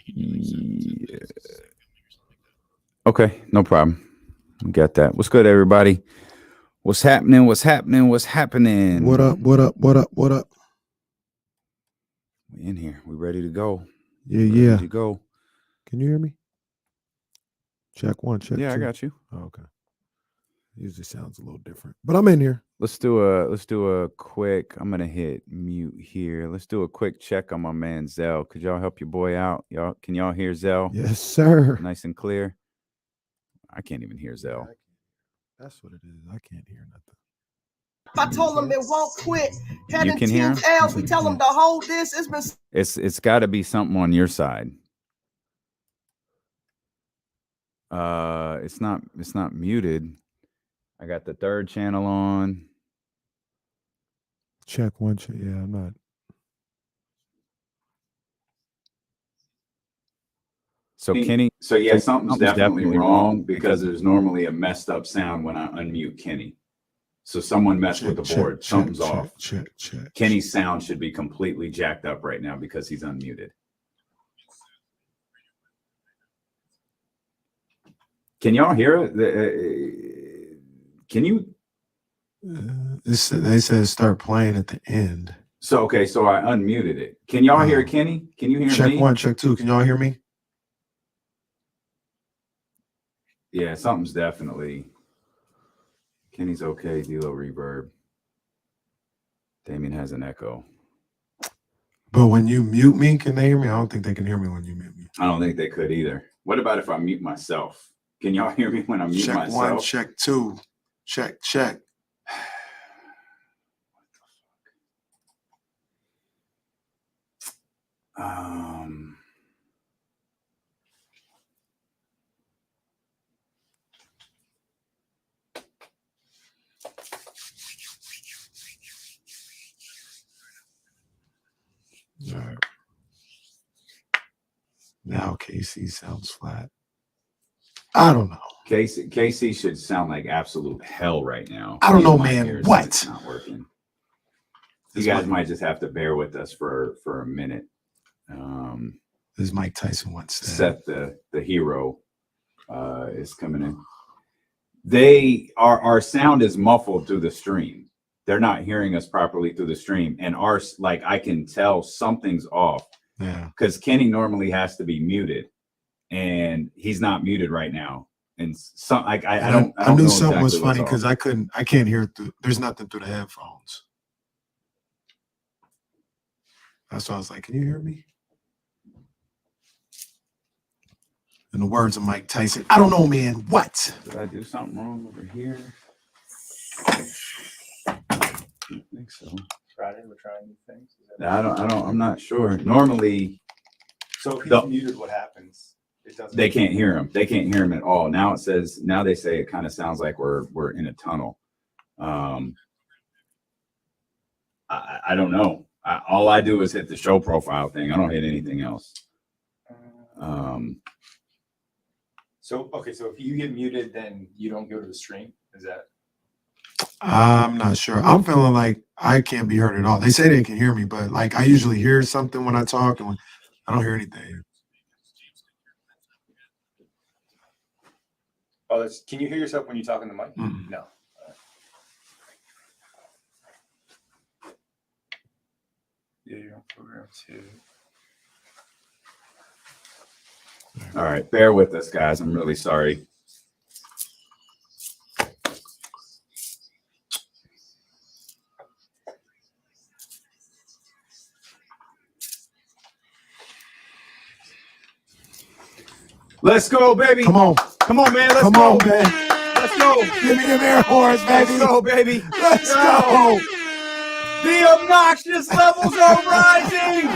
Yeah. Okay, no problem. We got that. What's good, everybody? What's happening? What's happening? What's happening? What up? What up? What up? What up? We in here. We ready to go. Yeah. Ready to go. Can you hear me? Check one, check Yeah, two. I got you. Oh, okay. Usually sounds a little different, but I'm in here. Let's do a quick. I'm gonna hit mute here. Let's do a quick check on my man Zell. Could y'all help your boy out? Can y'all hear Zell? Yes, sir. Nice and clear. I can't even hear Zell. That's what it is. I can't hear nothing. I told them it won't quit. You can hear him? Else, we tell them to hold this. It's got to be something on your side. It's not muted. I got the third channel on. Check one. Yeah, I'm not. So Kenny, something's definitely wrong because there's normally a messed up sound when I unmute Kenny. So someone messed with the board. Something's off. Check. Kenny's sound should be completely jacked up right now because he's unmuted. Can y'all hear it? Can you? They said start playing at the end. So I unmuted it. Can y'all hear Kenny? Can you hear me? Check one, check two. Can y'all hear me? Yeah, something's definitely. Kenny's okay. D-Lo reverb. Damien has an echo. But when you mute me, can they hear me? I don't think they can hear me when you mute me. I don't think they could either. What about if I mute myself? Can y'all hear me when I mute myself? Check one, check two. Check. All right. Now KC sounds flat. I don't know. KC should sound like absolute hell right now. I don't know, man. What? It's not working. You guys might just have to bear with us for a minute. This Mike Tyson once said. Seth, the hero, is coming in. Our sound is muffled through the stream. They're not hearing us properly through the stream, and I can tell something's off. Yeah. Because Kenny normally has to be muted, and he's not muted right now. And I knew something was funny because I can't hear it there's nothing through the headphones. That's why I was like, can you hear me? In the words of Mike Tyson, I don't know, man. What? Did I do something wrong over here? I don't think so. We're trying new things. I'm not sure. Normally, so if he's muted, what happens? They can't hear him. They can't hear him at all. Now they say it kind of sounds like we're in a tunnel. I don't know. All I do is hit the show profile thing. I don't hit anything else. So if you get muted, then you don't go to the stream. Is that? I'm not sure. I'm feeling like I can't be heard at all. They say they can hear me, but like I usually hear something when I talk, and I don't hear anything. Oh, can you hear yourself when you talk in the mic? Mm-hmm. No. Yeah, you're on program 2. All right, bear with us, guys. I'm really sorry. Let's go, baby. Come on, man. Let's go. Come on, man. Let's go. Give me them air horns, baby. Let's go, baby. Let's go. The obnoxious levels are rising.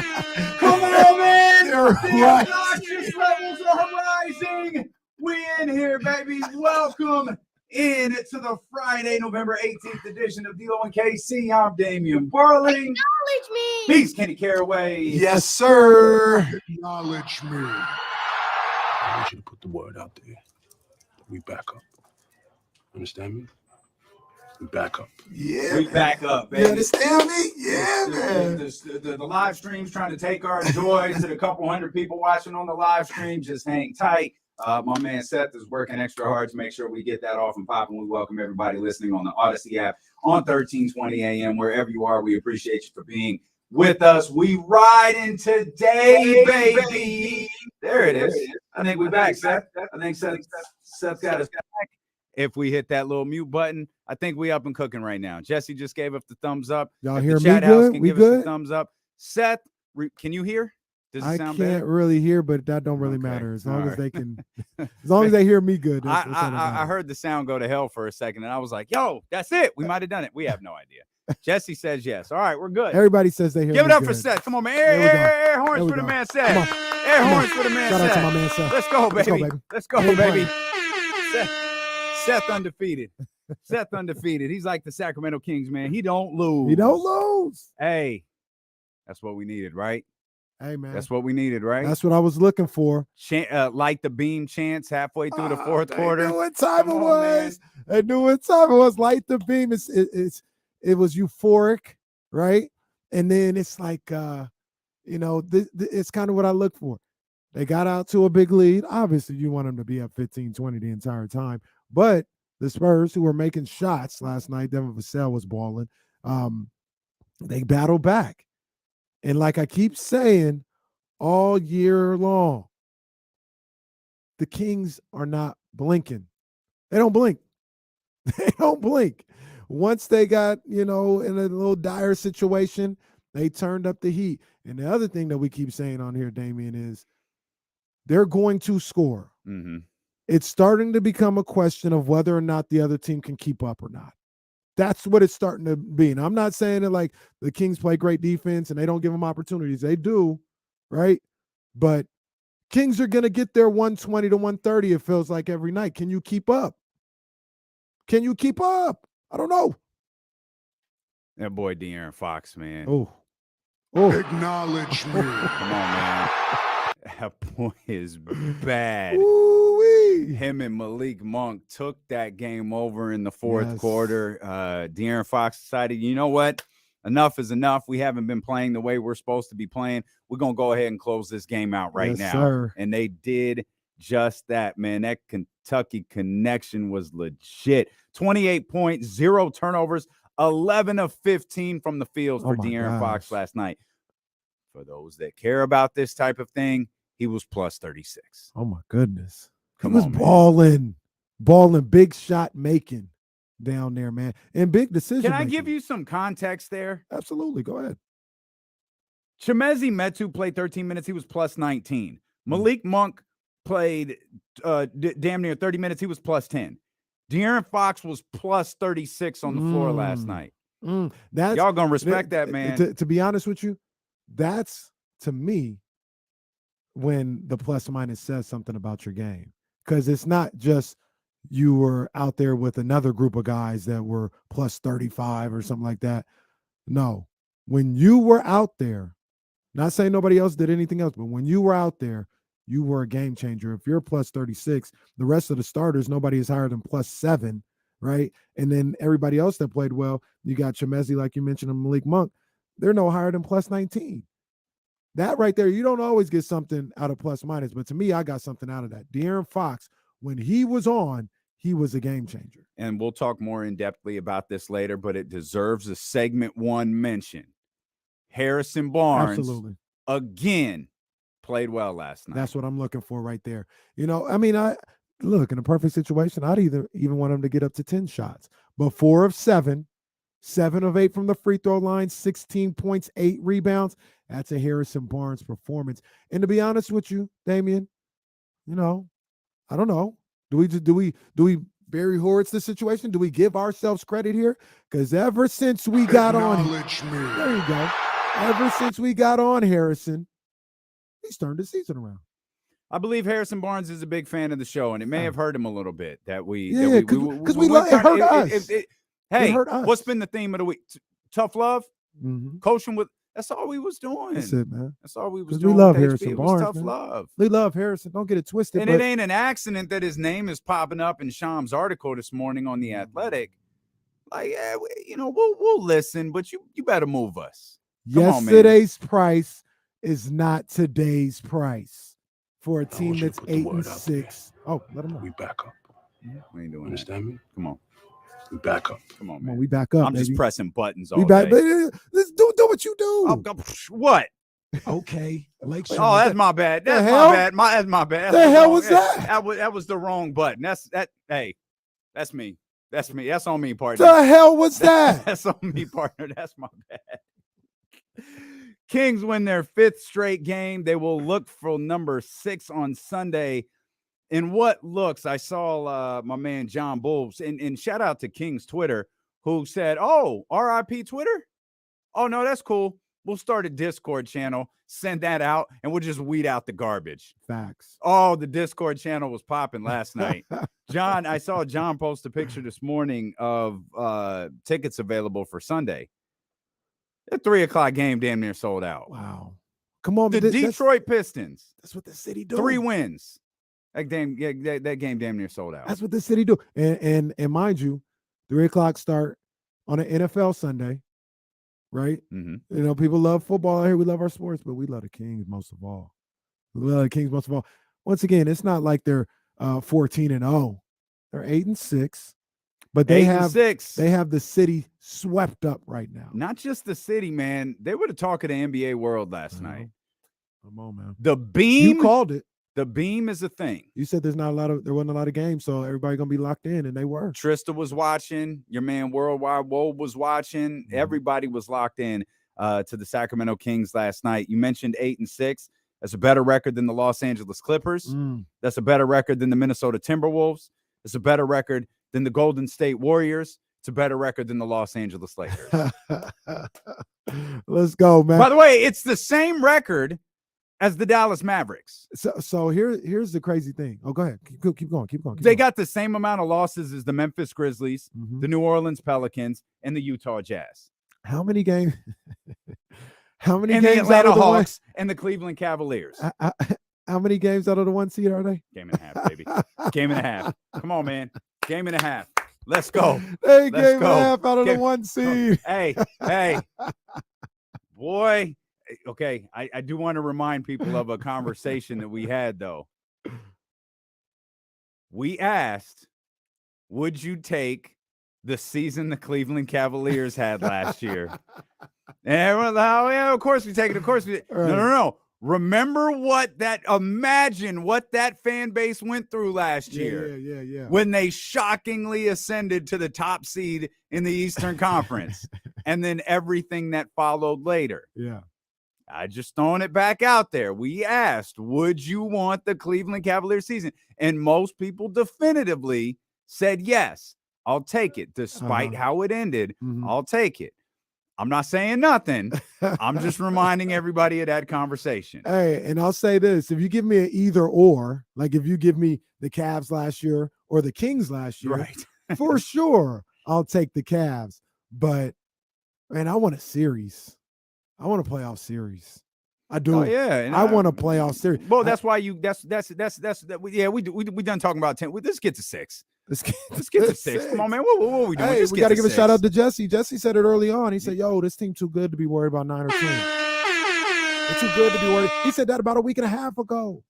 Come on, man. Obnoxious levels are rising. We in here, baby. Welcome in to the Friday, November 18th edition of D-Lo and KC. I'm Damian Barling. Acknowledge me. Peace, Kenny Caraway. Yes, sir. Acknowledge me. I want you to put the word out there. We back up. Understand me? We back up. Yeah, We man. back up, You baby. understand me? Yeah, The- man. The live stream's trying to take our joy to the couple hundred people watching on the live stream. Just hang tight. My man Seth is working extra hard to make sure we get that off and popping. We welcome everybody listening on the Odyssey app on 1320 a.m. Wherever you are, we appreciate you for being with us. We riding today, baby. There it is. I think we're back, Seth. I think Seth got us back. If we hit that little mute button, I think we up and cooking right now. Jesse just gave us the thumbs up. Y'all If hear the me chat house good? can We give us the good? thumbs up. Seth, can you hear? Does it I sound can't better? really hear, but that don't really Okay. matter. As long All as right. they can, as long as they hear me good. That's all that I matters. heard the sound go to hell for a second, and I was like, yo, that's it. We might have done it. We have no idea. Jesse says yes. All right, we're good. Everybody says they hear Give me it up good. for Seth. Come on, man. There we go. Air horns There we for the go. man, Come Seth. on. Air Come on. horns for the man, Shout out to Seth. my man Seth. Let's go, Let's go, baby. baby. Let's go, Game baby. plan. Seth undefeated. Seth undefeated. He's like the Sacramento Kings, man. He don't lose. He don't lose. Hey, that's what we needed, right? Hey man, That's what we needed, right? that's what I was looking for. Light the beam chance halfway through the fourth They quarter. knew what time Come it on, man. was. They knew what time it was. Light the beam. It was euphoric, right? And then it's like, it's kind of what I look for. They got out to a big lead. Obviously, you want them to be up 15-20 the entire time. But the Spurs, who were making shots last night, Devin Vassell was balling. They battled back. And like I keep saying all year long, the Kings are not blinking. They don't blink. They don't blink. Once they got, in a little dire situation, they turned up the heat. And the other thing that we keep saying on here, Damian, is they're going to score. Mm-hmm. It's starting to become a question of whether or not the other team can keep up or not. That's what it's starting to be. And I'm not saying that like the Kings play great defense and they don't give them opportunities. They do, right? But Kings are going to get their 120 to 130, it feels like, every night. Can you keep up? Can you keep up? I don't know. That boy De'Aaron Fox, man. Oh. Acknowledge me. Come on, man. That boy is bad. Ooh-wee. Him and Malik Monk took that game over in the fourth Yes. quarter. De'Aaron Fox decided, you know what? Enough is enough. We haven't been playing the way we're supposed to be playing. We're going to go ahead and close this game out right Yes, now. sir. And they did just that, man. That Kentucky connection was legit. 28 points, 0 turnovers, 11 of 15 from the field for Oh my De'Aaron Fox gosh. last night. For those that care about this type of thing, he was plus 36. Oh, my goodness. Come he was on, man. balling, big shot making down there, man. And big decision. Can I give you some context there? Absolutely. Go ahead. Chimezie Metu played 13 minutes. He was plus 19. Malik Monk played damn near 30 minutes. He was plus 10. De'Aaron Fox was plus 36 on the floor last night. That's Y'all going to respect that, man. To be honest with you, that's, to me, when the plus or minus says something about your game. Because it's not just you were out there with another group of guys that were plus 35 or something like that. No. When you were out there, not saying nobody else did anything else, but when you were out there, you were a game changer. If you're plus 36, the rest of the starters, nobody is higher than plus 7, right? And then everybody else that played well, you got Chimezie, like you mentioned, and Malik Monk. They're no higher than plus 19. That right there, you don't always get something out of plus minus, but to me, I got something out of that. De'Aaron Fox, when he was on, he was a game changer. And we'll talk more in-depthly about this later, but it deserves a segment 1 mention. Harrison Barnes, Absolutely. again, played well last night. That's what I'm looking for right there. I mean, look, in a perfect situation, I'd even want him to get up to 10 shots. But 4 of 7, 7 of 8 from the free throw line, 16 points, 8 rebounds. That's a Harrison Barnes performance. And to be honest with you, Damian, I don't know. Do we Barry Horowitz the situation? Do we give ourselves credit here? Because ever since we got on, Acknowledge me. there you go. Ever since we got on Harrison, he's turned the season around. I believe Harrison Barnes is a big fan of the show, and it may have hurt him a little bit that we. Yeah, that because we it hurt us. Hey, hurt us. what's been the theme of the week? Tough love, Mm-hmm. coaching with. That's all we was doing. That's it, man. That's all we was 'Cause doing. we love with HB. Harrison It was Barnes, tough man. love. We love Harrison. Don't get it twisted. And but it ain't an accident that his name is popping up in Sham's article this morning on The Athletic. like, yeah, we'll listen, but you better move us. Come on, man. Yesterday's price is not today's price for a I team want you to that's put the word out there. 8-6. Oh, let them know. We back up. We ain't doing that. Understand me? Come on. We back up. Come on, Come on, man. we back up. I'm just baby. pressing buttons all We back. day. Let's do what you do. Oh, what? Okay. Lake Oh, that's my bad. The That's hell? my bad. That's my bad. The That's hell wrong- was that? That was the wrong button. Hey, that's me. That's me. That's on me, partner. The hell was that? That's on me, partner. That's my bad. Kings win their 5th straight game. They will look for number 6 on Sunday. In what looks, I saw my man John Bulbs, and shout out to Kings Twitter, who said, "Oh, RIP Twitter? Oh, no, that's cool. We'll start a Discord channel, send that out, and we'll just weed out the garbage." Facts. Oh, the Discord channel was popping last night. John, I saw John post a picture this morning of tickets available for Sunday. The 3:00 game damn near sold out. Wow. Come on, The that's- Detroit Pistons, That's what the city do. 3 wins. That game damn near sold out. That's what the city do. And mind you, 3:00 start on an NFL Sunday, right? Mm-hmm. You know, people love football out here. We love our sports, but we love the Kings most of all. We love the Kings most of all. Once again, it's not like they're 14-0. They're 8-6, but they have 6. they have the city swept up right now. Not just the city, man. They were the talk of the NBA world last I know. night. Come on, man. The beam. You called it. The beam is a thing. You said there wasn't a lot of games, so everybody gonna be locked in, and they were. Trysta was watching. Your man Worldwide Woe was watching. Mhm. Everybody was locked in to the Sacramento Kings last night. You mentioned 8-6. That's a better record than the Los Angeles Clippers. Mm. That's a better record than the Minnesota Timberwolves. It's a better record than the Golden State Warriors. It's a better record than the Los Angeles Lakers. Let's go, man. By the way, it's the same record as the Dallas Mavericks. So here's the crazy thing. Oh, go ahead. Keep going. Keep They got the same amount of losses as the Memphis Grizzlies, Mhm. the New Orleans Pelicans, and the Utah Jazz. How many games? How many And the games out Atlanta of the Hawks and the Cleveland Cavaliers. how many games out of the 1 seed are they? Game and a half, baby. Game and a half. Come on, man. Game and a half. Let's go. Hey, Let's game and go. a half out of the Game- 1 seed. Hey. Boy. Okay. I do want to remind people of a conversation that we had, though. We asked, would you take the season the Cleveland Cavaliers had last year? And everyone's like, oh, yeah, of course we take it. Of course we. Right. No. Imagine what that fan base went through last year. Yeah. When they shockingly ascended to the top seed in the Eastern Conference, and then everything that followed later. Yeah. I just throwing it back out there. We asked, would you want the Cleveland Cavaliers season? And most people definitively said yes. I'll take it, despite how it ended. Mhm. I'll take it. I'm not saying nothing. I'm just reminding everybody of that conversation. Hey, and I'll say this: if you give me an either or, like if you give me the Cavs last year or the Kings last year, Right. for sure, I'll take the Cavs. But man, I want a series. I want a playoff series. I do. Oh, yeah. And I want a playoff series. Well, that's why you. We done talking about 10. Let's get to 6. Let's Let's get to 6. Come on, man. What are we doing? Hey, Let's we get got to to give a 6. shout out to Jesse. Jesse said it early on. He said, "Yo, this team too good to be worried about 9 or 10. It's too good to be worried." He said that about a week and a half ago.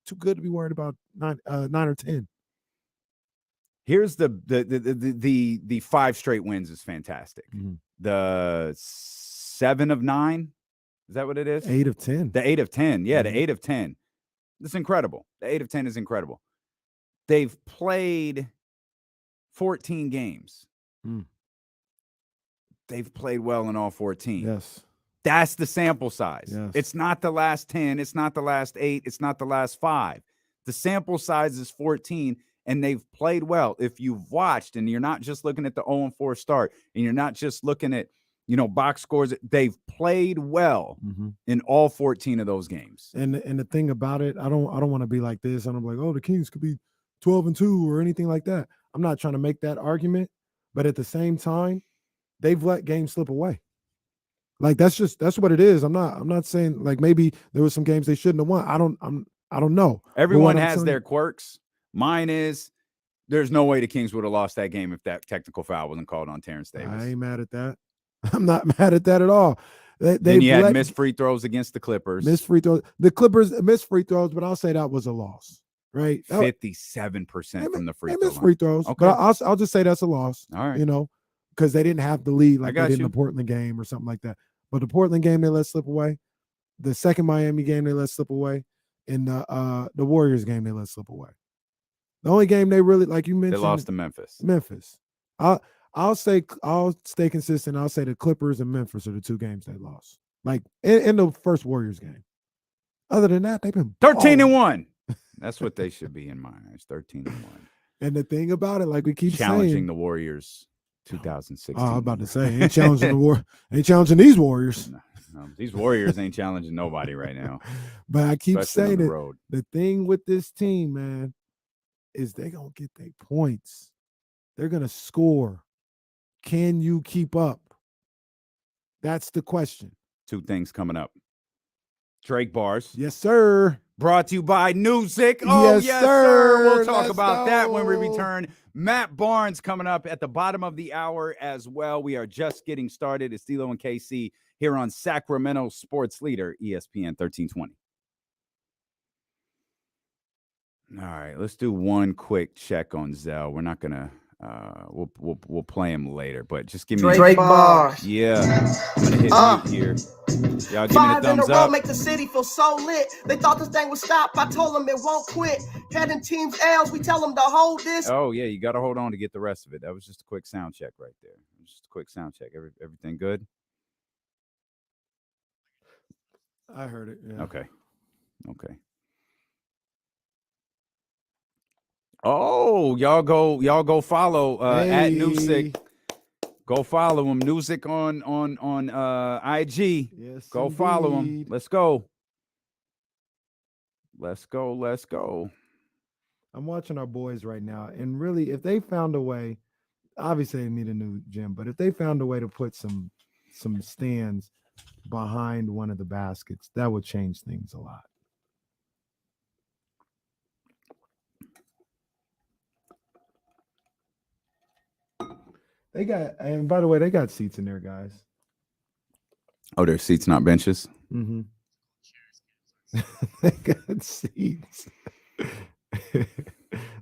Too good to be worried about 9 or 10. Here's the 5 straight wins is fantastic. Mhm. The 7 of 9, is that what it is? 8 of 10. The 8 of 10, yeah, Mhm. the 8 of 10. It's incredible. The 8 of 10 is incredible. They've played 14 games. Mm. They've played well in all 14. Yes. That's the sample size. Yes. It's not the last 10. It's not the last 8. It's not the last 5. The sample size is 14, and they've played well. If you've watched, and you're not just looking at the 0-4 start, and you're not just looking at, box scores, they've played well Mm-hmm. in all 14 of those games. And the thing about it, I don't want to be like this. I don't like, oh, the Kings could be 12-2 or anything like that. I'm not trying to make that argument, but at the same time, they've let games slip away. Like that's what it is. I'm not saying like maybe there was some games they shouldn't have won. I don't know. Everyone I'm has telling their you- quirks. Mine is There's no way the Kings would have lost that game if that technical foul wasn't called on Terrence Davis. I ain't mad at that. I'm not mad at that at all. Then you had missed free throws against the Clippers. Missed free throws. The Clippers missed free throws, but I'll say that was a loss, right? 57% from the free throw missed free throws, Okay. but I'll just say that's a loss. All right. You know, because they didn't have the lead like they got did in you. the Portland game or something like that. But the Portland game they let slip away. The second Miami game they let slip away. And the Warriors game they let slip away. The only game they really, like you mentioned, They lost to Memphis. Memphis. I'll stay consistent. I'll say the Clippers and Memphis are the two games they lost. Like in the first Warriors game. Other than that, they've been 13-1. That's what they should be in my eyes. 13-1. And the thing about it, like we keep Challenging saying, the Warriors 2016. I'm about to say, ain't challenging these Warriors. No, these Warriors ain't challenging nobody right now. But I keep Especially saying on it. the road. The thing with this team, man, is they gonna get their points. They're gonna score. Can you keep up? That's the question. Two things coming up. Drake bars. Yes, sir. Brought to you by Newsick. Oh, yes, sir. We'll talk Let's about that when we go. return. Matt Barnes coming up at the bottom of the hour as well. We are just getting started. It's D'Lo and KC here on Sacramento Sports Leader, ESPN 1320. All right, let's do one quick check on Zell. We're not gonna we'll play him later, but just give me Drake bars. Yeah, I'm gonna hit mute here. Y'all give me the 5 in a thumbs row up. make the city feel so lit. They thought this thing would stop. I told them it won't quit. Heading teams L's, we tell them to hold this. Oh yeah, you got to hold on to get the rest of it. That was just a quick sound check right there. Just a quick sound check. Everything good? I heard it. Yeah. Okay. Oh, y'all go follow at Newsick. Go follow him. Newsick on IG. Yes. Go follow him. indeed. Let's go. Let's go. I'm watching our boys right now, and really, if they found a way, obviously they need a new gym, but if they found a way to put some stands behind one of the baskets, that would change things a lot. They got, and by the way, they got seats in there, guys. Oh, there's seats, not benches. Mm-hmm. They got seats.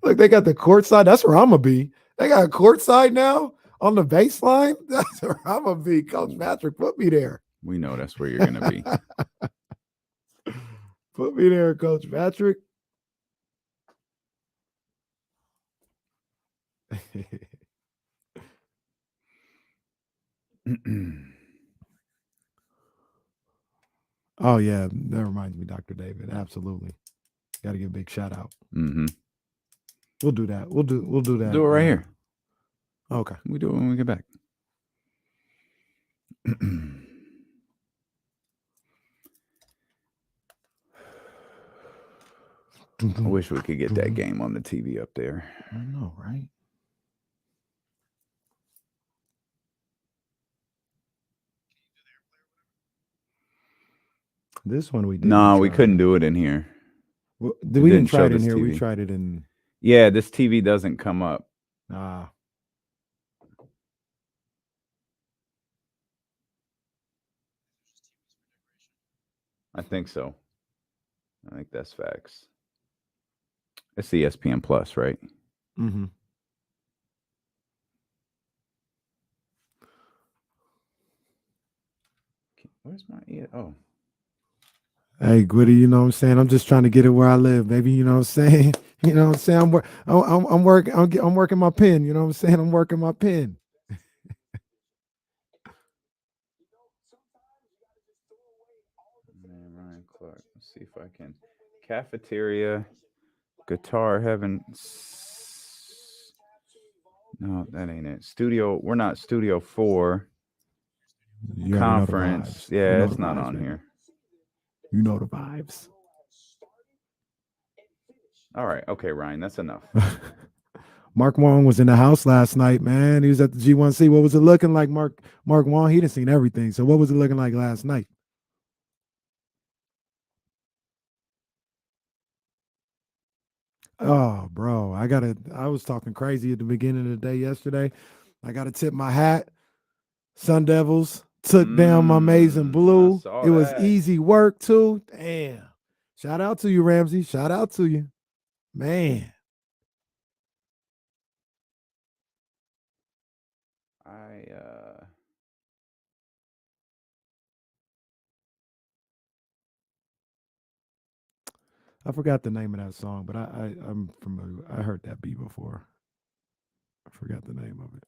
Look, they got the court side. That's where I'm gonna be. They got a court side now on the baseline. That's where I'm gonna be. Coach Patrick, put me there. We know that's where you're gonna be. Put me there, Coach Patrick. Oh yeah, that reminds me, Dr. David. Absolutely, got to give a big shout out. Mm-hmm. We'll do that. We'll do that. Do it right here. Okay. We do it when we get back. I wish we could get that game on the TV up there. I know, right? This one we did. No, we couldn't do it in here. We It didn't didn't try show it in this here. We TV. tried it in. Yeah, this TV doesn't come up. Ah. I think so. I think that's facts. It's ESPN Plus, right? Mm-hmm. Where's my ear? Oh, Hey, Gwitty, you know what I'm saying? I'm just trying to get it where I live, baby. You know what I'm saying? You know what I'm saying? I'm working my pen. You know what I'm saying? I'm working my pen. man, Ryan Clark. Let's see if I can. Cafeteria, Guitar Heaven. No, that ain't it. Studio. We're not Studio 4. You already know the Conference. vibes. Yeah, You know it's the not vibes, on baby. here. You know the vibes. All right. Okay, Ryan, that's enough. Mark Wong was in the house last night, man. He was at the G1C. What was it looking like, Mark Wong? He didn't seen everything. So what was it looking like last night? Oh, bro, I was talking crazy at the beginning of the day yesterday. I gotta tip my hat. Sun Devils took down my Amazing I Blue. saw It was that. easy work too. Damn. Shout out to you, Ramsey. Shout out to you. Man. I forgot the name of that song, but I'm familiar. I heard that beat before. I forgot the name of it.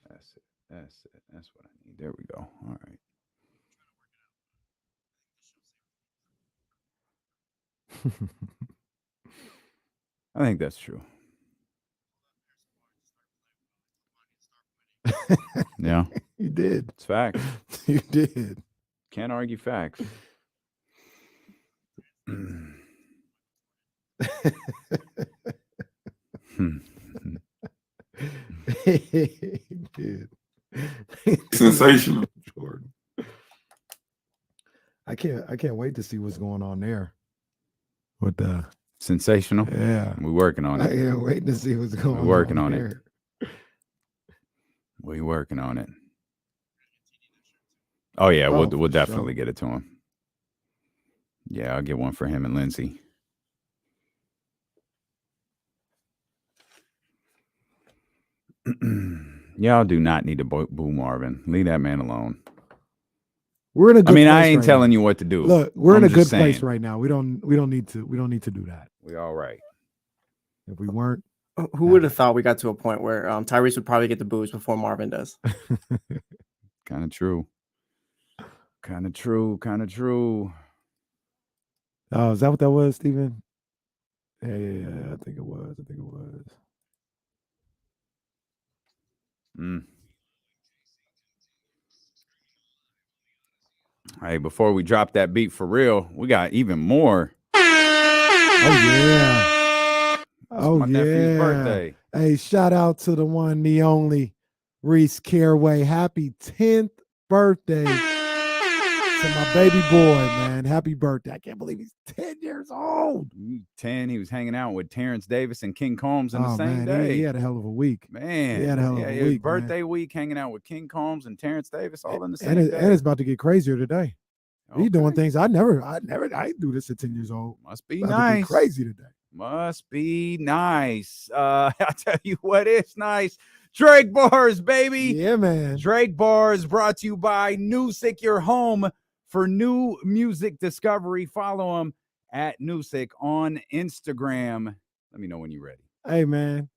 That's it. That's it. That's what I need. There we go. All right. I think that's true. Yeah. You did. It's facts. You did. Can't argue facts. He did. Sensational. Jordan. I can't wait to see what's going on there. With the Sensational. yeah. We're working on I it. can't wait to see what's going on. We're working on it. there. We're working on it. Oh yeah, Oh, we'll for definitely sure. get it to him. Yeah, I'll get one for him and Lindsay. Y'all do not need to boo Marvin. Leave that man alone. We're in a good I mean, I place ain't right telling now. you what to do. Look, we're in I'm a good just place saying. right now. We don't need to do that. We all right. If we weren't, Who would have thought we got to a point where Tyrese would probably get the booze before Marvin does? Kind of true. Kind of true. Kind of true. oh, is that what that was, Steven? Yeah, I think it was. Hey, before we drop that beat for real, we got even more. Oh yeah. It's my nephew's birthday. Hey, shout out to the one, the only Reese Careway. Happy 10th birthday to my baby boy, man. Happy birthday. I can't believe he's 10 years old. 10, he was hanging out with Terrence Davis and King Combs on the same man, day. He had a hell of a week. Man, he had a hell of a it was week, birthday week, hanging out with King Combs and Terrence Davis all in the same and day. it's about to get crazier today. He's doing Okay. things I didn't do this at 10 years old. Must be About to nice. get crazy today. Must be nice. I'll tell you what is nice. Drake Bars, baby. Yeah, man. Drake Bars brought to you by Newsick, your home for new music discovery. Follow him at Newsick on Instagram. Let me know when you're ready. Hey, man.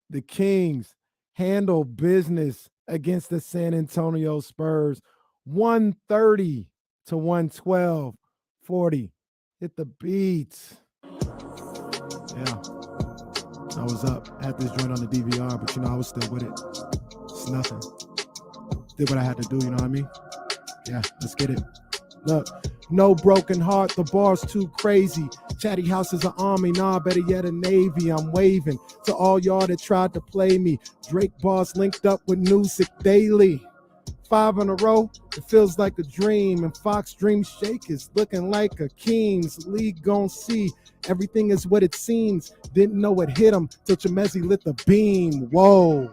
The Kings handle business against the San Antonio Spurs. 130 to 112. 40. Hit the beats. Yeah. I was up. Had this joint on the DVR, but I was still with it. It's nothing. Did what I had to do, you know what I mean? Yeah, let's get it. Look, no broken heart, the bar's too crazy. Chatty House is an army, nah, better yet a navy. I'm waving to all y'all that tried to play me. Drake Boss linked up with Newsick daily. 5 in a row, it feels like a dream. And Fox Dream Shake is looking like a Kings. League gon' see, everything is what it seems. Didn't know it hit him till Chimezie lit the beam. Whoa.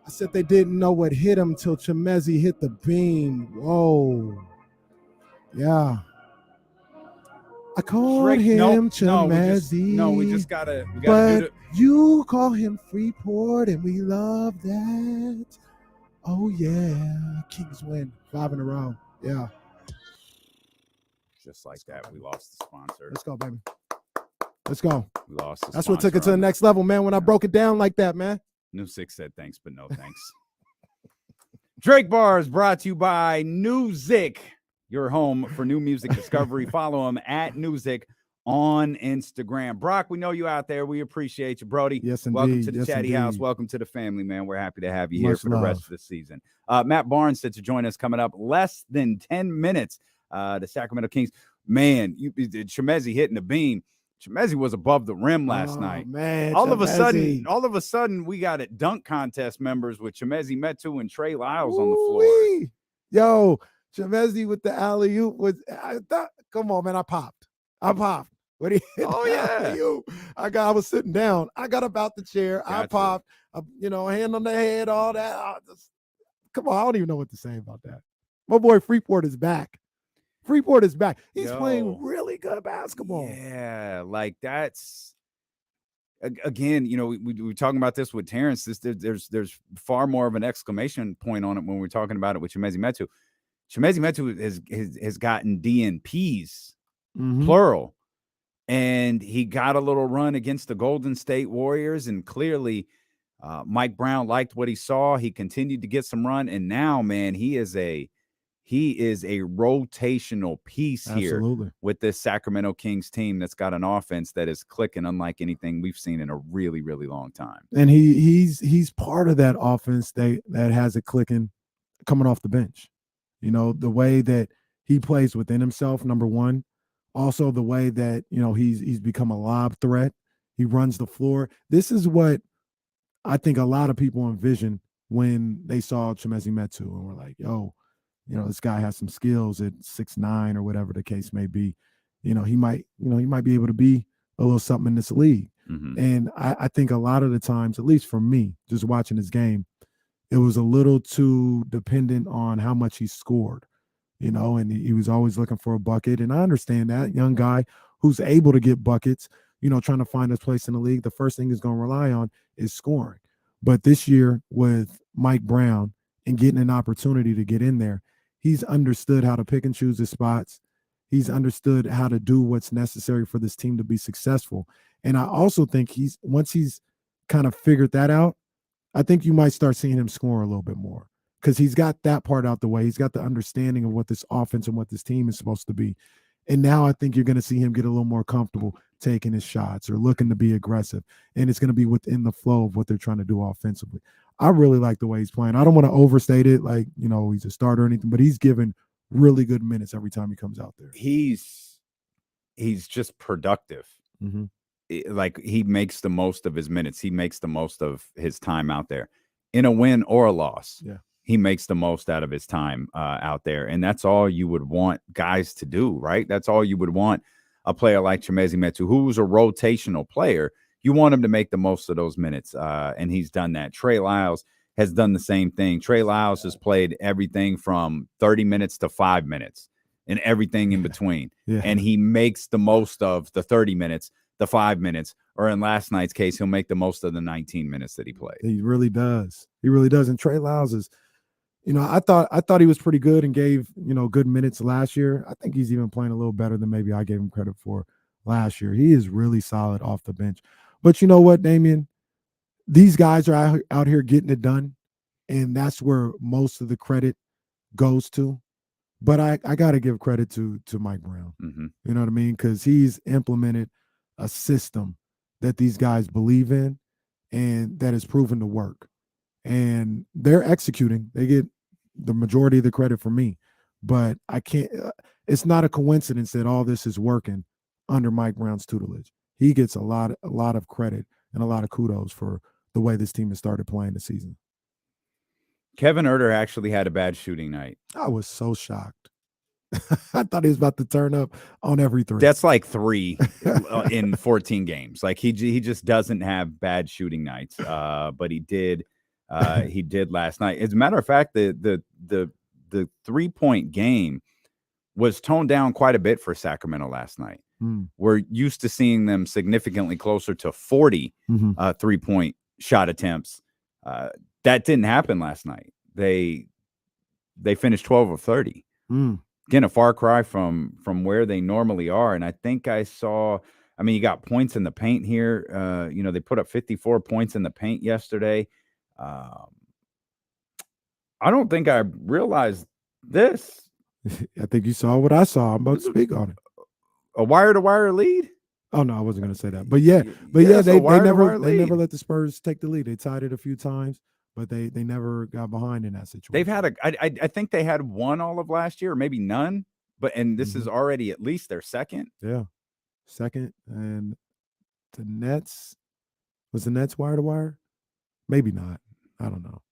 I said they didn't know what hit him till Chimezie hit the beam. Whoa. Yeah. I called him Chimezie. we just gotta but do you call him Freeport, and we love that. Oh yeah, Kings win 5 in a row. Yeah, just like that. We lost the sponsor. let's go, baby. Let's go. We lost. That's what took it to the next level, man. When I broke it down like that, man. Newsick said thanks, but no thanks. Drake Bars brought to you by Newsick, your home for new music discovery. Follow him at Newsick on Instagram. Brock, we know you out there. We appreciate you, Brody. Yes, indeed. Welcome to the Yes, Chatty House. indeed. Welcome to the family, man. We're happy to have you here Much for the rest love. of the season. Matt Barnes said to join us coming up less than 10 minutes. The Sacramento Kings. Man, Chimezie hitting the beam. Chimezie was above the rim last night. Man, All of a sudden, we got it dunk contest members with Chimezie Metu and Trey Lyles on the floor. Ooh-wee. Yo, Chimezie with the alley-oop was. Come on, man! I popped. What do you? Oh yeah. Alley-oop. I was sitting down. I got up out the chair. I Gotcha. popped. Hand on the head, all that. Come on, I don't even know what to say about that. My boy Freeport is back. He's playing really good basketball. Yeah, like that's again, we were talking about this with Terrence. There's far more of an exclamation point on it when we're talking about it with Chimezie Metu. Chimezie Metu has gotten DNPs, plural, and he got a little run against the Golden State Warriors, and clearly Mike Brown liked what he saw. He continued to get some run, and now, man, he is a rotational piece here with this Sacramento Kings team that's got an offense that is clicking unlike anything we've seen in a really, really long time. And he's part of that offense that has it clicking coming off the bench. The way that he plays within himself, number one. Also the way that, he's become a lob threat. He runs the floor. This is what I think a lot of people envisioned when they saw Chimezie Metu and were like, yo, this guy has some skills at 6'9" or whatever the case may be. He might be able to be a little something in this league. Mm-hmm. And I think a lot of the times, at least for me, just watching his game, it was a little too dependent on how much he scored, and he was always looking for a bucket. And I understand that young guy who's able to get buckets, trying to find his place in the league, the first thing he's going to rely on is scoring. But this year with Mike Brown and getting an opportunity to get in there, he's understood how to pick and choose his spots. He's understood how to do what's necessary for this team to be successful. And I also think once he's kind of figured that out, I think you might start seeing him score a little bit more because he's got that part out the way. He's got the understanding of what this offense and what this team is supposed to be. And now I think you're going to see him get a little more comfortable taking his shots or looking to be aggressive. And it's going to be within the flow of what they're trying to do offensively. I really like the way he's playing. I don't want to overstate it like, he's a starter or anything, but he's given really good minutes every time he comes out there. He's just productive. Mm-hmm. Like he makes the most of his minutes. He makes the most of his time out there in a win or a loss. Yeah. He makes the most out of his time out there. And that's all you would want guys to do, right? That's all you would want a player like Chimezie Metu, who's a rotational player. You want him to make the most of those minutes, and he's done that. Trey Lyles has done the same thing. Trey Lyles has played everything from 30 minutes to 5 minutes and everything in between. Yeah. And he makes the most of the 30 minutes, the 5 minutes, or in last night's case, he'll make the most of the 19 minutes that he played. He really does. And Trey Lyles is, I thought he was pretty good and gave, good minutes last year. I think he's even playing a little better than maybe I gave him credit for last year. He is really solid off the bench. But you know what, Damian? These guys are out here getting it done, and that's where most of the credit goes to. But I got to give credit to Mike Brown. Mm-hmm. You know what I mean? Because he's implemented a system that these guys believe in and that has proven to work. And they're executing. They get the majority of the credit from me. But I can't it's not a coincidence that all this is working under Mike Brown's tutelage. He gets a lot of credit and a lot of kudos for the way this team has started playing the season. Kevin Huerter actually had a bad shooting night. I was so shocked. I thought he was about to turn up on every three. That's like 3 in 14 games. Like he just doesn't have bad shooting nights. But he did last night. As a matter of fact, the 3-point game was toned down quite a bit for Sacramento last night. We're used to seeing them significantly closer to 40 3-point shot attempts. That didn't happen last night. They finished 12 of 30. Again, a far cry from where they normally are. And I think you got points in the paint here. They put up 54 points in the paint yesterday. I don't think I realized this. I think you saw what I saw. I'm about to speak on it. A wire-to-wire lead? Oh no, I wasn't going to say that. But yeah, it's a they wire-to-wire never league. let the Spurs take the lead. They tied it a few times, but they never got behind in that situation. They've had I think they had one all of last year, or maybe none. And this is already at least their second. Yeah, second. And the Nets, was the Nets wire to wire? Maybe not. I don't know.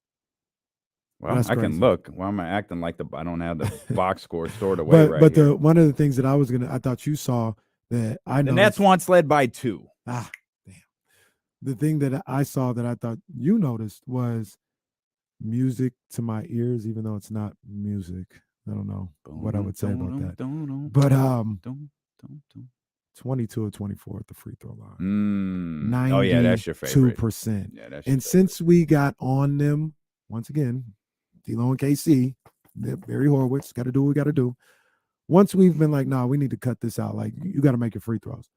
Well, That's I can crazy. look. Why am I acting like I don't have the box score stored away right But here. one of the things that I thought you saw that I The noticed. Nets once led by 2. Damn. The thing that I saw that I thought you noticed was music to my ears, even though it's not music. I don't know what I would say about that. But 22 or 24 at the free throw line. Oh yeah, that's your favorite. 2%. Yeah, that's And since we got on them, once again, D-Lo and KC, Barry Horowitz, got to do what we got to do. Once we've been like, nah, we need to cut this out. Like, you got to make your free throws.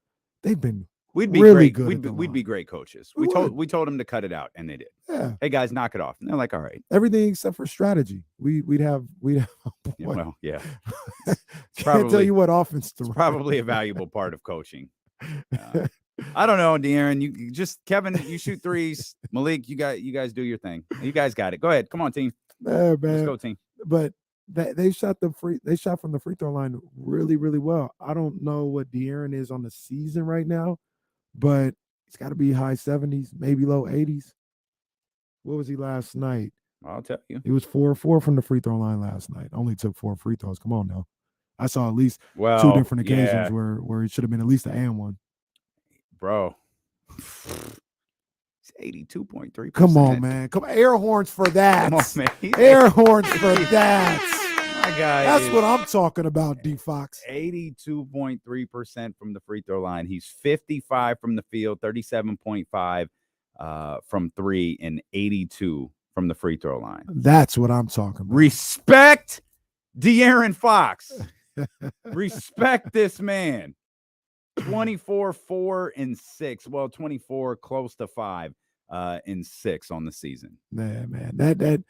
They've been We'd be really great. good. We'd be great coaches. We We told them to cut it out, and they did. Yeah. Hey guys, knock it off. And they're like, all right. Everything except for strategy. We'd have Yeah, well, yeah. Can't tell you what offense to It's run. probably a valuable part of coaching. I don't know, De'Aaron. You just Kevin, you shoot threes. Malik, you guys do your thing. You guys got it. Go ahead. Come on, team. Man. Let's go, team. But they shot from the free throw line really, really well. I don't know what De'Aaron is on the season right now, but he's got to be high 70s, maybe low 80s. What was he last night? I'll tell you. He was 4-4 from the free throw line last night. Only took 4 free throws. Come on now. I saw at least 2 different occasions where it should have been at least an and one. Bro. It's 82.3%. Come on, man. Come on. Air horns for that. Come on, man. Air horns for that. My guy. That's what I'm talking about, D Fox. 82.3% from the free throw line. He's 55 from the field, 37.5 from 3, and 82 from the free throw line. That's what I'm talking about. Respect De'Aaron Fox. Respect this man. 24, 4, and 6. Well, 24, close to 5, and 6 on the season. Man. That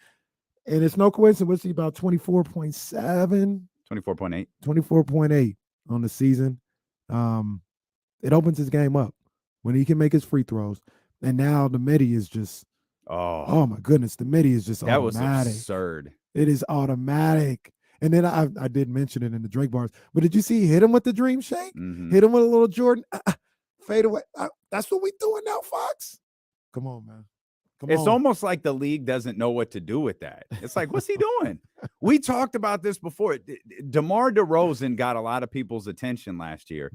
and it's no coincidence. What's he about 24.7? 24.8. 24.8 on the season. It opens his game up when he can make his free throws. And now the midi is just oh my goodness, the midi is just that automatic. was absurd. It is automatic. And then I did mention it in the Drake bars, but did you see he hit him with the dream shake? Mhm. Hit him with a little Jordan fade away. That's what we doing now, Fox. Come on, man. It's almost like the league doesn't know what to do with that. It's like, what's he doing? We talked about this before. DeMar DeRozan got a lot of people's attention last year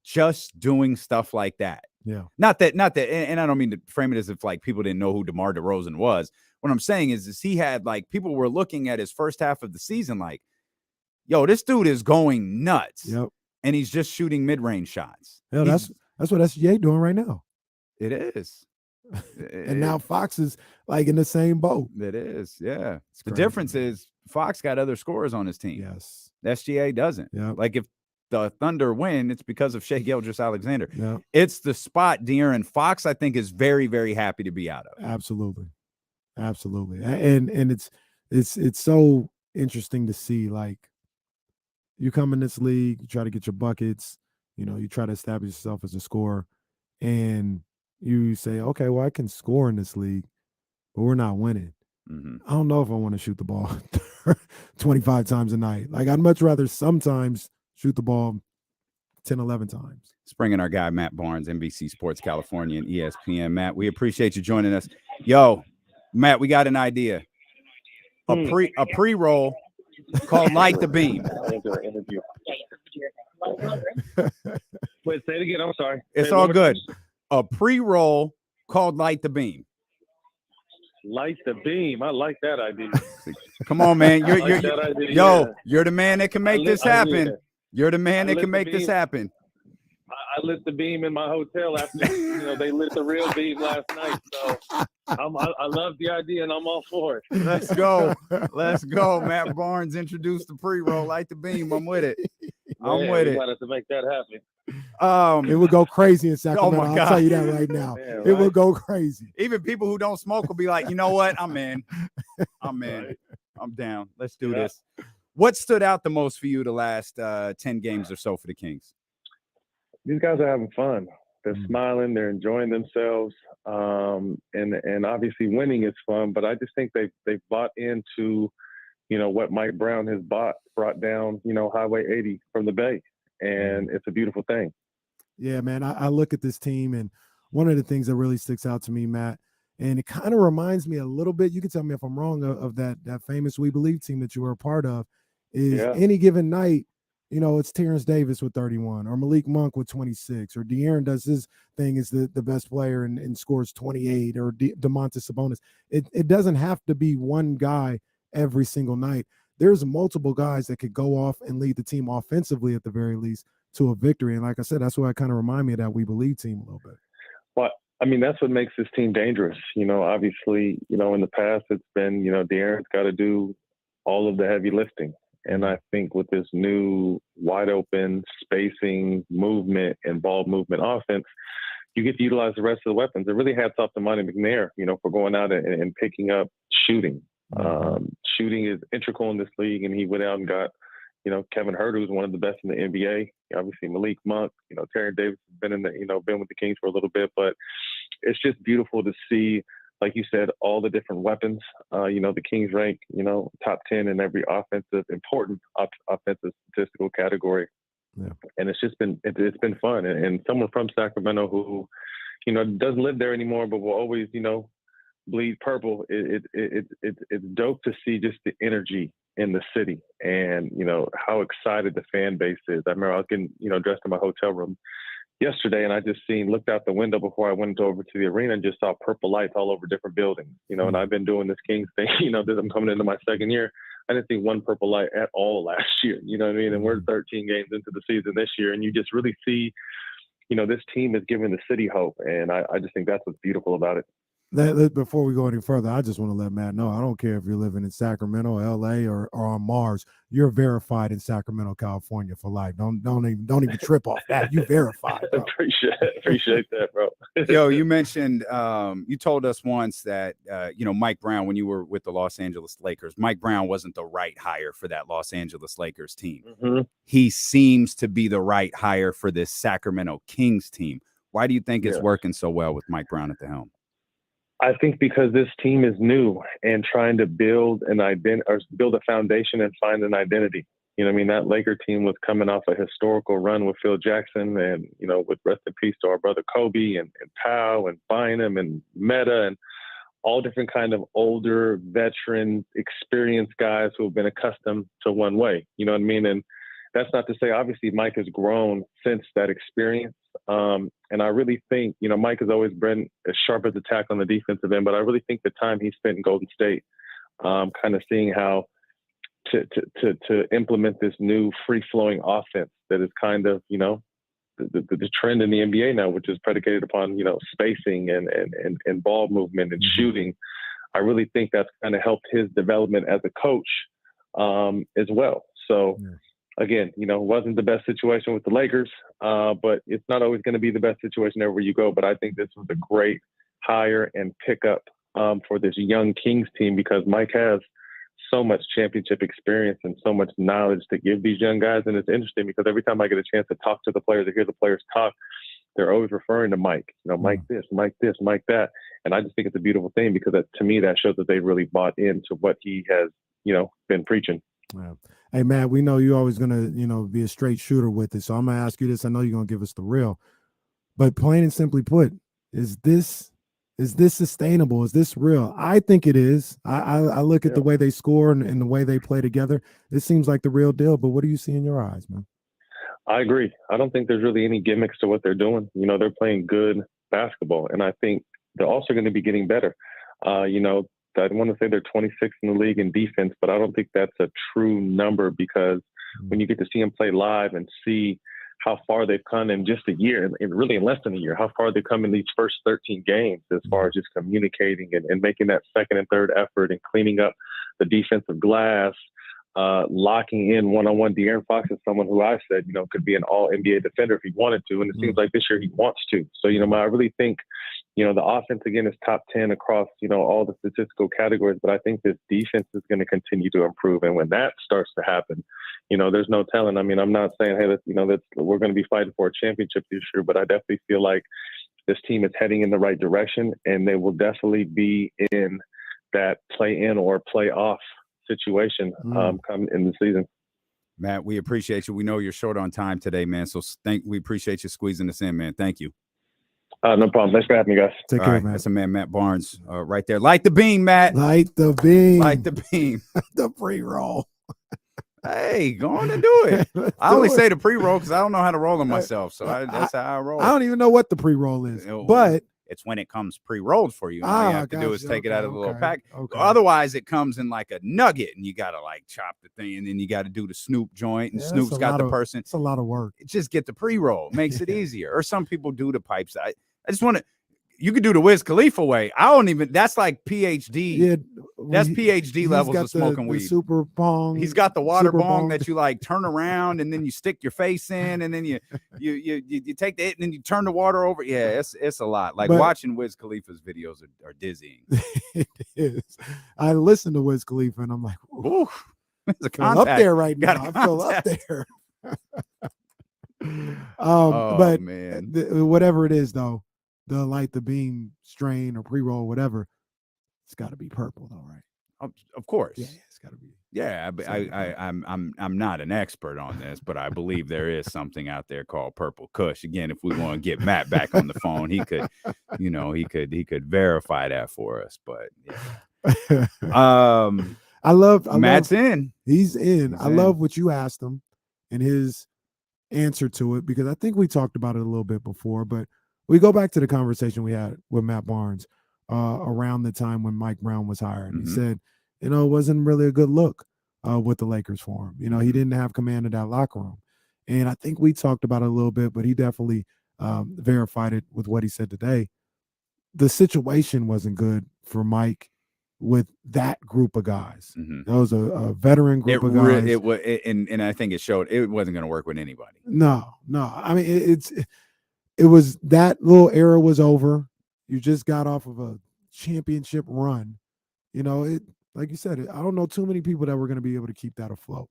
just doing stuff like that. Yeah. Not that, and I don't mean to frame it as if like people didn't know who DeMar DeRozan was. What I'm saying is he had like people were looking at his first half of the season like, yo, this dude is going nuts. Yep. And he's just shooting mid-range shots. Hell, that's what SGA doing right now. It is. And now Fox is like in the same boat. It is, yeah. The crazy, difference man. is Fox got other scorers on his team. Yes. SGA doesn't. Yeah. Like if the Thunder win, it's because of Shai Gilgeous-Alexander. Yeah. It's the spot De'Aaron Fox, I think, is very, very happy to be out of. Absolutely. And it's so interesting to see, like, you come in this league, you try to get your buckets, you try to establish yourself as a scorer, and you say, okay, well, I can score in this league, but we're not winning. I don't know if I want to shoot the ball 25 times a night. Like, I'd much rather sometimes shoot the ball 10, 11 times. Let's bring in our guy, Matt Barnes, NBC Sports California and ESPN. Matt, we appreciate you joining us. Yo, Matt, we got an idea. A pre-roll called Light the Beam. Wait, say it again. I'm sorry. It's all good. A pre-roll called Light the Beam. Light the beam. I like that idea. Come on, man. You're you're the man that can make this happen. You're the man that can make this happen. I lit the beam in my hotel after they lit the real beam last night. So I love the idea and I'm all for it. Let's go. Let's go. Matt Barnes introduced the pre-roll, Light the Beam. I'm with it. I'm with we it. got to make that happen. It would go crazy in Sacramento. my God. I'll tell you that right now. Yeah, It would go crazy. Even people who don't smoke will be like, you know what? I'm in. I'm down. Let's do this. What stood out the most for you the last 10 games or so for the Kings? these guys are having fun. They're Mm. smiling, they're enjoying themselves, and obviously winning is fun. But I just think they've bought into, what Mike Brown has brought down, Highway 80 from the Bay, and it's a beautiful thing. Yeah, man. I look at this team, and one of the things that really sticks out to me, Matt, and it kind of reminds me a little bit, you can tell me if I'm wrong, of that famous We Believe team that you were a part of, is any given night, it's Terrence Davis with 31, or Malik Monk with 26, or De'Aaron does his thing as the best player and scores 28, or DeMontis Sabonis. It doesn't have to be one guy every single night. There's multiple guys that could go off and lead the team offensively at the very least to a victory. And like I said, that's why it kind of remind me of that We Believe team a little bit. Well, I mean, that's what makes this team dangerous. Obviously, in the past it's been, De'Aaron's got to do all of the heavy lifting. And I think with this new wide open spacing movement and ball movement offense, you get to utilize the rest of the weapons. It really hats off to Monty McNair, for going out and picking up shooting. Shooting is integral in this league, and he went out and got, Kevin Huerter, who's one of the best in the NBA. Obviously Malik Monk, Terry Davis has been been with the Kings for a little bit, but it's just beautiful to see, like you said, all the different weapons. The Kings rank, top 10 in every important offensive statistical category. Yeah. And it's been fun. And someone from Sacramento who, doesn't live there anymore, but will always, bleed purple. It's dope to see just the energy in the city and, how excited the fan base is. I remember I was getting, dressed in my hotel room yesterday, and I just looked out the window before I went over to the arena and just saw purple lights all over different buildings, and I've been doing this Kings thing, I'm coming into my second year. I didn't see one purple light at all last year, you know what I mean? And we're 13 games into the season this year, and you just really see, this team is giving the city hope. And I just think that's what's beautiful about it. Before we go any further, I just want to let Matt know, I don't care if you're living in Sacramento, LA, or on Mars. You're verified in Sacramento, California for life. Don't even trip off that. You verified, bro. Appreciate that, bro. Yo, you mentioned you told us once that Mike Brown, when you were with the Los Angeles Lakers, Mike Brown wasn't the right hire for that Los Angeles Lakers team. Mm-hmm. He seems to be the right hire for this Sacramento Kings team. Why do you think it's working so well with Mike Brown at the helm? I think because this team is new and trying to build build a foundation and find an identity. That Laker team was coming off a historical run with Phil Jackson and, with rest in peace to our brother Kobe and Powell and Bynum and Meta and all different kind of older, veteran, experienced guys who have been accustomed to one way. You know what I mean? And that's not to say, obviously, Mike has grown since that experience. And I really think, Mike has always been as sharp as a tack on the defensive end, but I really think the time he spent in Golden State, kind of seeing how to implement this new free-flowing offense that is kind of, the trend in the NBA now, which is predicated upon, spacing and ball movement and shooting. I really think that's kind of helped his development as a coach as well. So, again, it wasn't the best situation with the Lakers, but it's not always going to be the best situation everywhere you go. But I think this was a great hire and pickup for this young Kings team because Mike has so much championship experience and so much knowledge to give these young guys. And it's interesting because every time I get a chance to talk to the players or hear the players talk, they're always referring to Mike, Mike this, Mike this, Mike that. And I just think it's a beautiful thing because to me, that shows that they really bought into what he has, been preaching. Yeah. Hey, Matt, we know you're always going to, be a straight shooter with it. So I'm going to ask you this. I know you're going to give us the real, but plain and simply put, is this sustainable? Is this real? I think it is. I look at the way they score and the way they play together. It seems like the real deal, but what do you see in your eyes, man? I agree. I don't think there's really any gimmicks to what they're doing. They're playing good basketball, and I think they're also going to be getting better. I want to say they're 26th in the league in defense, but I don't think that's a true number because when you get to see them play live and see how far they've come in just a year, and really in less than a year, how far they've come in these first 13 games as far as just communicating and making that second and third effort and cleaning up the defensive glass, locking in one-on-one. De'Aaron Fox is someone who I said, could be an all-NBA defender if he wanted to, and it seems like this year he wants to. So, I really think, the offense, again, is top 10 across, all the statistical categories, but I think this defense is going to continue to improve. And when that starts to happen, there's no telling. I mean, I'm not saying, hey, we're going to be fighting for a championship this year, but I definitely feel like this team is heading in the right direction, and they will definitely be in that play in or play off situation come in the season. Matt, we appreciate you. We know you're short on time today, man. So we appreciate you squeezing us in, man. Thank you. No problem. Thanks for having me, guys. Take care, man. That's a man, Matt Barnes, right there. Light the beam, Matt. Light the beam. Light the beam. The pre-roll. Hey, go on and do it. I only say the pre-roll because I don't know how to roll them myself. So that's how I roll. I don't even know what the pre-roll is, but it's when it comes pre-rolled for you. All you have to do is take it out of the little pack. Okay. Otherwise, it comes in like a nugget, and you got to like chop the thing, and then you got to do the Snoop joint, and Snoop's got the person. It's a lot of work. Just get the pre-roll. Makes it easier. Or some people do the pipes. I just want to. You could do the Wiz Khalifa way. I don't even. That's like PhD. Yeah, that's PhD levels of smoking weed. Super bong. He's got the water bong that you like turn around and then you stick your face in and then you take the and then you turn the water over. Yeah, it's a lot. Like watching Wiz Khalifa's videos are dizzying. It is. I listen to Wiz Khalifa and I'm like, ooh, it's a up there right now. I feel up there. But man, whatever it is though. The light the beam strain or pre-roll, whatever, it's got to be purple though, right? Of course. Yeah, it's got to be. Yeah, I'm not an expert on this, but I believe there is something out there called Purple Kush. Again, if we want to get Matt back on the phone, he could, he could verify that for us. But yeah. I love Matt's in. He's in. I love what you asked him and his answer to it, because I think we talked about it a little bit before, but we go back to the conversation we had with Matt Barnes around the time when Mike Brown was hired. He said, it wasn't really a good look with the Lakers for him. He didn't have command of that locker room. And I think we talked about it a little bit, but he definitely verified it with what he said today. The situation wasn't good for Mike with that group of guys. That was a veteran group of guys. It was, and I think it showed it wasn't going to work with anybody. No. I mean, it was that little era was over. You just got off of a championship run. Like you said, I don't know too many people that were going to be able to keep that afloat.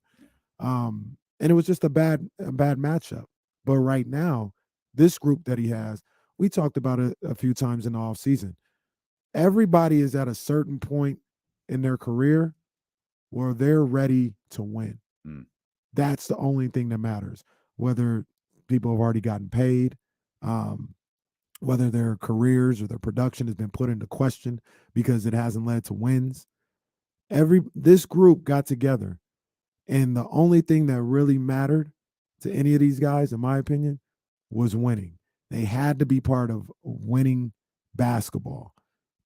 And it was just a bad matchup. But right now, this group that he has, we talked about it a few times in the offseason. Everybody is at a certain point in their career where they're ready to win. That's the only thing that matters. Whether people have already gotten paid, whether their careers or their production has been put into question because it hasn't led to wins. This group got together, and the only thing that really mattered to any of these guys, in my opinion, was winning. They had to be part of winning basketball.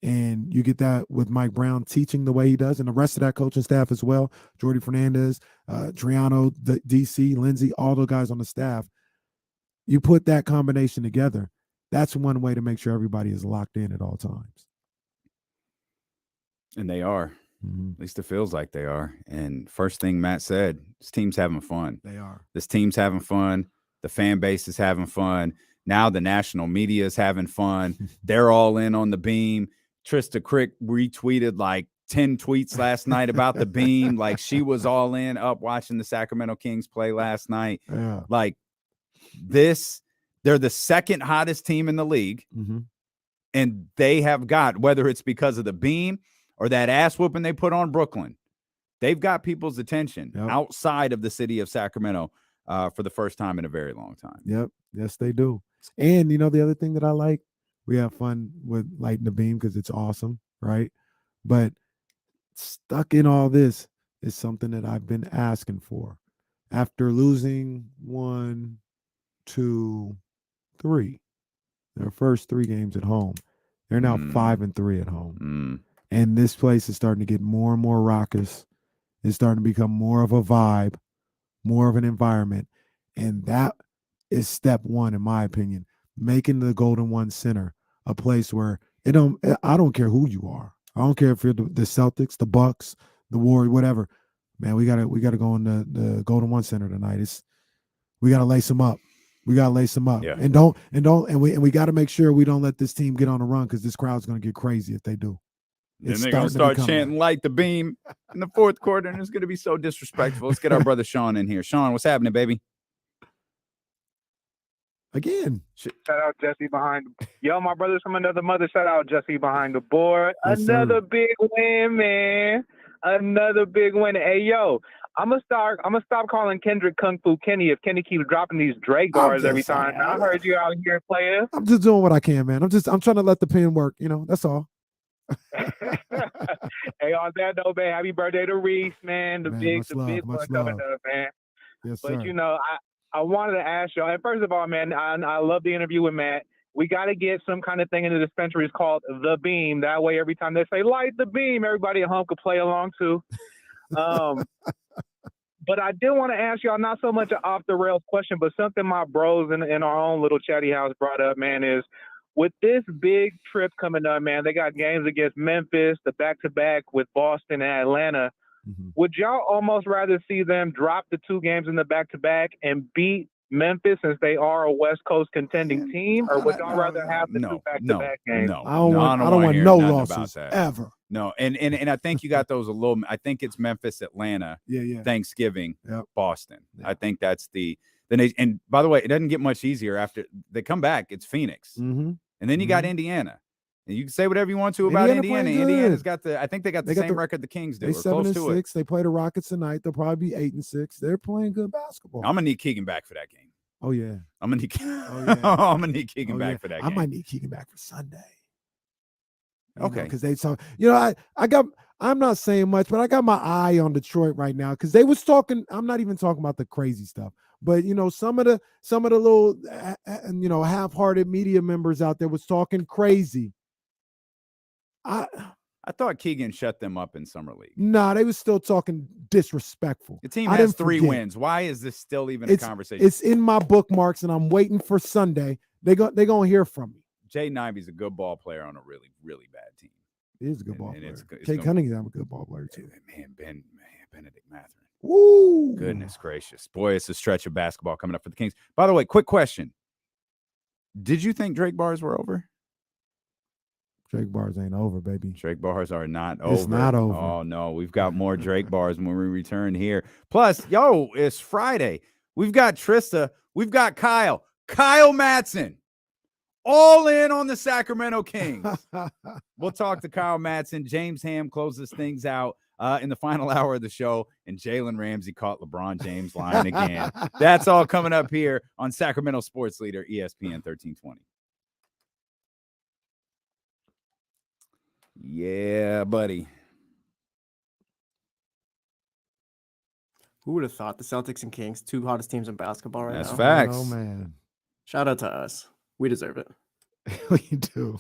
And you get that with Mike Brown teaching the way he does, and the rest of that coaching staff as well. Jordy Fernandez, Triano, DC, Lindsey, all the guys on the staff. You put that combination together, that's one way to make sure everybody is locked in at all times. And they are. At least it feels like they are. And first thing Matt said, this team's having fun. They are. This team's having fun. The fan base is having fun. Now the national media is having fun. They're all in on the beam. Trysta Krick retweeted like 10 tweets last night about the beam. Like she was all in, up watching the Sacramento Kings play last night. Yeah. Like they're the second hottest team in the league. And they have got, whether it's because of the beam or that ass whooping they put on Brooklyn, they've got people's attention outside of the city of Sacramento for the first time in a very long time. Yep. Yes, they do. And the other thing that I like, we have fun with lighting the beam because it's awesome, right? But stuck in all this is something that I've been asking for. After losing 1, 2, 3, their first 3 games at home, they're now 5-3 at home. And this place is starting to get more and more raucous. It's starting to become more of a vibe, more of an environment. And that is step one, in my opinion, making the Golden One Center a place where I don't care who you are. I don't care if you're the Celtics, the Bucks, the Warriors, whatever. Man, we gotta go in the Golden One Center tonight. We gotta lace them up. We gotta lace them up. Yeah. And we gotta make sure we don't let this team get on a run, because this crowd's gonna get crazy if they do. Then It's they're going to starting start become chanting "Light the Beam" in the fourth quarter, and it's going to be so disrespectful. Let's get our brother Sean in here. Sean, what's happening, baby? again. Shout out Jesse behind. Yo, my brothers from another mother. Shout out Jesse behind the board. Yes, Another sir. big win, man. Another big win. Hey, yo, I'm gonna stop calling Kendrick Kung Fu Kenny if Kenny keeps dropping these Drake bars every time. I heard you out here, player. I'm just doing what I can, man. I'm trying to let the pen work. That's all. Hey, on that note, man, happy birthday to Reese, man. The big one coming up, man. Yes, But sir. I wanted to ask y'all. And first of all, man, I love the interview with Matt. We got to get some kind of thing in the dispensaries called the Beam. That way, every time they say light the beam, everybody at home could play along too. But I did want to ask y'all, not so much an off the rails question, but something my bros in our own little chatty house brought up, man, is with this big trip coming up, man, they got games against Memphis, the back-to-back with Boston and Atlanta. Would y'all almost rather see them drop the 2 games in the back-to-back and beat Memphis since they are a West Coast contending team, or would y'all rather have the 2 back-to-back games? No, I don't want no losses ever. No, and I think you got those a little. I think it's Memphis, Atlanta, Thanksgiving, Boston. I think that's the nation. And by the way, it doesn't get much easier after they come back. It's Phoenix, and then you got Indiana. And you can say whatever you want to about Indiana. Indiana's got I think they got the same record the Kings do. They 7-6. Close to They play the Rockets tonight. They'll probably be 8-6. They're playing good basketball. I'm gonna need Keegan back for that game. Oh yeah. I'm gonna need. I'm gonna need Keegan back for that game. I might need Keegan back for Sunday. Okay. Because they talk. I'm not saying much, but I got my eye on Detroit right now because they was talking. I'm not even talking about the crazy stuff, but some of the little half-hearted media members out there was talking crazy. I thought Keegan shut them up in summer league. Nah, they was still talking disrespectful. The team has 3 wins. Why is this still even a conversation? It's in my bookmarks, and I'm waiting for Sunday. They're gonna hear from me. Jaden Ivey's a good ball player on a really, really bad team. He is a good ball player. It's Jay Cunningham, a good ball player too. Benedict Mathurin. Woo! Goodness gracious. Boy, it's a stretch of basketball coming up for the Kings. By the way, quick question. Did you think Drake bars were over? Drake bars ain't over, baby. Drake bars are not over. It's not over. Oh, no. We've got more Drake bars when we return here. Plus, it's Friday. We've got Trysta. We've got Kyle Madson. All in on the Sacramento Kings. We'll talk to Kyle Madson. James Ham closes things out in the final hour of the show, and Jalen Ramsey caught LeBron James lying again. That's all coming up here on Sacramento Sports Leader, ESPN 1320. Yeah, buddy. Who would have thought the Celtics and Kings, 2 hottest teams in basketball right now? That's facts. Oh, man. Shout out to us. We deserve it. We do.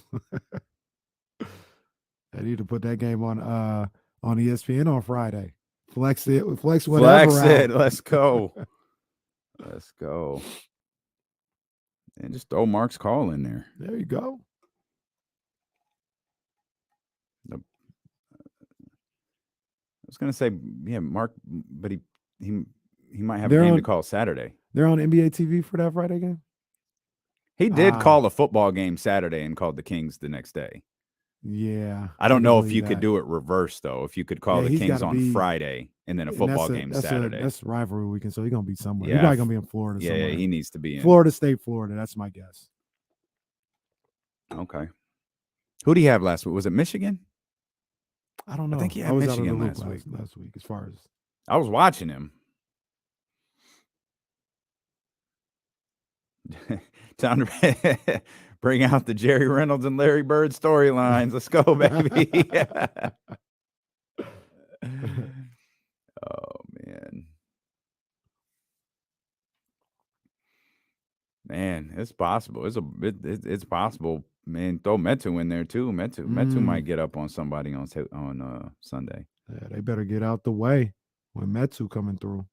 I need to put that game on ESPN on Friday. Flex it. Flex whatever. Flex it. Let's go. Let's go. And just throw Mark's call in there. There you go. I was gonna say, Mark, but he might have a game to call Saturday. They're on NBA TV for that Friday game. He did call a football game Saturday and called the Kings the next day. Yeah. I don't know if you could do it reverse though. If you could call the Kings on Friday and then a football game Saturday. That's rivalry weekend, so he's gonna be somewhere. Yeah. He's probably gonna be in Florida. Yeah, he needs to be in Florida State, Florida. That's my guess. Okay. Who do you have last week? Was it Michigan? I don't know. I think he had was Michigan out of the last last week. As far as I was watching him. Time to bring out the Jerry Reynolds and Larry Bird storylines. Let's go, baby. Oh, man, it's possible. It's possible. Man, throw Metu in there too. Metu might get up on somebody on Sunday. Yeah, they better get out the way when Metu coming through.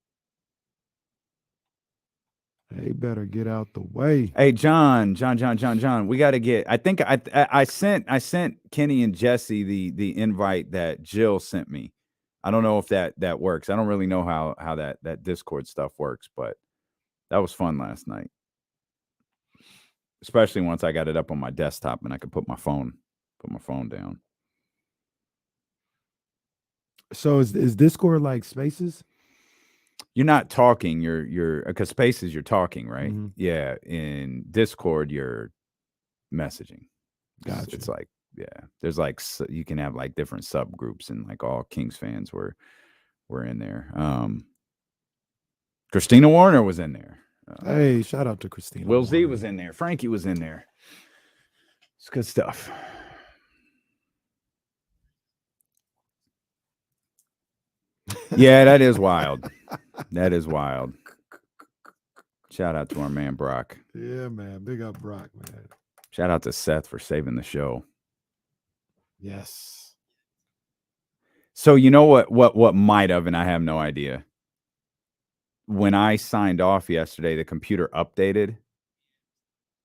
They better get out the way. Hey, John. We got to get. I think I sent Kenny and Jesse the invite that Jill sent me. I don't know if that works. I don't really know how that Discord stuff works, but that was fun last night. Especially once I got it up on my desktop and I could put my phone down. So is Discord like Spaces? You're not talking. You're because Spaces you're talking, right? Mhm. Yeah. In Discord you're messaging. Gotcha. It's like there's like you can have like different subgroups, and like all Kings fans were in there. Christina Warner was in there. Hey, shout out to Christina. Will Z Warner. was in there. Frankie was in there. It's good stuff. Yeah, that is wild. That is wild. Shout out to our man Brock. Yeah, man. Big up Brock, man. Shout out to Seth for saving the show. Yes. So you know what might have, and I have no idea. When I signed off yesterday, the computer updated.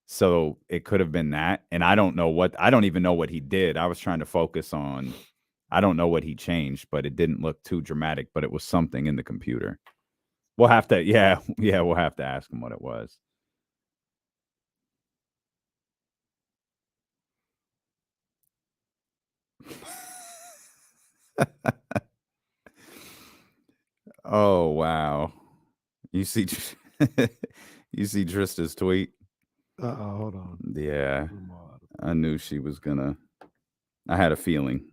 So it could have been that. And I don't even know what he did. I was trying to focus on, I don't know what he changed, but it didn't look too dramatic, but it was something in the computer. We'll have to, we'll have to ask him what it was. Oh, wow. You see Trysta's tweet? Hold on. Yeah. I knew she was gonna. I had a feeling.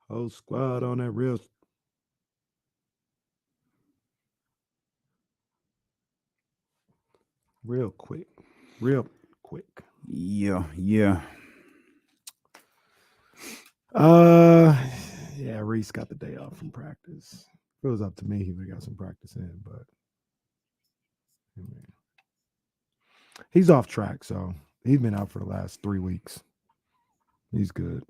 Whole squad on that real quick. Real quick. Yeah. Yeah, Reese got the day off from practice. If it was up to me, he would have got some practice in, but he's off track, so he's been out for the last 3 weeks. He's good.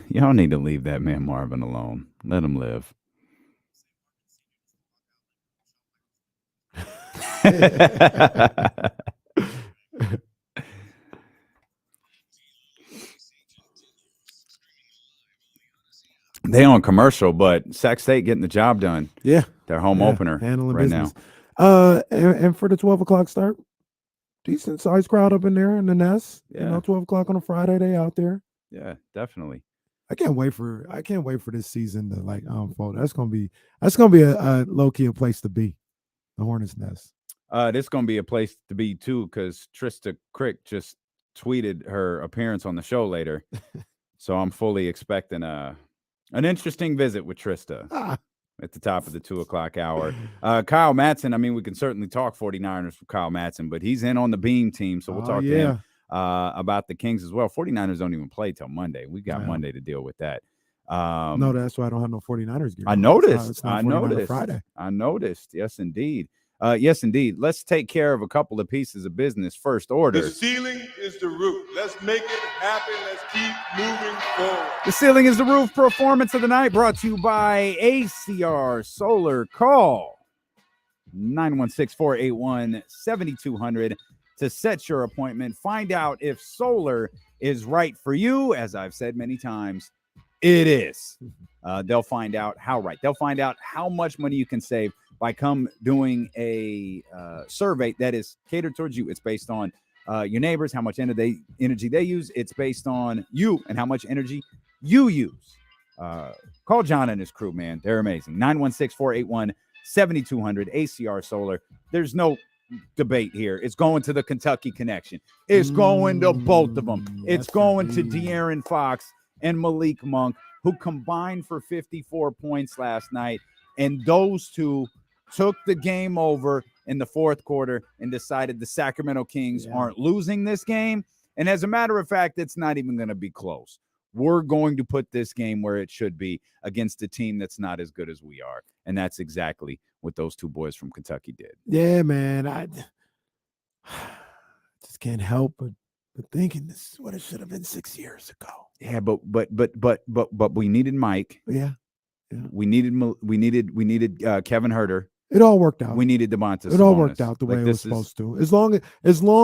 Y'all need to leave that man Marvin alone. Let him live. They on commercial, but Sac State getting the job done. Yeah, their home opener handling right business now. And for the 12 o'clock start, decent sized crowd up in there in the nest. Yeah. 12 o'clock on a Friday, they out there. Yeah, definitely. I can't wait for this season to unfold. That's gonna be a low key a place to be, the Hornets Nest. This is gonna be a place to be too, because Trysta Krick just tweeted her appearance on the show later, so I'm fully expecting an interesting visit with Trysta at the top of the 2 o'clock hour. Kyle Madson. I mean, we can certainly talk 49ers with Kyle Madson, but he's in on the Beam team, so we'll talk to him about the Kings as well. 49ers don't even play till Monday. We got Monday to deal with that. No, that's why I don't have no 49ers gear. I noticed. It's not 49er Friday. I noticed. Yes, indeed. Yes, indeed. Let's take care of a couple of pieces of business. First order. The ceiling is the roof. Let's make it happen. Let's keep moving forward. The ceiling is the roof. Performance of the night brought to you by ACR Solar. Call 916-481-7200 to set your appointment. Find out if solar is right for you. As I've said many times, it is. They'll find out how right. They'll find out how much money you can save by doing a survey that is catered towards you. It's based on your neighbors, how much energy they use. It's based on you and how much energy you use. Call John and his crew, man. They're amazing. 916-481-7200, ACR Solar. There's no debate here. It's going to the Kentucky connection. It's going to both of them. It's going to De'Aaron Fox and Malik Monk, who combined for 54 points last night. And those two took the game over in the fourth quarter and decided the Sacramento Kings aren't losing this game. And as a matter of fact, it's not even going to be close. We're going to put this game where it should be against a team that's not as good as we are. And that's exactly what those two boys from Kentucky did. Yeah, man. I just can't help but thinking this is what it should have been 6 years ago. Yeah, but we needed Mike. Yeah. We needed Kevin Huerter. It all worked out. We needed DeMontis. It all worked out the way it was supposed to. As long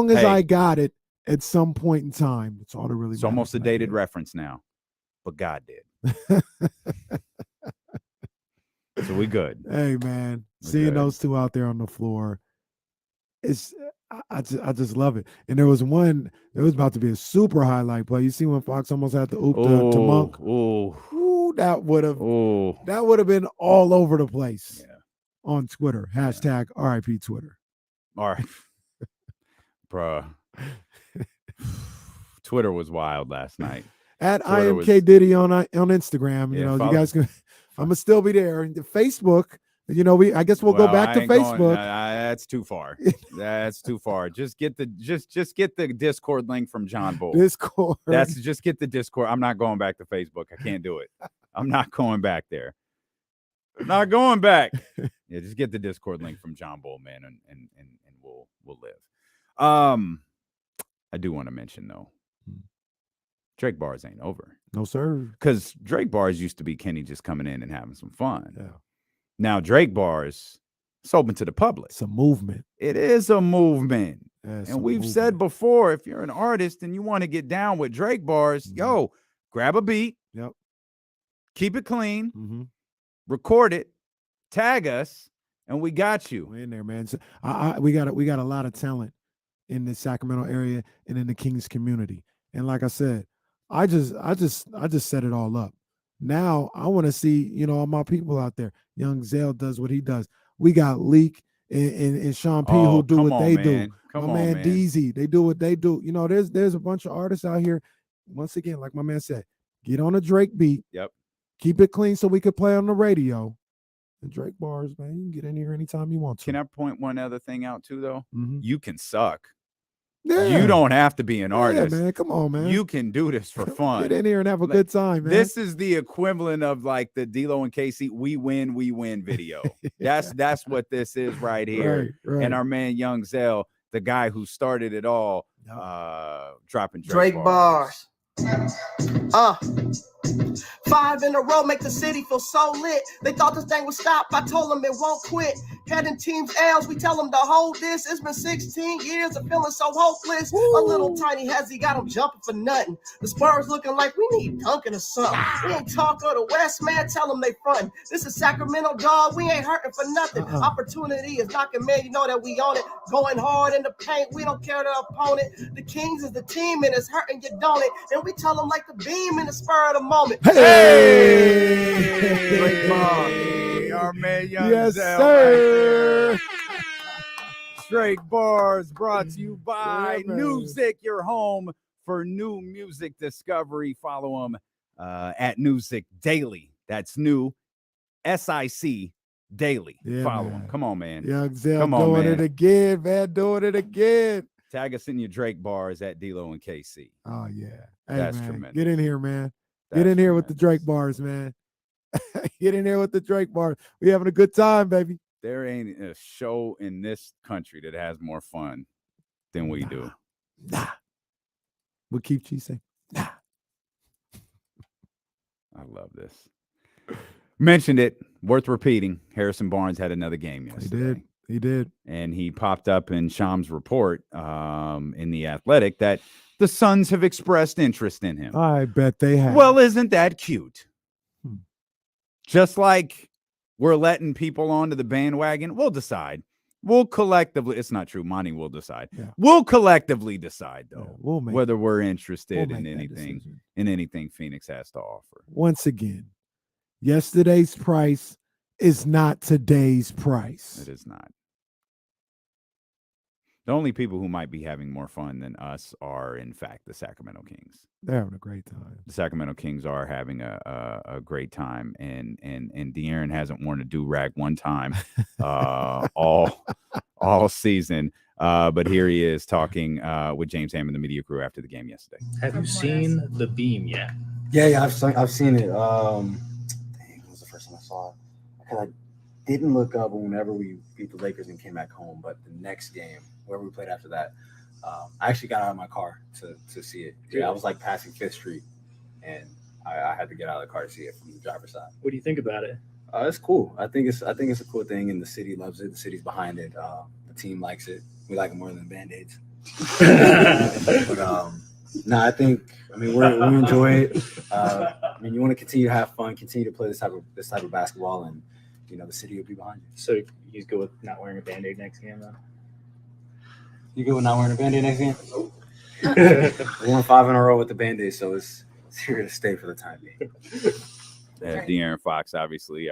as I got it, at some point in time. It's all that really It's matters almost a back dated there. reference now, but God did. So we good. Hey man, We're seeing good. those two out there on the floor, I just love it. And there was about to be a super highlight play. You see when Fox almost had to oop to Monk. Ooh, that would have been all over the place. Yeah. On Twitter. Hashtag RIP Twitter. All right. Bruh. Twitter was wild last night. At Twitter IMK Diddy on Instagram. Yeah, You know, follow- you guys can I'm gonna still be there. And the Facebook, you know, I guess we'll go back I to ain't going- Facebook. that's too far. That's too far. Just get the Discord link from John Bull. Discord. Just get the Discord. I'm not going back to Facebook. I can't do it. I'm not going back there. Not going back. Yeah, just get the Discord link from John Bull, man, and we'll live. I do want to mention though, Drake Bars ain't over. No, sir. Because Drake Bars used to be Kenny just coming in and having some fun. Yeah. Now Drake Bars, it's open to the public. It's a movement. It is a movement. Yeah, it's And a we've said before, if you're an artist and you want to get down with Drake Bars, yo, grab a beat. Yep. Keep it clean. Mm-hmm. Record it. Tag us, and we got you. We're in there, man. So we got a lot of talent in the Sacramento area and in the Kings community. And like I said, I just set it all up. Now I want to see, you know, all my people out there. Young Zale does what he does. We got Leak and Sean P who do what they do. Come my on, man DZ, they do what they do. You know, there's a bunch of artists out here. Once again, like my man said, get on a Drake beat. Yep. Keep it clean so we could play on the radio. And Drake Bars, man, you can get in here anytime you want to. Can I point one other thing out too, though? Mm-hmm. You can suck. Yeah. You don't have to be an artist. Yeah, man. Come on, man. You can do this for fun. Get in here and have a good time, man. This is the equivalent of like the D-Lo and Casey we win video. That's what this is right here. Right. And our man Young Zell, the guy who started it all, dropping Drake bars. 5 in a row make the city feel so lit. They thought this thing would stop. I told them it won't quit. Heading teams L's, we tell them to hold this. It's been 16 years of feeling so hopeless. A little tiny hezzy got them jumping for nothing. The Spurs looking like we need Duncan or something. We ain't talk of the West, man. Tell them they frontin'. This is Sacramento, dog. We ain't hurting for nothing. Opportunity is knocking, man. You know that we on it. Going hard in the paint. We don't care the opponent. The Kings is the team, and it's hurting you, don't it? And we tell them like the beam in the spur of the moment. Hey, Drake Bars. Our man Young Yes, Zell sir. Drake Bars brought to you by Yeah, man. Newsic, your home for new music discovery. Follow them at Newsic Daily. That's new SIC Daily. Yeah, Follow man. them. Come on, man. Young Zell Come on, doing man. it again, man. Doing it again. Tag us in your Drake Bars at D-Lo and KC. Oh, yeah. Hey, That's man. tremendous. Get in here, man. Get That's in here with the tremendous. Drake Bars, man. Get in here with the Drake Bars. We having a good time, baby. There ain't a show in this country that has more fun than we do. Nah. What Keith G say? Nah. I love this. Mentioned it. Worth repeating. Harrison Barnes had another game yesterday. He did. And he popped up in Sham's report in The Athletic that the Suns have expressed interest in him. I bet they have. Well, isn't that cute? Just like we're letting people onto the bandwagon, we'll decide. We'll collectively, it's not true. Monty will decide. Yeah. We'll collectively decide, though, Yeah, we'll make whether we're interested we'll in make that anything, decision. Phoenix has to offer. Once again, yesterday's price is not today's price. It is not. The only people who might be having more fun than us are, in fact, the Sacramento Kings. They're having a great time. The Sacramento Kings are having a great time, and De'Aaron hasn't worn a do-rag one time all season. But here he is talking with James Hammond, the media crew, after the game yesterday. Have you seen the beam yet? Yeah, I've seen it. Dang, it was the first time I saw it. Because I didn't look up whenever we beat the Lakers and came back home, but the next game, where we played after that, I actually got out of my car to see it. Yeah, I was like passing 5th Street, and I had to get out of the car to see it from the driver's side. What do you think about it? It's cool. I think it's a cool thing, and the city loves it. The city's behind it. The team likes it. We like it more than Band-Aids. But no, I mean, we enjoy it. I mean, you want to continue to have fun, continue to play this type of basketball, and you know the city will be behind you. So you go with not wearing a Band-Aid next game, though? You go with not wearing a Band-Aid next game? We won 5 in a row with the Band-Aid, so it's here to stay for the time being. De'Aaron Fox obviously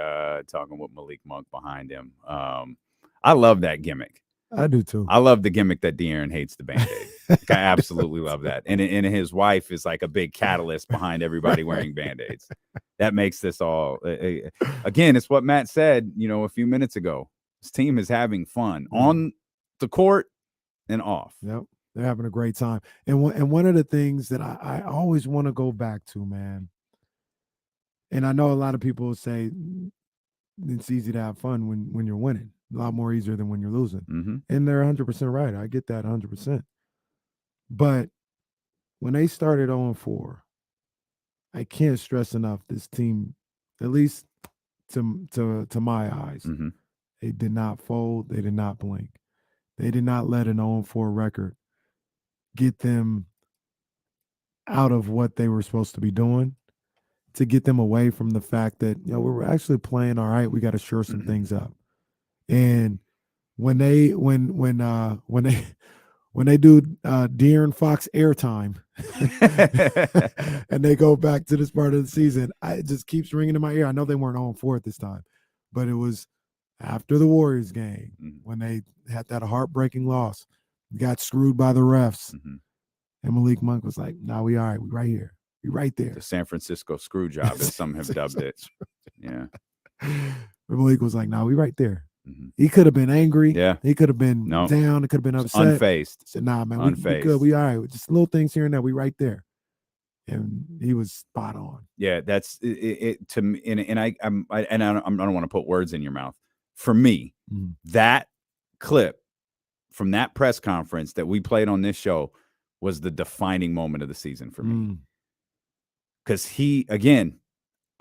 talking with Malik Monk behind him. I love that gimmick. I do too. I love the gimmick that De'Aaron hates the Band-Aid. Like, I absolutely love that. And his wife is like a big catalyst behind everybody wearing Band-Aids. That makes this all again, it's what Matt said, a few minutes ago. This team is having fun on the court and off. Yep. They're having a great time. And one of the things that I always want to go back to, man, and I know a lot of people say it's easy to have fun when you're winning. A lot more easier than when you're losing. Mm-hmm. And they're 100% right. I get that 100%. But when they started 0-4, I can't stress enough this team, at least to my eyes, they did not fold. They did not blink. They did not let an 0-4 record get them out of what they were supposed to be doing, to get them away from the fact that, we're actually playing all right. We got to shore some things up. And when they do De'Aaron Fox airtime and they go back to this part of the season, it just keeps ringing in my ear. I know they weren't 0-4 at this time, but it was after the Warriors game when they had that heartbreaking loss, got screwed by the refs. And Malik Monk was like, "No, we all right. We right here. We right there." The San Francisco screw job, as some have dubbed it. Yeah. But Malik was like, "No, we right there." He could have been angry. Yeah. He could have been down. He could have been upset. Unfazed. He said, "Nah, man, we good. We all right. Just little things here and there. We right there." And he was spot on. Yeah, that's it to me. And I don't want to put words in your mouth. For me, that clip from that press conference that we played on this show was the defining moment of the season for me. Because he, again,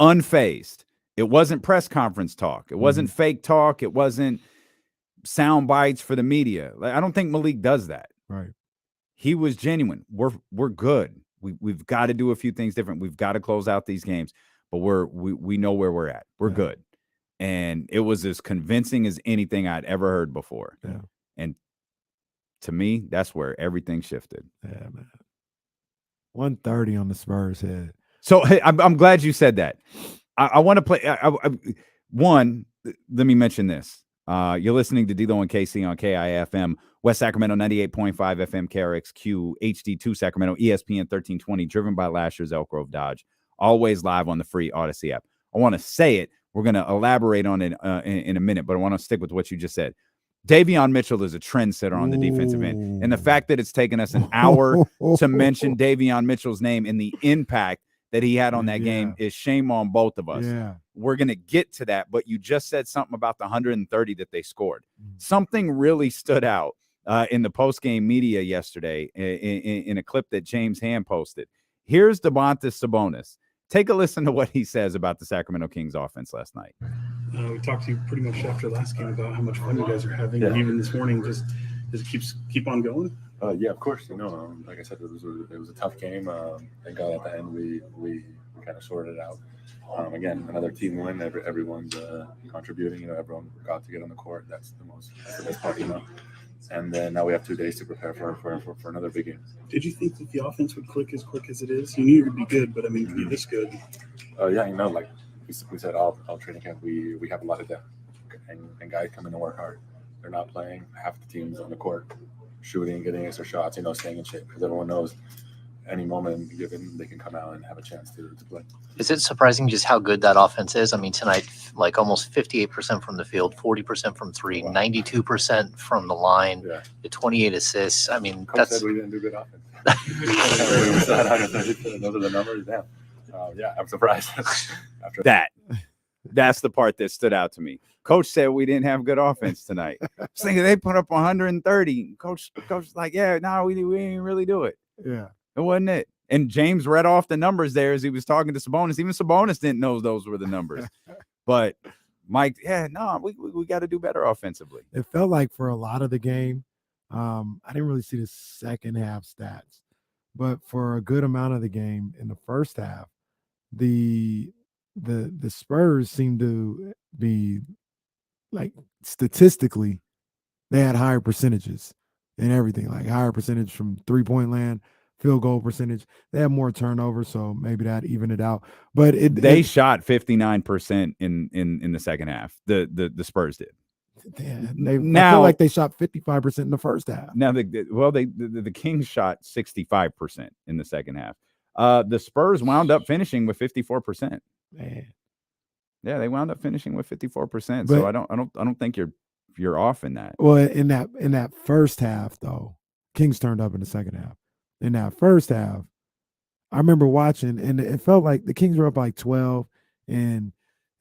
unfazed. It wasn't press conference talk. It wasn't fake talk. It wasn't sound bites for the media. I don't think Malik does that. Right. He was genuine. We're good. We've got to do a few things different. We've got to close out these games, but we know where we're at. We're good. And it was as convincing as anything I'd ever heard before. Yeah. And to me, that's where everything shifted. Yeah, man. 130 on the Spurs head. So hey, I'm glad you said that. I want to play. One, let me mention this. You're listening to D'Lo and KC on KIFM, West Sacramento 98.5 FM, KRXQ, HD2 Sacramento, ESPN 1320, driven by last year's Elk Grove Dodge. Always live on the free Odyssey app. I want to say it. We're going to elaborate on it in a minute, but I want to stick with what you just said. Davion Mitchell is a trendsetter on the defensive end. And the fact that it's taken us an hour to mention Davion Mitchell's name and the impact that he had on that game is shame on both of us. Yeah. We're going to get to that, but you just said something about the 130 that they scored. Something really stood out in the post-game media yesterday in a clip that James Hand posted. Here's Domantas Sabonis. Take a listen to what he says about the Sacramento Kings offense last night. We talked to you pretty much after last game about how much fun you guys are having, and even this morning, just does it keep on going? Yeah, of course. Like I said, it was a tough game. Thank God at the end we kind of sorted it out. Again, another team win. Everyone's contributing. Everyone got to get on the court. That's the best part. And then now we have 2 days to prepare for another big game. Did you think that the offense would click as quick as it is? You knew it would be good, but I mean, to be this good. Yeah, like we said all training camp, we have a lot of depth, and guys come in to work hard. They're not playing. Half the team's on the court, shooting, getting extra shots, staying in shape, because everyone knows any moment given they can come out and have a chance to play. Is it surprising just how good that offense is? I mean, tonight, like almost 58% from the field, 40% from three, 92% from the line, the 28 assists. I mean, Coach said we didn't do good offense. We still had 130. Those are the numbers. Damn. Yeah, I'm surprised. After That's the part that stood out to me. Coach said we didn't have good offense tonight. I was thinking they put up 130. Coach was like, we didn't really do it. Yeah. It wasn't it. And James read off the numbers there as he was talking to Sabonis. Even Sabonis didn't know those were the numbers. But Mike, we got to do better offensively. It felt like for a lot of the game, I didn't really see the second half stats, but for a good amount of the game in the first half, the Spurs seemed to be like statistically they had higher percentages and everything, like higher percentage from 3-point land, field goal percentage. They had more turnovers, so maybe that evened it out. But they shot 59% in the second half. The Spurs did. I feel like they shot 55% in the first half. Now, the Kings shot 65% in the second half. The Spurs wound up finishing with 54%. Man, yeah, they wound up finishing with 54%. But- So I don't think you're off in that. Well, in that first half, though, Kings turned up in the second half. In that first half, I remember watching, and it felt like the Kings were up like 12, and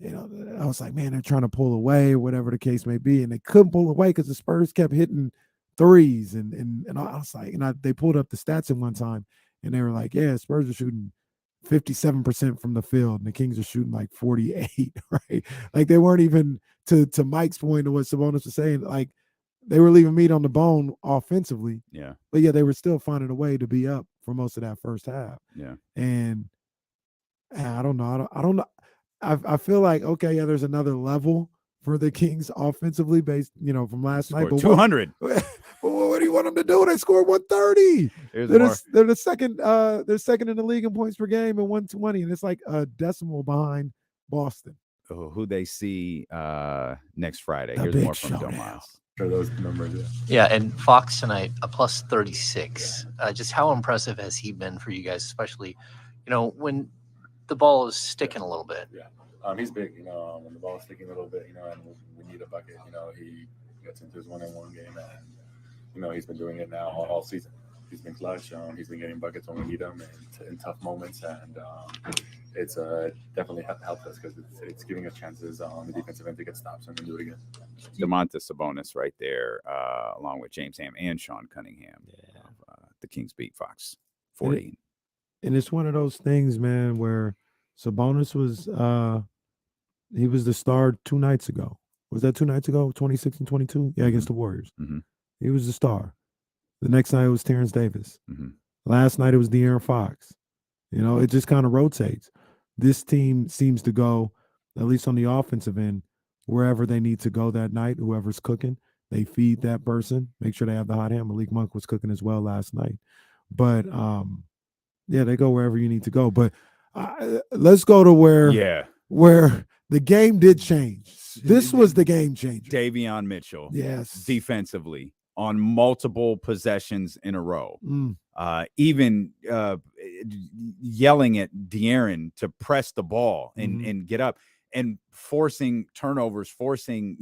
I was like, man, they're trying to pull away, whatever the case may be, and they couldn't pull away because the Spurs kept hitting threes, and I was like, they pulled up the stats at one time, and they were like, yeah, Spurs are shooting 57% from the field, and the Kings are shooting like 48, right? Like they weren't even to Mike's point of what Sabonis was saying, like they were leaving meat on the bone offensively. Yeah. But yeah, they were still finding a way to be up for most of that first half. Yeah. And I don't know. I don't know. I feel like, okay, yeah, there's another level for the Kings offensively based, from last night. But 200. What do you want them to do? They scored 130. They're the second. They're second in the league in points per game and 120, and it's like a decimal behind Boston. Who they see next Friday. The Here's big more from showdown. Domas. For those numbers, Yeah, and Fox tonight, a plus 36. Just how impressive has he been for you guys, especially, when the ball is sticking a little bit? Yeah, he's big. When the ball is sticking a little bit, and we need a bucket. He gets into his one-on-one game, and he's been doing it now all season. He's been clutch. He's been getting buckets when we need them in tough moments, and it's definitely helped us because it's giving us chances on the defensive end to get stops and then do it again. DeMontis Sabonis right there, along with James Ham and Sean Cunningham. Yeah. The Kings beat Fox 40. And it's one of those things, man, where Sabonis was he was the star 2 nights ago. Was that 2 nights ago? 26 and 22? Yeah, against the Warriors. Mm-hmm. He was the star. The next night it was Terrence Davis. Mm-hmm. Last night it was De'Aaron Fox. It just kind of rotates. This team seems to go, at least on the offensive end, wherever they need to go that night, whoever's cooking, they feed that person, make sure they have the hot hand. Malik Monk was cooking as well last night. But, yeah, they go wherever you need to go. But let's go to where the game did change. This was the game changer. Davion Mitchell. Yes. Defensively on multiple possessions in a row. Mm. Even yelling at De'Aaron to press the ball and get up and forcing turnovers, forcing,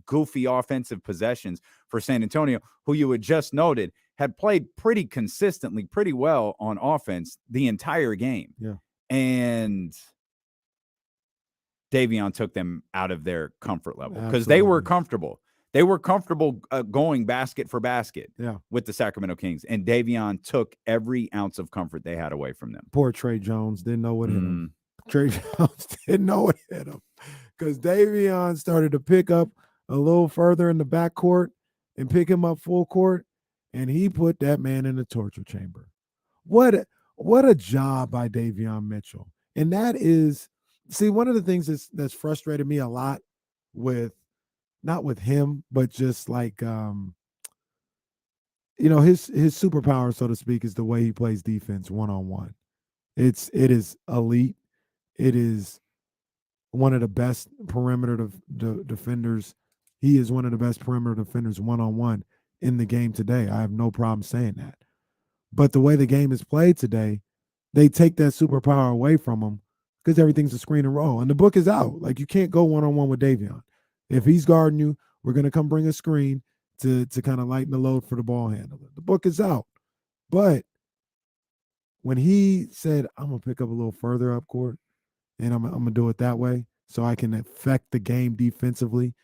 goofy offensive possessions for San Antonio, who you had just noted had played pretty consistently, pretty well on offense the entire game. Yeah. And Davion took them out of their comfort level because they were comfortable. They were comfortable going basket for basket with the Sacramento Kings, and Davion took every ounce of comfort they had away from them. Poor Trey Jones didn't know what hit him. Trey Jones didn't know what hit him because Davion started to pick up a little further in the backcourt and pick him up full court, and he put that man in the torture chamber. What a job by Davion Mitchell. And that is, see, one of the things that's frustrated me a lot with, not with him, but just like, his superpower, so to speak, is the way he plays defense one-on-one. It is elite. It is one of the best perimeter defenders. He is one of the best perimeter defenders one-on-one in the game today. I have no problem saying that. But the way the game is played today, they take that superpower away from him because everything's a screen and roll. And the book is out. Like, you can't go one-on-one with Davion. If he's guarding you, we're going to come bring a screen to kind of lighten the load for the ball handler. The book is out. But when he said, I'm going to pick up a little further up court, and I'm going to do it that way so I can affect the game defensively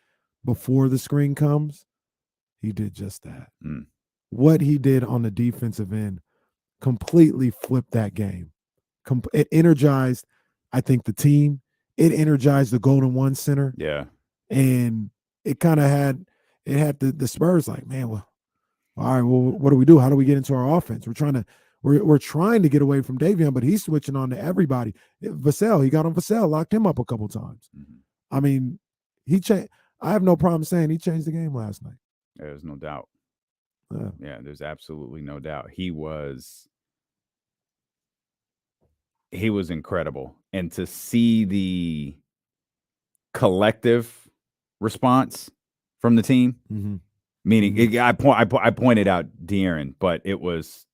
before the screen comes, he did just that. What he did on the defensive end completely flipped that game. It energized, I think, the team. It energized the Golden One Center. Yeah. And it kind of had the Spurs like, man, well, All right, well, what do we do? How do we get into our offense? We're trying to get away from Davion, but he's switching on to everybody. Vassell, he got on Vassell, locked him up a couple times. I mean, he changed. I have no problem saying he changed the game last night. There's no doubt. Yeah. Yeah, there's absolutely no doubt. He was incredible. And to see the collective response from the team, meaning I pointed out De'Aaron, but it was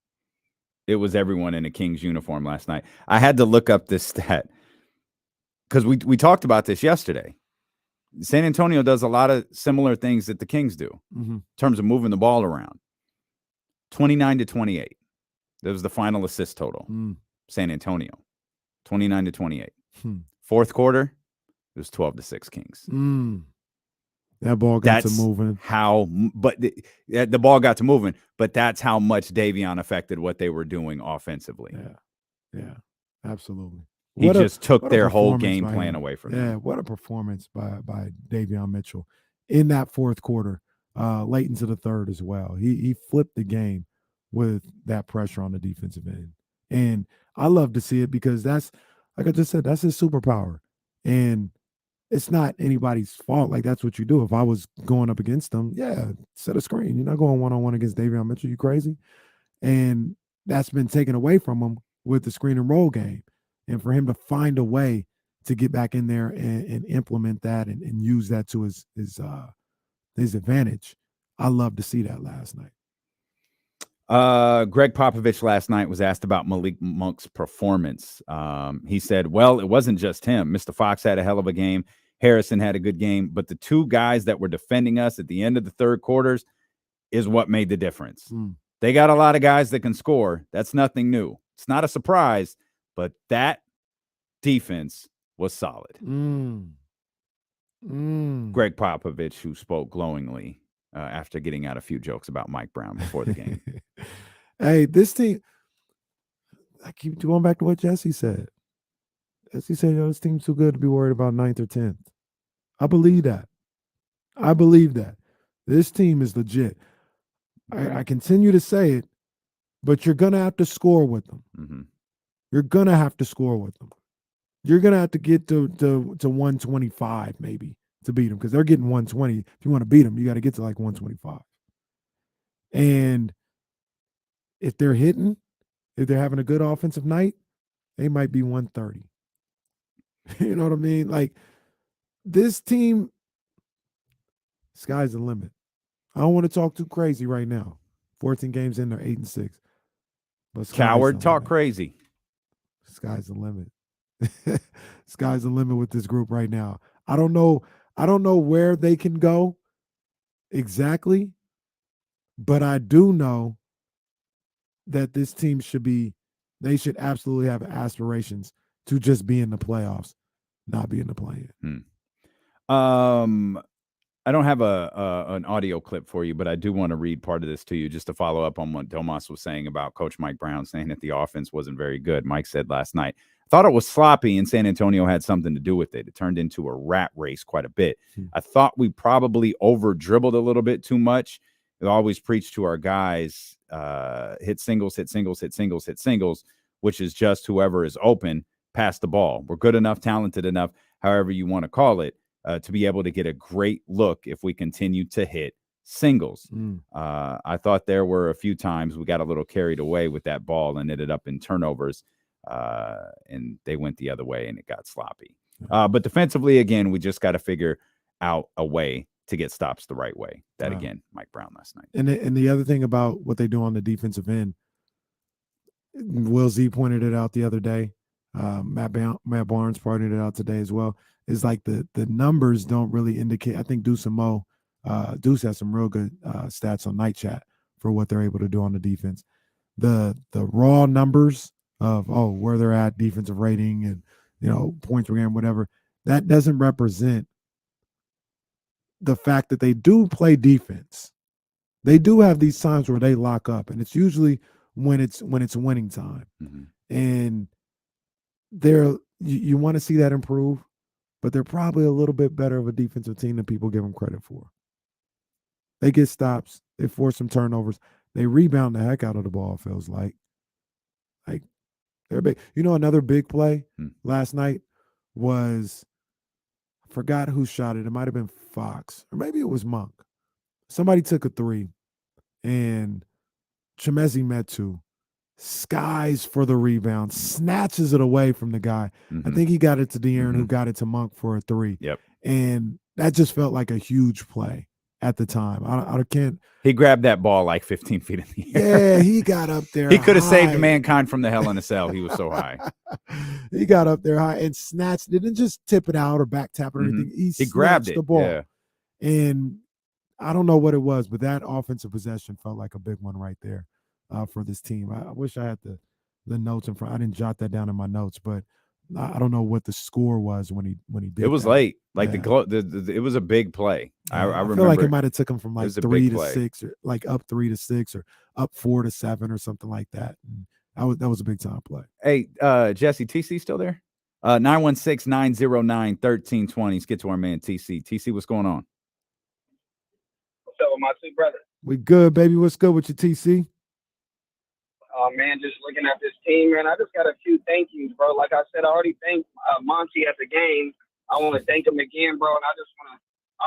everyone in a Kings uniform last night. I had to look up this stat because we talked about this yesterday. San Antonio does a lot of similar things that the Kings do in terms of moving the ball around. 29-28. That was the final assist total. San Antonio. 29-28. Fourth quarter, it was 12-6 Kings. That ball got to moving. The ball got to moving, but that's how much Davion affected what they were doing offensively. Yeah, absolutely. He just took their whole game plan away from them. Yeah, what a performance by Davion Mitchell in that fourth quarter, late into the third as well. He flipped the game with that pressure on the defensive end. And I love to see it because that's, like I just said, that's his superpower. And it's not anybody's fault. Like, that's what you do. If I was going up against them, set a screen. You're not going one-on-one against Davion Mitchell. You crazy? And that's been taken away from him with the screen and roll game. And for him to find a way to get back in there and implement that and use that to his advantage, I love to see that last night. Greg Popovich last night was asked about Malik Monk's performance. He said, well, it wasn't just him. Mr. Fox had a hell of a game. Harrison had a good game. But the two guys that were defending us at the end of the third quarters is what made the difference. They got a lot of guys that can score. That's nothing new. It's not a surprise, but that defense was solid. Greg Popovich, who spoke glowingly after getting out a few jokes about Mike Brown before the game. Hey, this team, I keep going back to what Jesse said. Jesse said, this team's too good to be worried about 9th or 10th. I believe that. This team is legit. I continue to say it, but you're going to have to score with them. You're going to have to score with them. You're going to have to get to 125 maybe to beat them because they're getting 120. If you want to beat them, you got to get to like 125. And if they're hitting, if they're having a good offensive night, they might be 130. You know what I mean? Like, this team, sky's the limit. I don't want to talk too crazy right now. 14 games in, they're 8-6. But Coward, talk crazy. Sky's the limit. Sky's the limit with this group right now. I don't know where they can go exactly, but I do know that this team they should absolutely have aspirations to just be in the playoffs, not be in the play-in. I don't have an audio clip for you, but I do want to read part of this to you just to follow up on what Domas was saying about Coach Mike Brown, saying that the offense wasn't very good. Mike said last night, I thought it was sloppy and San Antonio had something to do with it. It turned into a rat race quite a bit. I thought we probably over-dribbled a little bit too much. We always preach to our guys, hit singles, hit singles, hit singles, hit singles, which is just whoever is open, pass the ball. We're good enough, talented enough, however you want to call it, to be able to get a great look if we continue to hit singles. I thought there were a few times we got a little carried away with that ball and ended up in turnovers, and they went the other way and it got sloppy. But defensively, again, we just got to figure out a way to get stops the right way. That, again, Mike Brown last night. And the other thing about what they do on the defensive end, Will Z pointed it out the other day. Matt Barnes pointed it out today as well. Is like the numbers don't really indicate. I think Deuce and Mo, Deuce has some real good stats on Night Chat for what they're able to do on the defense. The raw numbers of where they're at, defensive rating and points per game, whatever, that doesn't represent the fact that they do play defense. They do have these times where they lock up, and it's usually when it's winning time. And you want to see that improve. But they're probably a little bit better of a defensive team than people give them credit for. They get stops. They force some turnovers. They rebound the heck out of the ball, it feels like. Like, they're big. You know, another big play last night was, I forgot who shot it. It might have been Fox, or maybe it was Monk. Somebody took a three, and Chimezie Metu skies for the rebound, snatches it away from the guy. I think he got it to De'Aaron, who got it to Monk for a three. Yep. And that just felt like a huge play at the time. I can't. He grabbed that ball like 15 feet in the air. Yeah, he got up there. He could have saved high. mankind from the hell in a cell. He was so high. He got up there high and snatched. Didn't just tip it out or back tap it or anything. He grabbed snatched it. the ball. Yeah. And I don't know what it was, but that offensive possession felt like a big one right there for this team. I wish I had the notes in front. I didn't jot that down in my notes, but I don't know what the score was when he did. It was that. late. Like Yeah. it was a big play. I remember. feel like it might have took him from It like was a 3 big to play. 6, or like up 3 to 6, or up 4 to 7, or something like that. And that was a big time play. Hey, Jesse, TC still there? 916-909-1320. Let's get to our man TC. TC, what's going on? What's up with my two brothers? We good, baby. What's good with your TC? Oh, man, just looking at this team, man, I just got a few thank yous, bro. Like I said, I already thanked Monty at the game. I want to thank him again, bro. And I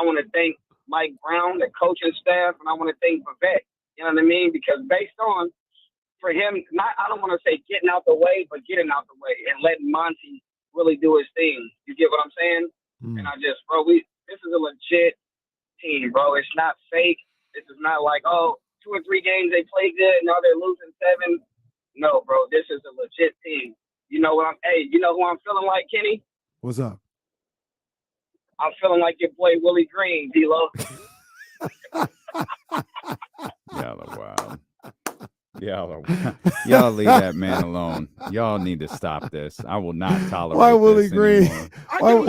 want to thank Mike Brown, the coaching staff, and I want to thank Vivek. You know what I mean? Because based on, for him, I don't want to say getting out the way, but getting out the way and letting Monty really do his thing. You get what I'm saying? And I just, bro, this is a legit team, bro. It's not fake. This is not like, 2 or 3 games they play good, now they're losing 7. No, bro, this is a legit team. You know what you know who I'm feeling like, Kenny? What's up? I'm feeling like your boy Willie Green, D-Lo. Y'all are wild. Y'all leave that man alone. Y'all need to stop this. I will not tolerate Why Willie this Green? anymore. I'm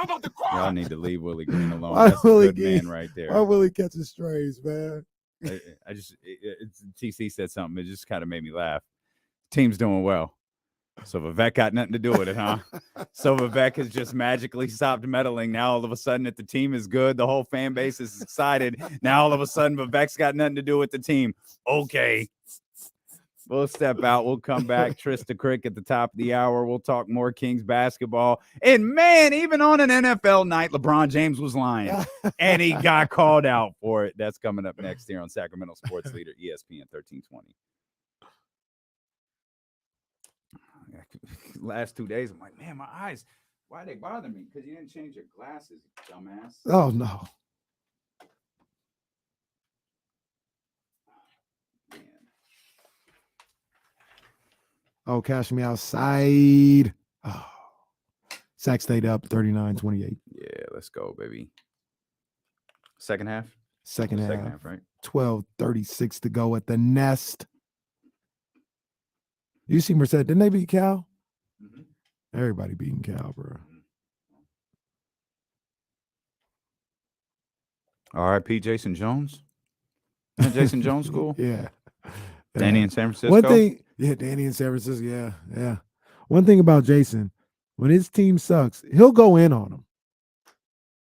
about to cry. Y'all need to leave Willie Green alone. Why That's Willie a good man right there. Why Willie catching strays, man? TC said something. It just kind of made me laugh. Team's doing well. So Vivek got nothing to do with it, huh? So Vivek has just magically stopped meddling. Now all of a sudden, if the team is good, the whole fan base is excited. Now all of a sudden, Vivek's got nothing to do with the team. Okay. We'll step out. We'll come back. Trysta Krick at the top of the hour. We'll talk more Kings basketball. And, man, even on an NFL night, LeBron James was lying. And he got called out for it. That's coming up next here on Sacramento Sports Leader, ESPN 1320. Last 2 days, I'm like, man, my eyes, why they bother me? Because you didn't change your glasses, dumbass. Oh, no. Oh, cash me outside. Oh. Sac stayed up 39-28. Yeah, let's go, baby. Second half? Second half, right? 12:36 to go at the Nest. You see Merced, didn't they beat Cal? Everybody beating Cal, bro. R.I.P. Jason Jones. Isn't Jason Jones school? Yeah. Danny in San Francisco. One thing, Danny in San Francisco, yeah. One thing about Jason, when his team sucks, he'll go in on them.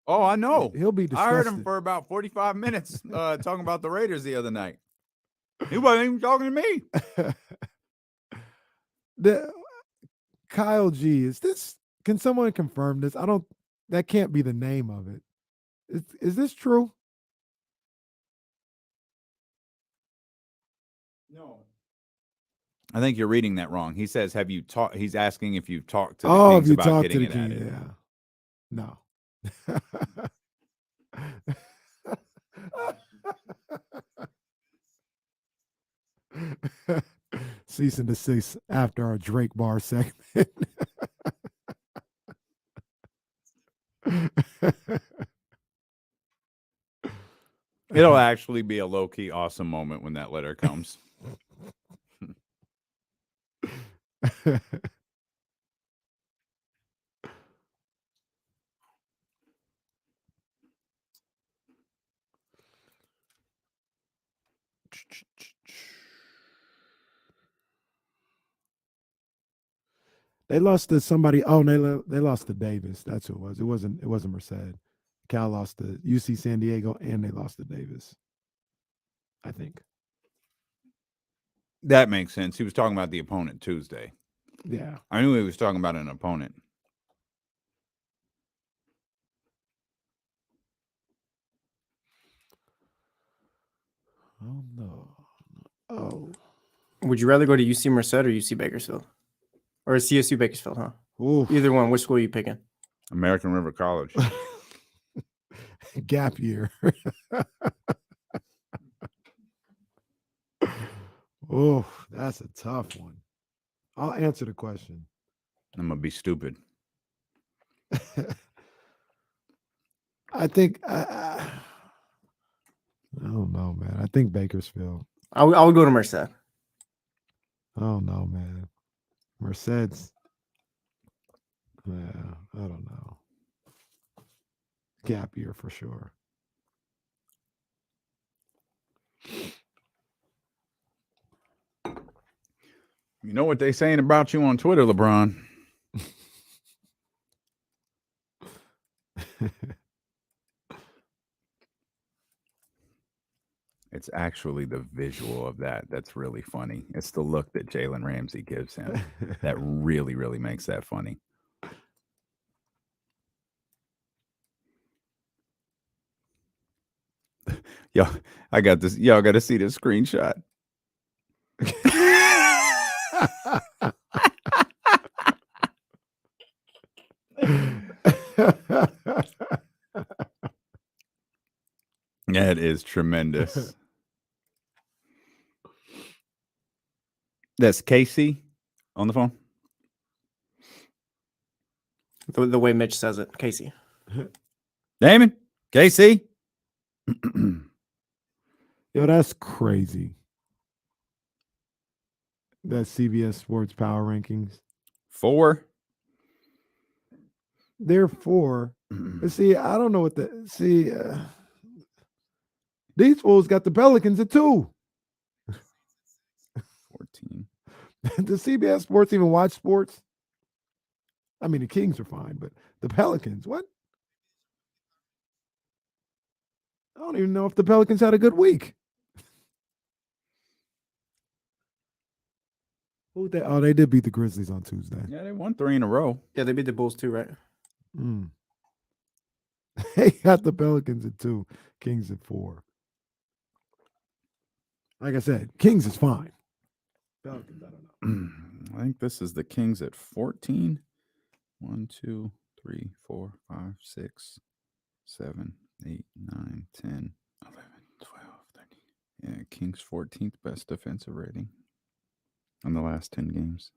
Oh, I know. He'll be I heard him disgusted. for about 45 minutes talking about the Raiders the other night. He wasn't even talking to me. The Kyle G, is this? Can someone confirm this? That can't be the name of it. Is this true? No. I think you're reading that wrong. He says, have you talked? He's asking if you've talked to the Oh, Kings if you about talk to getting the it at King, it. yeah. No. Cease and desist after our Drake bar segment. It'll actually be a low-key awesome moment when that letter comes. They lost to somebody. Oh, they lost to Davis. That's who it was. It wasn't Merced. Cal lost to UC San Diego, and they lost to Davis. I think. That makes sense. He was talking about the opponent Tuesday. Yeah. I knew he was talking about an opponent. Oh no. Oh. Would you rather go to UC Merced or UC Bakersfield? Or CSU Bakersfield, huh? Oof. Either one. Which school are you picking? American River College. Gap year. Oh, that's a tough one. I'll answer the question. I'm gonna be stupid. I think I don't know, man. I think Bakersfield. I would go to Merced. I don't know, man. Merced's. Yeah, I don't know. Gap year for sure. You know what they saying about you on Twitter, LeBron? It's actually the visual of that that's really funny. It's the look that Jalen Ramsey gives him that really, really makes that funny. Yo, I got this. Y'all got to see this screenshot. That is tremendous. That's Casey on the phone. The way Mitch says it, Casey. Damon, Casey. Yo, that's crazy. That CBS Sports Power Rankings. 4. They're 4. But see, I don't know what these fools got the Pelicans at 2. 14. Does CBS Sports even watch sports? I mean, the Kings are fine, but the Pelicans, what? I don't even know if the Pelicans had a good week. Oh, they did beat the Grizzlies on Tuesday. Yeah, they won 3 in a row. Yeah, they beat the Bulls too, right? They got the Pelicans at 2, Kings at 4. Like I said, Kings is fine. Pelicans, I don't know. I think this is the Kings at 14. 1, 2, 3, 4, 5, 6, 7, 8, 9, 10, 11, 12, 13. Yeah, Kings 14th best defensive rating in the last 10 games.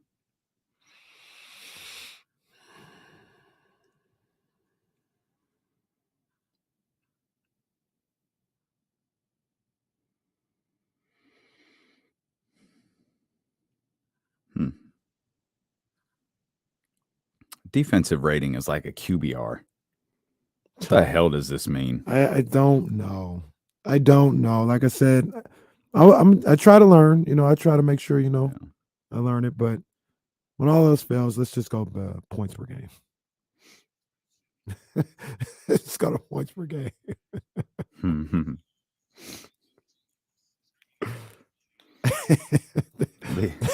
Defensive rating is like a QBR. What the hell does this mean? I don't know. I don't know. Like I said, I try to learn. I try to make sure, I learn it. But when all else fails, let's just go points per game. Let's go to points per game.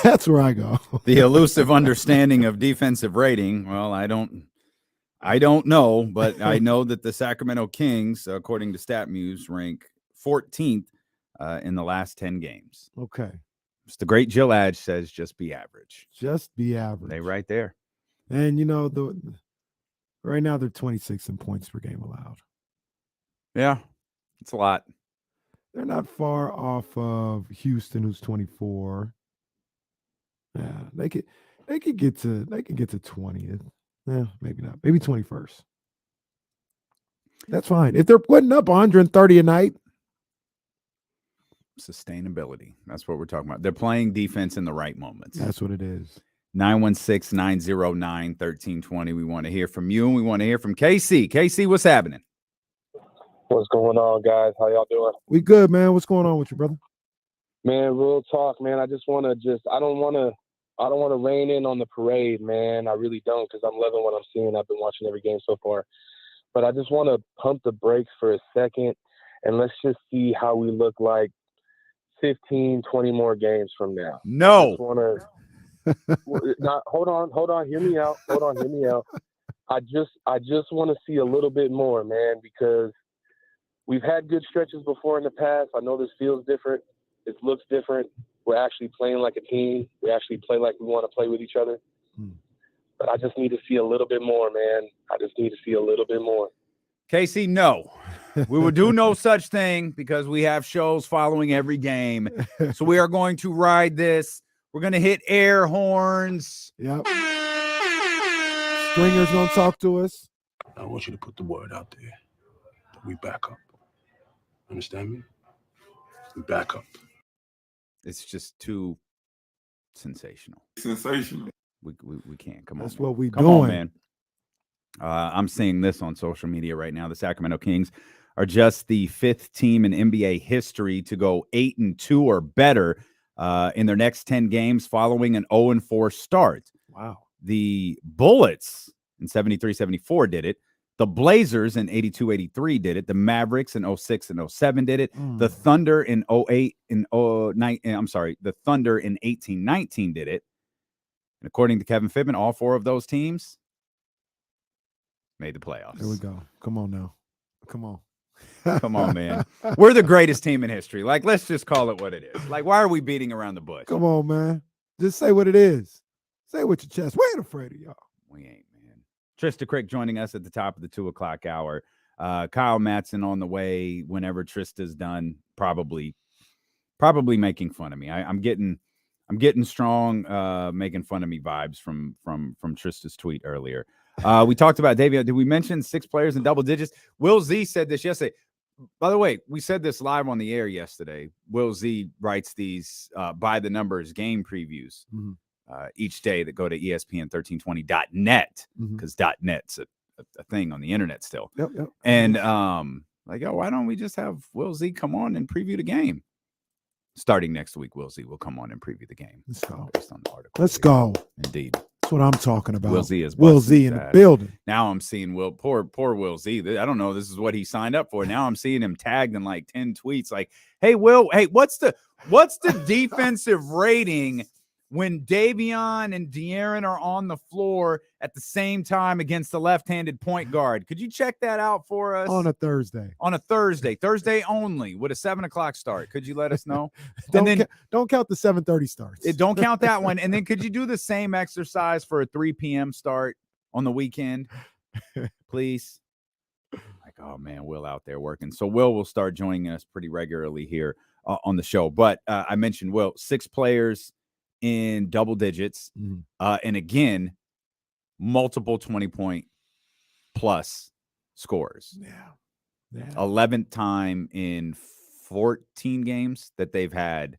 That's where I go. The elusive understanding of defensive rating. Well, I don't know, but I know that the Sacramento Kings, according to StatMuse, rank 14th in the last 10 games. Okay. It's the great Jill Adge says, just be average. Just be average. They right there. And right now they're 26 in points per game allowed. Yeah, it's a lot. They're not far off of Houston, who's 24. Yeah, they could get to 20th. Yeah, maybe not. Maybe 21st. That's fine. If they're putting up 130 a night. Sustainability. That's what we're talking about. They're playing defense in the right moments. That's what it is. 916-909-1320. We want to hear from you, and we want to hear from KC. KC, what's happening? What's going on, guys? How y'all doing? We good, man. What's going on with you, brother? Man, real talk, man. I just want to I don't want to rain in on the parade, man. I really don't, because I'm loving what I'm seeing. I've been watching every game so far. But I just want to pump the brakes for a second, and let's just see how we look like 15, 20 more games from now. No. I just want to hold on, hear me out. I just want to see a little bit more, man, because we've had good stretches before in the past. I know this feels different. It looks different. We're actually playing like a team. We actually play like we want to play with each other. But I just need to see a little bit more, man. I just need to see a little bit more. Casey, no. We will do no such thing because we have shows following every game. So we are going to ride this. We're going to hit air horns. Yep. Stringer's going to talk to us. I want you to put the word out there that we back up. Understand me? We back up. It's just too sensational. Sensational. We can't. Come on. That's what we Come doing. on, man. I'm seeing this on social media right now. The Sacramento Kings are just the 5th team in NBA history to go 8-2 or better in their next 10 games following an 0-4 start. Wow. The Bullets in 73-74 did it. The Blazers in 82-83 did it. The Mavericks in 06 and 07 did it. The Thunder in 08 and 09. I'm sorry. The Thunder in 18-19 did it. And according to Kevin Fitman, all 4 of those teams made the playoffs. There we go. Come on now. Come on. Come on, man. We're the greatest team in history. Like, let's just call it what it is. Like, why are we beating around the bush? Come on, man. Just say what it is. Say it with your chest. We ain't afraid of y'all. We ain't, man. Trysta Krick joining us at the top of the 2 o'clock hour. Kyle Madson on the way whenever Trista's done, probably making fun of me. I'm getting strong making fun of me vibes from Trista's tweet earlier. We talked about Davion. Did we mention 6 players in double digits? Will Z said this yesterday. By the way, we said this live on the air yesterday. Will Z writes these by the numbers game previews each day that go to ESPN1320.net because .net's a thing on the internet still. Yep. And like, oh, why don't we just have Will Z come on and preview the game? Starting next week, Will Z will come on and preview the game. Let's go. Based on the article. Let's go. Indeed. That's what I'm talking about. Will Z is Will Z in the building. Now I'm seeing poor Will Z. I don't know. This is what he signed up for. Now I'm seeing him tagged in like 10 tweets. Like, hey, Will, hey, what's the defensive rating when Davion and De'Aaron are on the floor at the same time against the left-handed point guard? Could you check that out for us? On a Thursday. On a Thursday only with a 7 o'clock start. Could you let us know? Don't count the 7:30 starts. Don't count that one. And then could you do the same exercise for a 3 p.m. start on the weekend, please? Like, oh, man, Will out there working. So Will start joining us pretty regularly here on the show. But I mentioned Will, 6 players in double digits. And again, multiple 20-point plus scores. Yeah. 11th time in 14 games that they've had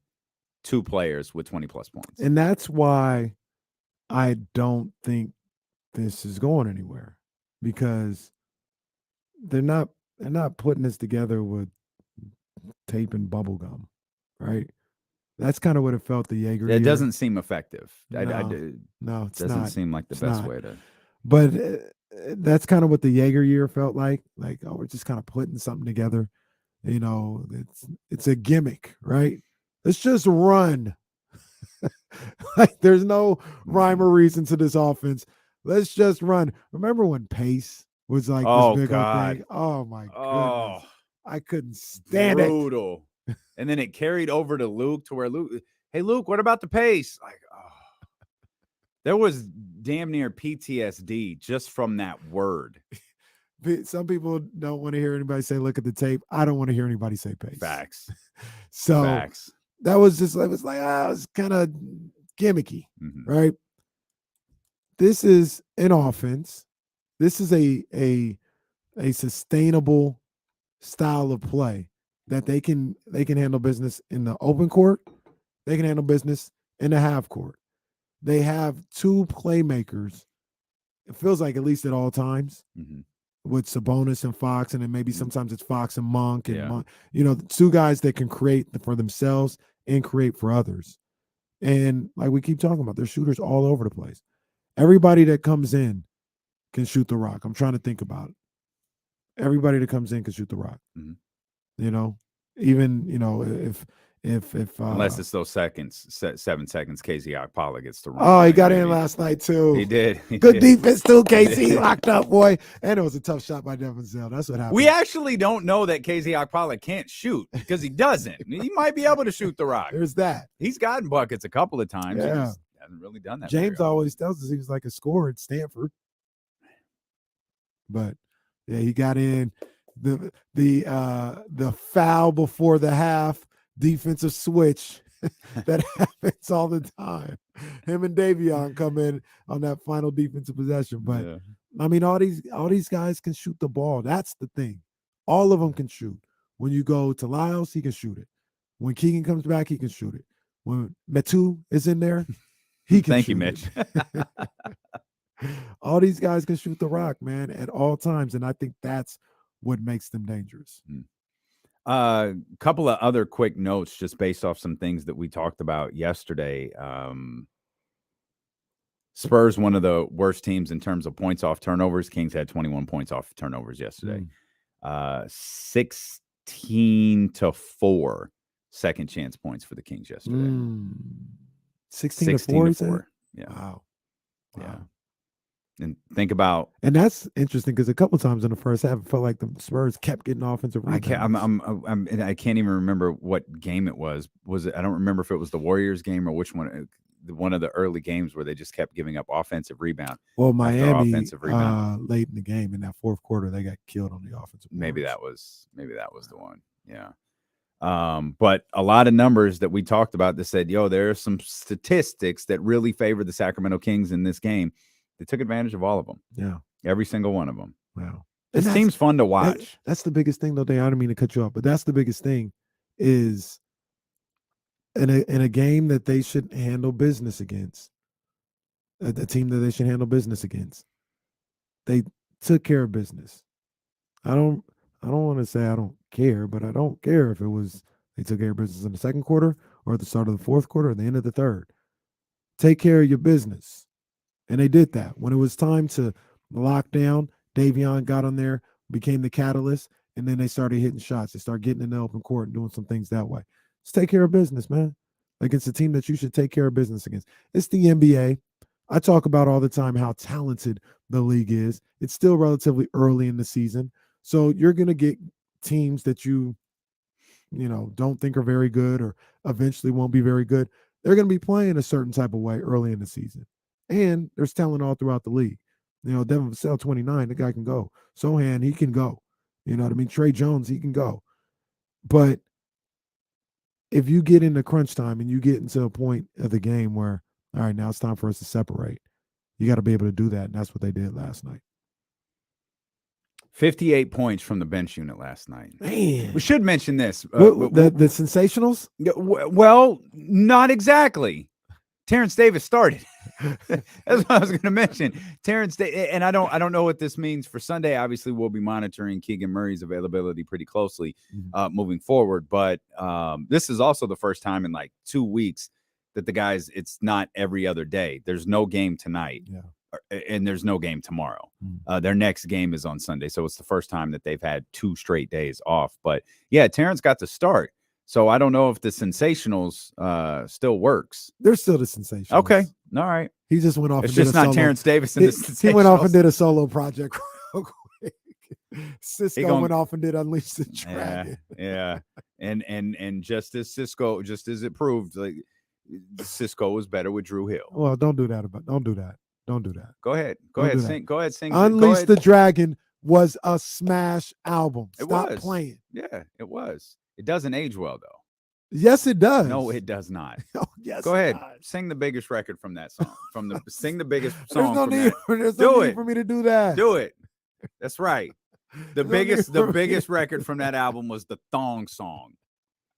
2 players with 20 plus points. And that's why I don't think this is going anywhere, because they're not putting this together with tape and bubble gum, right? That's kind of what it felt the Jaeger year. It doesn't seem effective. No, it's doesn't not. seem like the It's best not. way to. But that's kind of what the Jaeger year felt like. Like, oh, we're just kind of putting something together. You know, it's a gimmick, right? Let's just run. Like, there's no rhyme or reason to this offense. Let's just run. Remember when pace was like this big old thing? Oh my goodness. I couldn't stand it. Brutal. And then it carried over to Luke, to where Luke, hey, Luke, what about the pace? Like, there was damn near PTSD just from that word. Some people don't want to hear anybody say, look at the tape. I don't want to hear anybody say pace. Facts. So Facts. That was just, it was like, it was kind of gimmicky, right? This is an offense. This is a sustainable style of play that they can handle business in the open court. They can handle business in the half court. They have 2 playmakers. It feels like, at least at all times, with Sabonis and Fox, and then maybe sometimes it's Fox and Monk, and Monk, 2 guys that can create for themselves and create for others. And like we keep talking about, there's shooters all over the place. Everybody that comes in can shoot the rock. I'm trying to think about it. Everybody that comes in can shoot the rock. Even, If unless it's those 7 seconds, Chimezie Metu gets to run. Oh, he right? got Maybe. in last night too. He did. Good defense too, KC. Locked up, boy. And it was a tough shot by Devin Zell. That's what happened. We actually don't know that Chimezie Metu can't shoot because he doesn't. He might be able to shoot the rock. There's that. He's gotten buckets a couple of times. He Yeah. just hasn't really done that. James very often. always tells us he was like a scorer at Stanford. But yeah, he got in the foul before the half defensive switch that happens all the time. Him and Davion come in on that final defensive possession. But Yeah. I mean, all these guys can shoot the ball. That's the thing. All of them can shoot. When you go to Lyles, he can shoot it. When Keegan comes back, he can shoot it. When Metu is in there, he can Thank shoot you, Mitch. it. All these guys can shoot the rock, man, at all times. And I think that's what makes them dangerous. Couple of other quick notes just based off some things that we talked about yesterday. Spurs, one of the worst teams in terms of points off turnovers. Kings had 21 points off turnovers yesterday. 16-4 second chance points for the Kings yesterday. 16-4. Yeah. Wow. Yeah. And think about, and that's interesting because a couple times in the first half, it felt like the Spurs kept getting offensive I rebounds. can't. I can't even remember what game it was. Was it? I don't remember if it was the Warriors game or which one. One of the early games where they just kept giving up offensive rebound. Well, after Miami offensive rebound. late in the game in that fourth quarter, they got killed on the offensive. Maybe that was the one. Yeah. But a lot of numbers that we talked about that said, yo, there are some statistics that really favor the Sacramento Kings in this game. They took advantage of all of them. Yeah. Every single one of them. Wow. This team's fun to watch. That's the biggest thing, though. I don't mean to cut you off, but that's the biggest thing is in a game that they should handle business against, the team that they should handle business against. They took care of business. I don't want to say I don't care, but I don't care if it was they took care of business in the second quarter or at the start of the fourth quarter or the end of the third. Take care of your business. And they did that. When it was time to lock down, Davion got on there, became the catalyst, and then they started hitting shots. They started getting in the open court and doing some things that way. Just take care of business, man. Like, it's a team that you should take care of business against. It's the NBA. I talk about all the time how talented the league is. It's still relatively early in the season. So you're going to get teams that you don't think are very good or eventually won't be very good. They're going to be playing a certain type of way early in the season. And there's talent all throughout the league. Devin Vassell, 29, the guy can go. Sohan, he can go. You know what I mean? Trey Jones, he can go. But if you get into crunch time and you get into a point of the game where, all right, now it's time for us to separate, you got to be able to do that. And that's what they did last night. 58 points from the bench unit last night. Man. We should mention this. The Sensationals? Well, not exactly. Terrence Davis started. That's what I was going to mention. Terrence Davis, and I don't know what this means for Sunday. Obviously, we'll be monitoring Keegan Murray's availability pretty closely moving forward. But this is also the first time in like 2 weeks that the guys, it's not every other day. There's no game tonight, and there's no game tomorrow. Their next game is on Sunday, so it's the first time that they've had 2 straight days off. But yeah, Terrence got to start. So I don't know if the Sensationals still works. They're still the Sensationals. Okay. All right. He just went off. It's and did just a not solo. Terrence Davis and the Sensationals. He went off and did a solo project real quick. Cisco went went off and did Unleash the Dragon. Yeah. And just as it proved, like Cisco was better with Drew Hill. Well, don't do that. Don't do that. Go ahead. Go ahead. Sing. Unleash the Dragon was a smash album. Stop was playing. Yeah, it was. It doesn't age well though. Yes, it does. No, it does not. Oh, yes. Go ahead. God. Sing the biggest record from that song. Sing the biggest There's song. no need. There's no need for me to do that. Do it. That's right. The There's biggest record from that album was the Thong Song.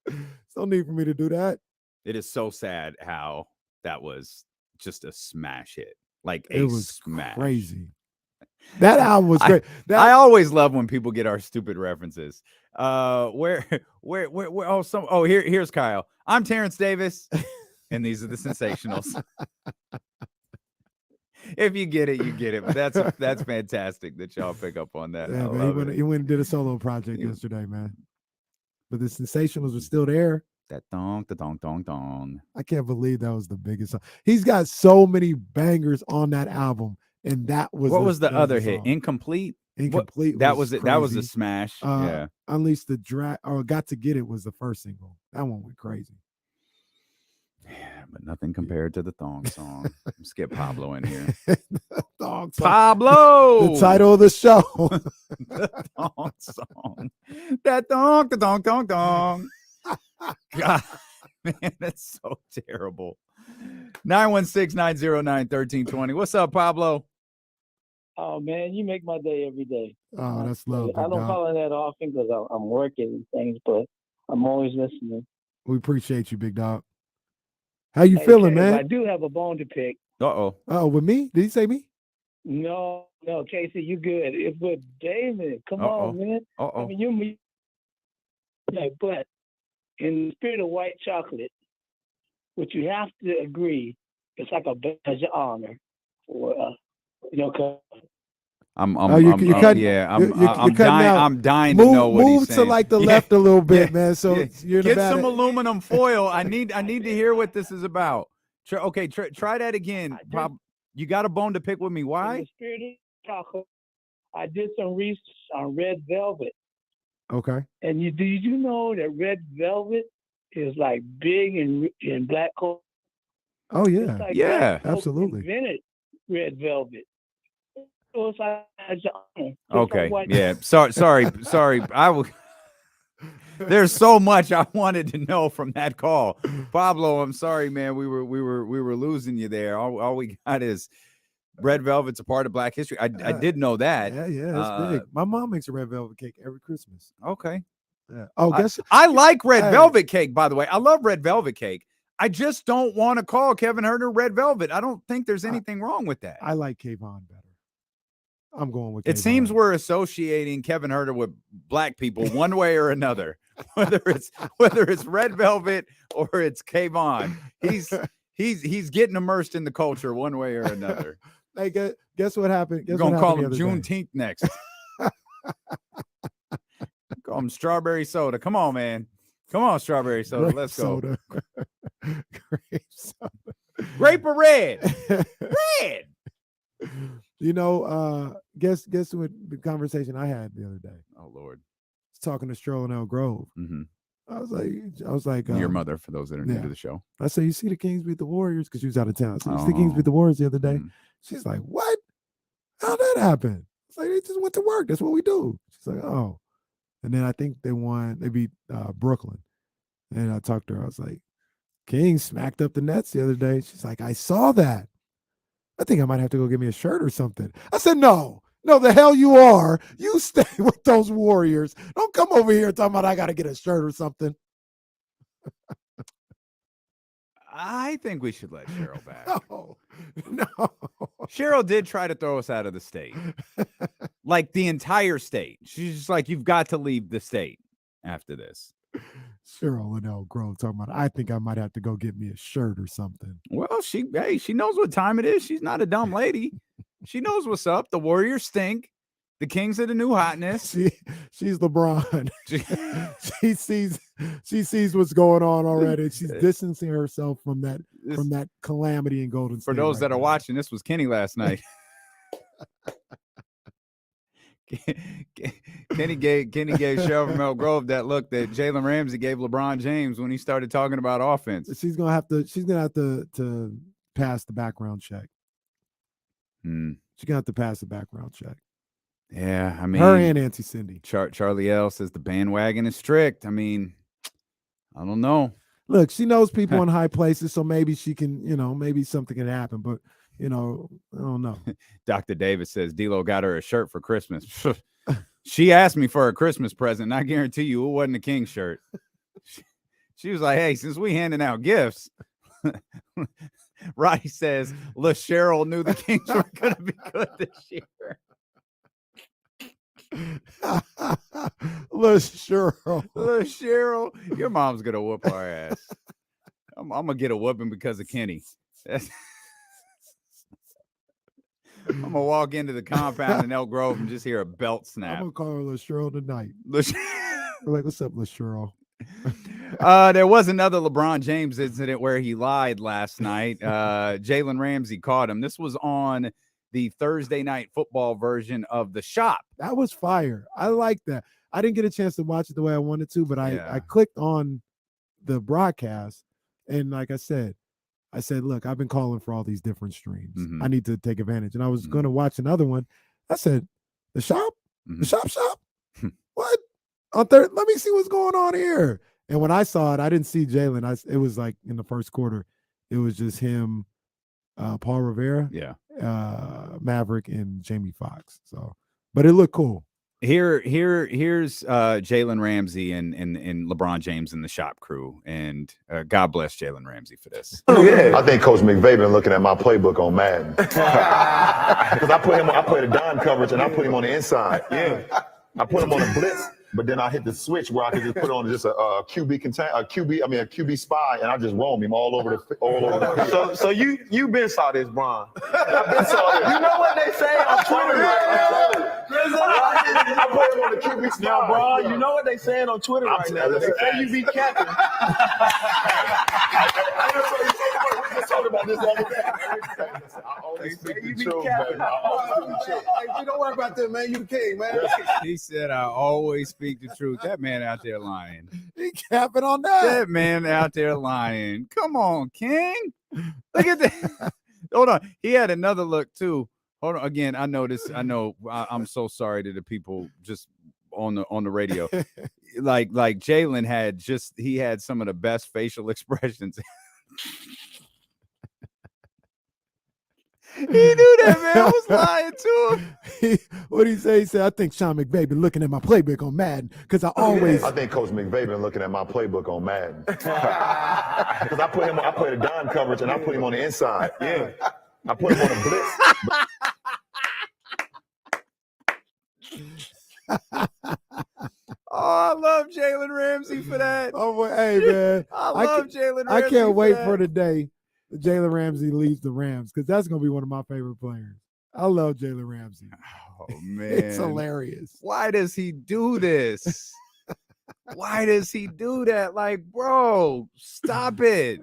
There's no need for me to do that. It is so sad how that was just a smash hit. Like It a was smash. crazy. That album was great. I always love when people get our stupid references. Here's Kyle. I'm Terrence Davis, and these are the Sensationals. If you get it, you get it. But that's fantastic that y'all pick up on that. Yeah, I man, love it. he went and did a solo project yesterday, man. But the Sensationals were still there. That dong, the dong, dong, dong. I can't believe that was the biggest song. He's got so many bangers on that album, and that was What was the other hit? song. Incomplete. Incomplete. That was it. That was a crazy. smash. Yeah. Unleash the Drag or Got to Get It was the first single. That one went crazy. Yeah, but nothing compared to the thong song. Let's get Pablo in here. Thong song. Pablo, the title of the show. The thong song. That dong, the dong, dong, dong. God, man, that's so terrible. 916-909-1320. What's up, Pablo? Oh man, you make my day every day. Oh, that's love. I don't call in that often because I'm working and things, but I'm always listening. We appreciate you, big dog. How you feeling, Casey, man? I do have a bone to pick. Uh-oh. Oh, with me? Did he say me? No, Casey, you good. It's with David. Come on, man. I mean, you yeah, but in the spirit of white chocolate, which you have to agree, it's like a badge of honor for I'm dying to know what he's saying. Move to like the left a little bit, man. So you're get some aluminum foil. I need to hear what this is about. Try that again. You got a bone to pick with me. Why? In the spirit of chocolate, I did some research on red velvet. Okay. And do you know that red velvet is like big in black culture? Oh yeah, like yeah, absolutely. Invented red velvet. So it's like okay, yeah. Sorry. I will. There's so much I wanted to know from that call, Pablo. I'm sorry, man. We were losing you there. All we got is red velvet's a part of Black history. I did know that. Yeah, that's big. My mom makes a red velvet cake every Christmas. Okay. Yeah. Oh, guess I like red velvet cake. By the way, I love red velvet cake. I just don't want to call Kevin Herter red velvet. I don't think there's anything wrong with that. I like Kayvon better. I'm going with. It Kayvon. Seems we're associating Kevin Herter with black people one way or another. Whether it's red velvet or it's Kayvon, he's getting immersed in the culture one way or another. Hey, guess what happened? We're gonna call him Juneteenth next. Call him strawberry soda. Come on, man. Come on, strawberry soda. Let's go. Grape soda. Grape or red? Red. You know, guess what the conversation I had the other day. Oh Lord. I was talking to Stroll in Elk Grove. Mm-hmm. I was like your mother, for those that are new to the show. I said, you see the Kings beat the Warriors, because she was out of town. So you see the Kings beat the Warriors the other day. Mm-hmm. She's like, what? How'd that happen? It's like, they just went to work. That's what we do. She's like, oh. And then I think they beat Brooklyn. And I talked to her. I was like, Kings smacked up the Nets the other day. She's like, I saw that. I think I might have to go get me a shirt or something. I said, no, the hell you are. You stay with those Warriors. Don't come over here talking about I got to get a shirt or something. I think we should let Cheryl back. No. Cheryl did try to throw us out of the state. Like the entire state. She's just like, you've got to leave the state after this. Cheryl and Elk Grove talking about, I think I might have to go get me a shirt or something. Well, she knows what time it is. She's not a dumb lady. She knows what's up. The Warriors stink. The Kings are the new hotness. She's LeBron. she sees what's going on already. She's distancing herself from that calamity in Golden State. For those that are watching, this was Kenny last night. Kenny gave Cheryl from Elk Grove that look that Jalen Ramsey gave LeBron James when he started talking about offense. She's gonna have to pass the background check. She's gonna have to pass the background check. Yeah, I mean, her and Auntie Cindy. Charlie L says the bandwagon is strict. I mean, I don't know. Look, she knows people in high places, so maybe she can, maybe something can happen. But I don't know. Dr. Davis says D-Lo got her a shirt for Christmas. She asked me for a Christmas present, and I guarantee you it wasn't a King shirt. She was like, hey, since we handing out gifts, Roddy says, LaCheryl knew the Kings were going to be good this year. LaCheryl, your mom's going to whoop our ass. I'm going to get a whooping because of Kenny. I'm going to walk into the compound in Elk Grove and just hear a belt snap. I'm going to call her LaCheryl tonight. We're like, what's up, LaCheryl? There was another LeBron James incident where he lied last night. Jalen Ramsey caught him. This was on the Thursday night football version of The Shop. That was fire. I like that. I didn't get a chance to watch it the way I wanted to, but I clicked on the broadcast, and like I said, look, I've been calling for all these different streams. Mhm. I need to take advantage. And I was going to watch another one. I said, The Shop? The Shop? What? On third, let me see what's going on here. And when I saw it, I didn't see Jalen. It was like in the first quarter, it was just him, Paul Rivera, Maverick, and Jamie Foxx. So, but it looked cool. Here's Jalen Ramsey and LeBron James and the Shop crew, and God bless Jalen Ramsey for this. I think Coach McVay been looking at my playbook on Madden because I play the dime coverage and I put him on the inside. Yeah, I put him on the blitz, but then I hit the switch where I could just put on just a QB spy, and I just roam him all over the field. So you been saw this, Bron. I've been saw this. You know what they say on Twitter? I put him on the QB spy. Now, Bron, you know what they saying on Twitter right now? They say you be capping. We just talked about this the other day. I always speak the truth, baby. Hey, don't worry about that, man. You the king, man. He said, I always speak the truth. That man out there lying. He capping on that. That man out there lying. Come on, King. Look at that. Hold on. He had another look, too. Hold on. Again, I know this. I know. I'm so sorry to the people just on the radio. like Jalen had some of the best facial expressions. He knew that man was lying to him. What did he say? He said, I think Sean McVay been looking at my playbook on Madden because I think Coach McVay been looking at my playbook on Madden because I play the dime coverage and I put him on the inside. Yeah, I put him on the blitz. Oh, I love Jalen Ramsey for that. Oh, hey, man. I love Jalen Ramsey. I can't wait for the day that Jalen Ramsey leaves the Rams because that's going to be one of my favorite players. I love Jalen Ramsey. Oh, man. It's hilarious. Why does he do this? Why does he do that? Like, bro, stop it.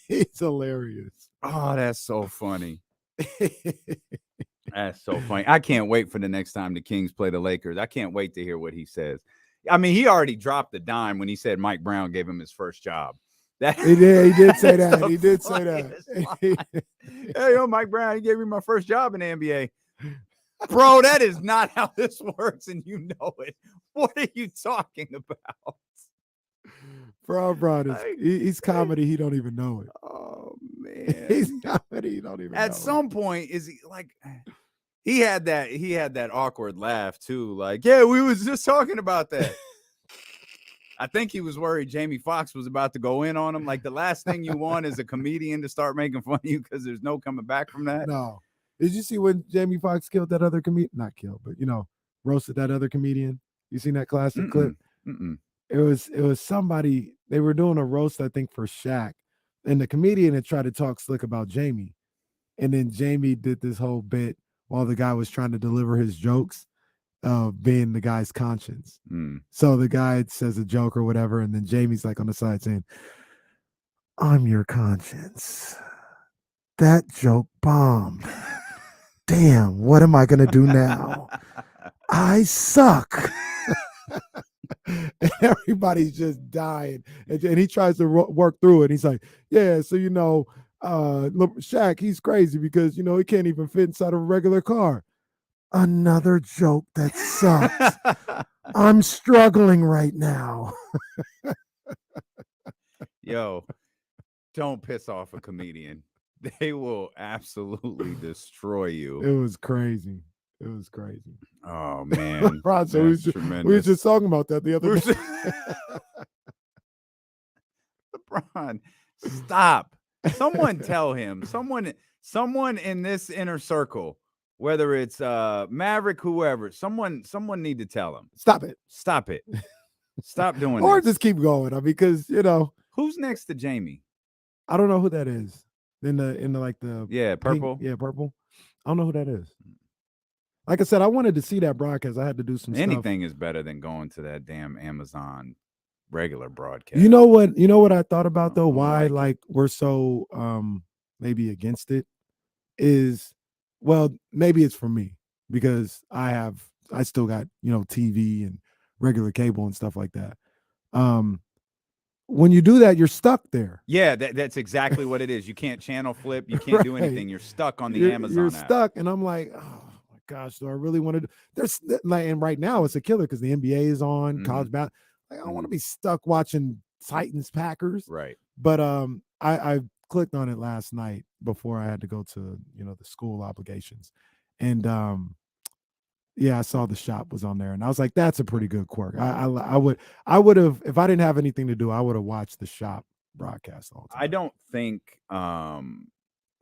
It's hilarious. Oh, that's so funny. That's so funny. I can't wait for the next time the Kings play the Lakers. I can't wait to hear what he says. I mean, he already dropped the dime when he said Mike Brown gave him his first job. He did say that. He did say that. Hey, yo, Mike Brown, he gave me my first job in the NBA. Bro, that is not how this works, and you know it. What are you talking about? Bro, he's comedy. He don't even know it. Oh, man. He's comedy. He don't even know At some point, is he like... He had that awkward laugh too. Like, yeah, we was just talking about that. I think he was worried Jamie Foxx was about to go in on him. Like, the last thing you want is a comedian to start making fun of you because there's no coming back from that. No. Did you see when Jamie Foxx killed that other comedian? Not killed, but roasted that other comedian. You seen that classic clip? It was somebody. They were doing a roast, I think, for Shaq, and the comedian had tried to talk slick about Jamie, and then Jamie did this whole bit while the guy was trying to deliver his jokes of being the guy's conscience. So the guy says a joke or whatever, and then Jamie's like on the side saying, I'm your conscience. That joke bombed. Damn, what am I going to do now? I suck. And everybody's just dying. And he tries to work through it. He's like, yeah, so Shaq, he's crazy because he can't even fit inside of a regular car. Another joke that sucks. I'm struggling right now. Yo, don't piss off a comedian. They will absolutely destroy you. It was crazy. Oh man. So we were just talking about that the other day. LeBron, stop. Someone tell him. Someone in this inner circle, whether it's Maverick, whoever, someone need to tell him. Stop it. Stop doing or this. just keep going. Because who's next to Jamie? I don't know who that is. In the purple. Pink, purple. I don't know who that is. Like I said, I wanted to see that broadcast. I had to do some Anything is better than going to that damn Amazon regular broadcast. You know what I thought about though? Why like we're so maybe against it is, well, maybe it's for me because I still got, TV and regular cable and stuff like that. When you do that, you're stuck there. Yeah, that's exactly what it is. You can't channel flip. You can't do anything. You're stuck on the Amazon You're app. stuck, and I'm like, oh my gosh, do I really want to do? There's like, and right now it's a killer because the NBA is on, college basketball. Like, I don't want to be stuck watching Titans Packers. Right. But I clicked on it last night before I had to go to the school obligations, and yeah, I saw the shop was on there, and I was like, that's a pretty good quirk. I would have, if I didn't have anything to do, I would have watched the shop broadcast all the time. I don't think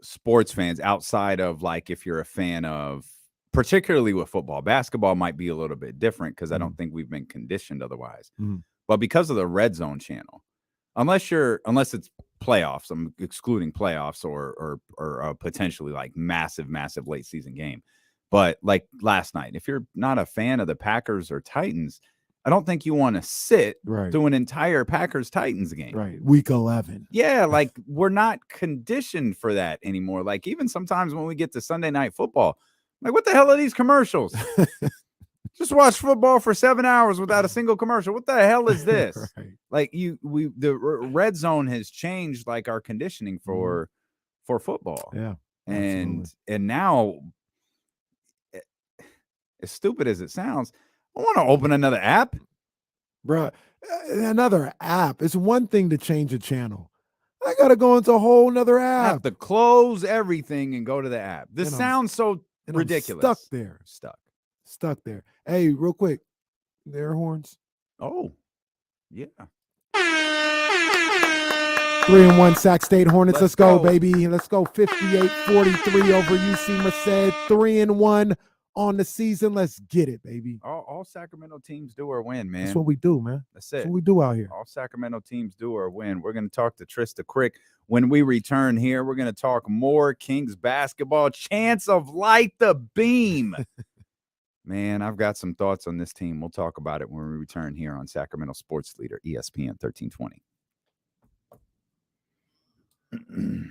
sports fans, outside of like if you're a fan of, particularly with football, basketball might be a little bit different because I don't think we've been conditioned otherwise. But because of the Red Zone channel, unless it's playoffs, I'm excluding playoffs or potentially like massive late season game. But like last night, if you're not a fan of the Packers or Titans, I don't think you want to sit through an entire Packers-Titans game. Right. Week 11. Yeah, like we're not conditioned for that anymore. Like even sometimes when we get to Sunday Night Football, like what the hell are these commercials? Just watch football for 7 hours without a single commercial. What the hell is this? Like the Red Zone has changed like our conditioning for football. Yeah. And now, as stupid as it sounds, I want to open another app. Bruh, another app. It's one thing to change a channel. I got to go into a whole nother app. I have to close everything and go to the app. This sounds so ridiculous. I'm stuck there. Stuck there. Hey, real quick. The air horns. Oh, yeah. 3-1 Sac State Hornets. Let's go, baby. Let's go 58-43 over UC Merced. 3-1 on the season. Let's get it, baby. All Sacramento teams do or win, man. That's what we do, man. That's it. That's what we do out here. All Sacramento teams do or win. We're going to talk to Trysta Krick. When we return here, we're going to talk more Kings basketball. Chance of light the beam. Man, I've got some thoughts on this team. We'll talk about it when we return here on Sacramento Sports Leader, ESPN 1320.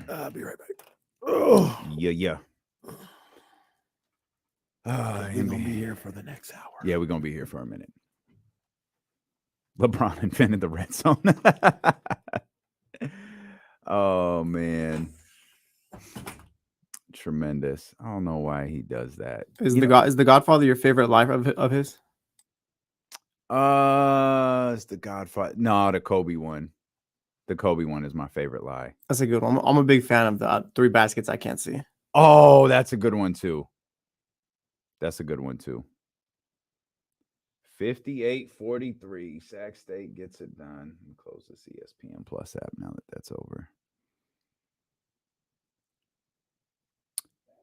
I'll be right back. Yeah. We're going to be here for the next hour. Yeah, we're going to be here for a minute. LeBron invented the red zone. Oh, man. Tremendous. I don't know why he does that. Is the Godfather your favorite life of his? It's the Godfather. No, the Kobe one. The Kobe one is my favorite lie. That's a good one. I'm a big fan of the 3 baskets I can't see. Oh, that's a good one too. 58-43. Sac State gets it done. Let me close this ESPN Plus app now that that's over.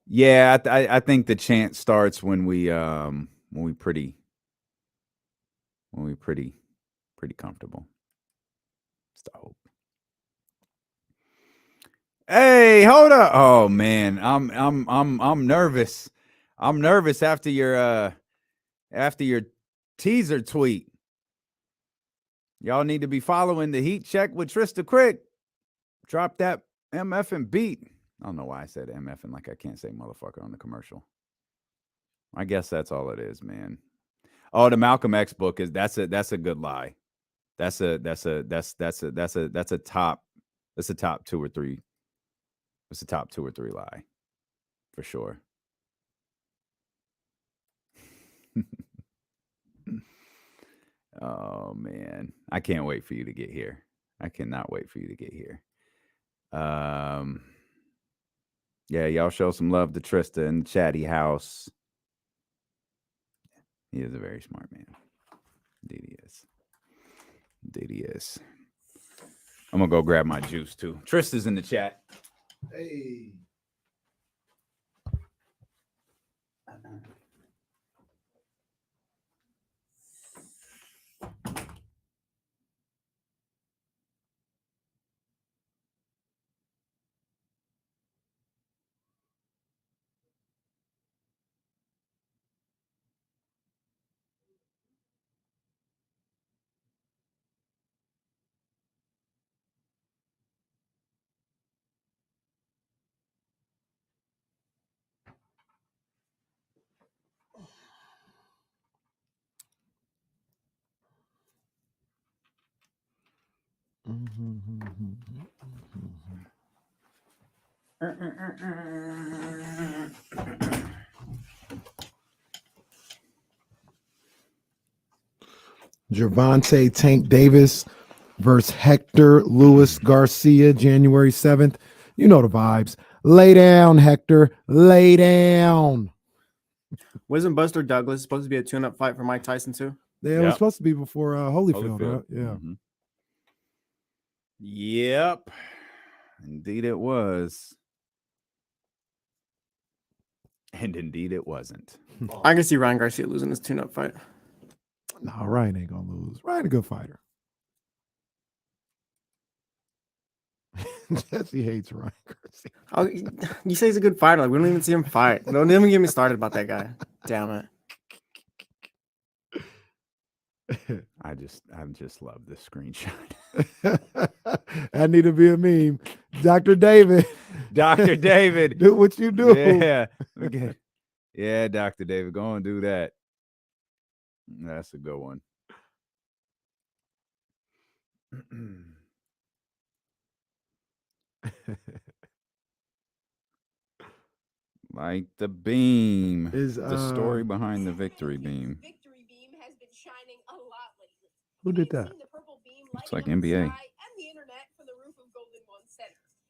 Yeah, I think the chant starts when we pretty comfortable. It's the hope. Hey, hold up! Oh man, I'm nervous. I'm nervous after your teaser tweet. Y'all need to be following the Heat Check with Trysta Krick. Drop that MF and beat. I don't know why I said MF and like I can't say motherfucker on the commercial. I guess that's all it is, man. Oh, the Malcolm X book that's a good lie. That's a top 2 or 3. It's a top 2 or 3 lie for sure. Oh man, I can't wait for you to get here. I cannot wait for you to get here. Yeah, y'all show some love to Trysta in the chatty house. He is a very smart man. Indeed he is. I'm gonna go grab my juice too. Trysta's in the chat. Hey. Gervonta Tank Davis versus Hector Luis Garcia, January 7th. You know the vibes. Lay down, Hector. Lay down. Wasn't Buster Douglas supposed to be a tune-up fight for Mike Tyson too? Yeah, it was supposed to be before Holyfield, right? Yeah. Mm-hmm. Yep. Indeed it was. And indeed it wasn't. I can see Ryan Garcia losing this tune-up fight. No, Ryan ain't gonna lose. Ryan a good fighter. Jesse hates Ryan Garcia. Oh, you say he's a good fighter. Like, we don't even see him fight. Don't even get me started about that guy. Damn it. I just love this screenshot. That need to be a meme. Dr. David. Dr. David. Do what you do. Yeah. Okay. Yeah, Dr. David. Go and do that. That's a good one. Like the beam. Is the story behind the victory beam. Who did that? It's like NBA.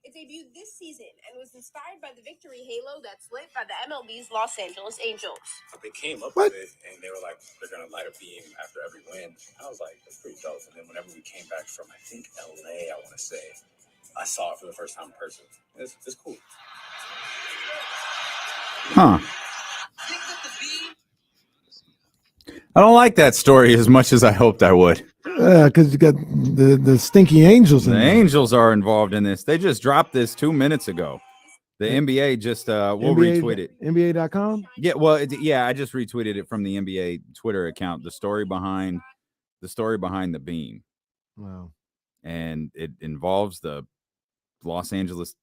It debuted this season and was inspired by the victory halo that's lit by the MLB's Los Angeles Angels. They came up with it and they were like, they're going to light a beam after every win. I was like, that's pretty dope. And then whenever we came back from, I think, LA, I want to say, I saw it for the first time in person. It's cool. Huh. I don't like that story as much as I hoped I would. Because you got the stinky Angels in The there. Angels are involved in this. They just dropped this 2 minutes ago. The NBA just we'll retweet it. NBA.com? Yeah, well, I just retweeted it from the NBA Twitter account. The story behind the beam. Wow. And it involves the Los Angeles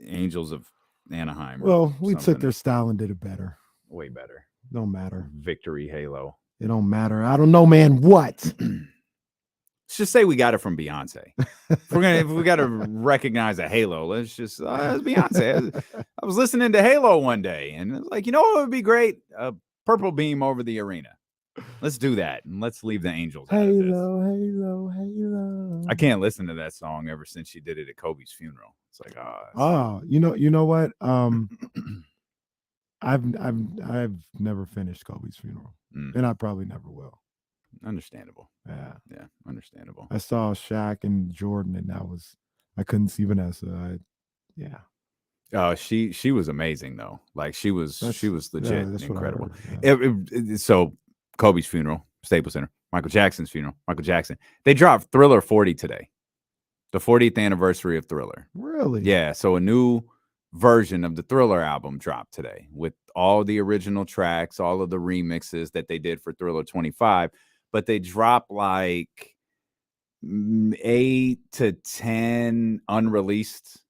Angels of Anaheim. Well, we took their style and did it better. Way better. Don't matter. Victory halo. It don't matter. I don't know, man. What? Let's just say we got it from Beyonce. If we got to recognize a halo, let's just it's Beyonce. I was listening to Halo one day, and it was like, you know what would be great? A purple beam over the arena. Let's do that, and let's leave the Angels. Halo, halo, halo. I can't listen to that song ever since she did it at Kobe's funeral. It's like, You know what? I've never finished Kobe's funeral, and I probably never will. Understandable. Yeah, understandable. I saw Shaq and Jordan, and I couldn't see Vanessa. She was amazing though. Like she was legit incredible. So Kobe's funeral, Staples Center. Michael Jackson's funeral, Michael Jackson. They dropped Thriller 40 today, the 40th anniversary of Thriller. Really? Yeah. So a new version of the Thriller album dropped today with all the original tracks, all of the remixes that they did for Thriller 25. But they drop like 8 to 10 unreleased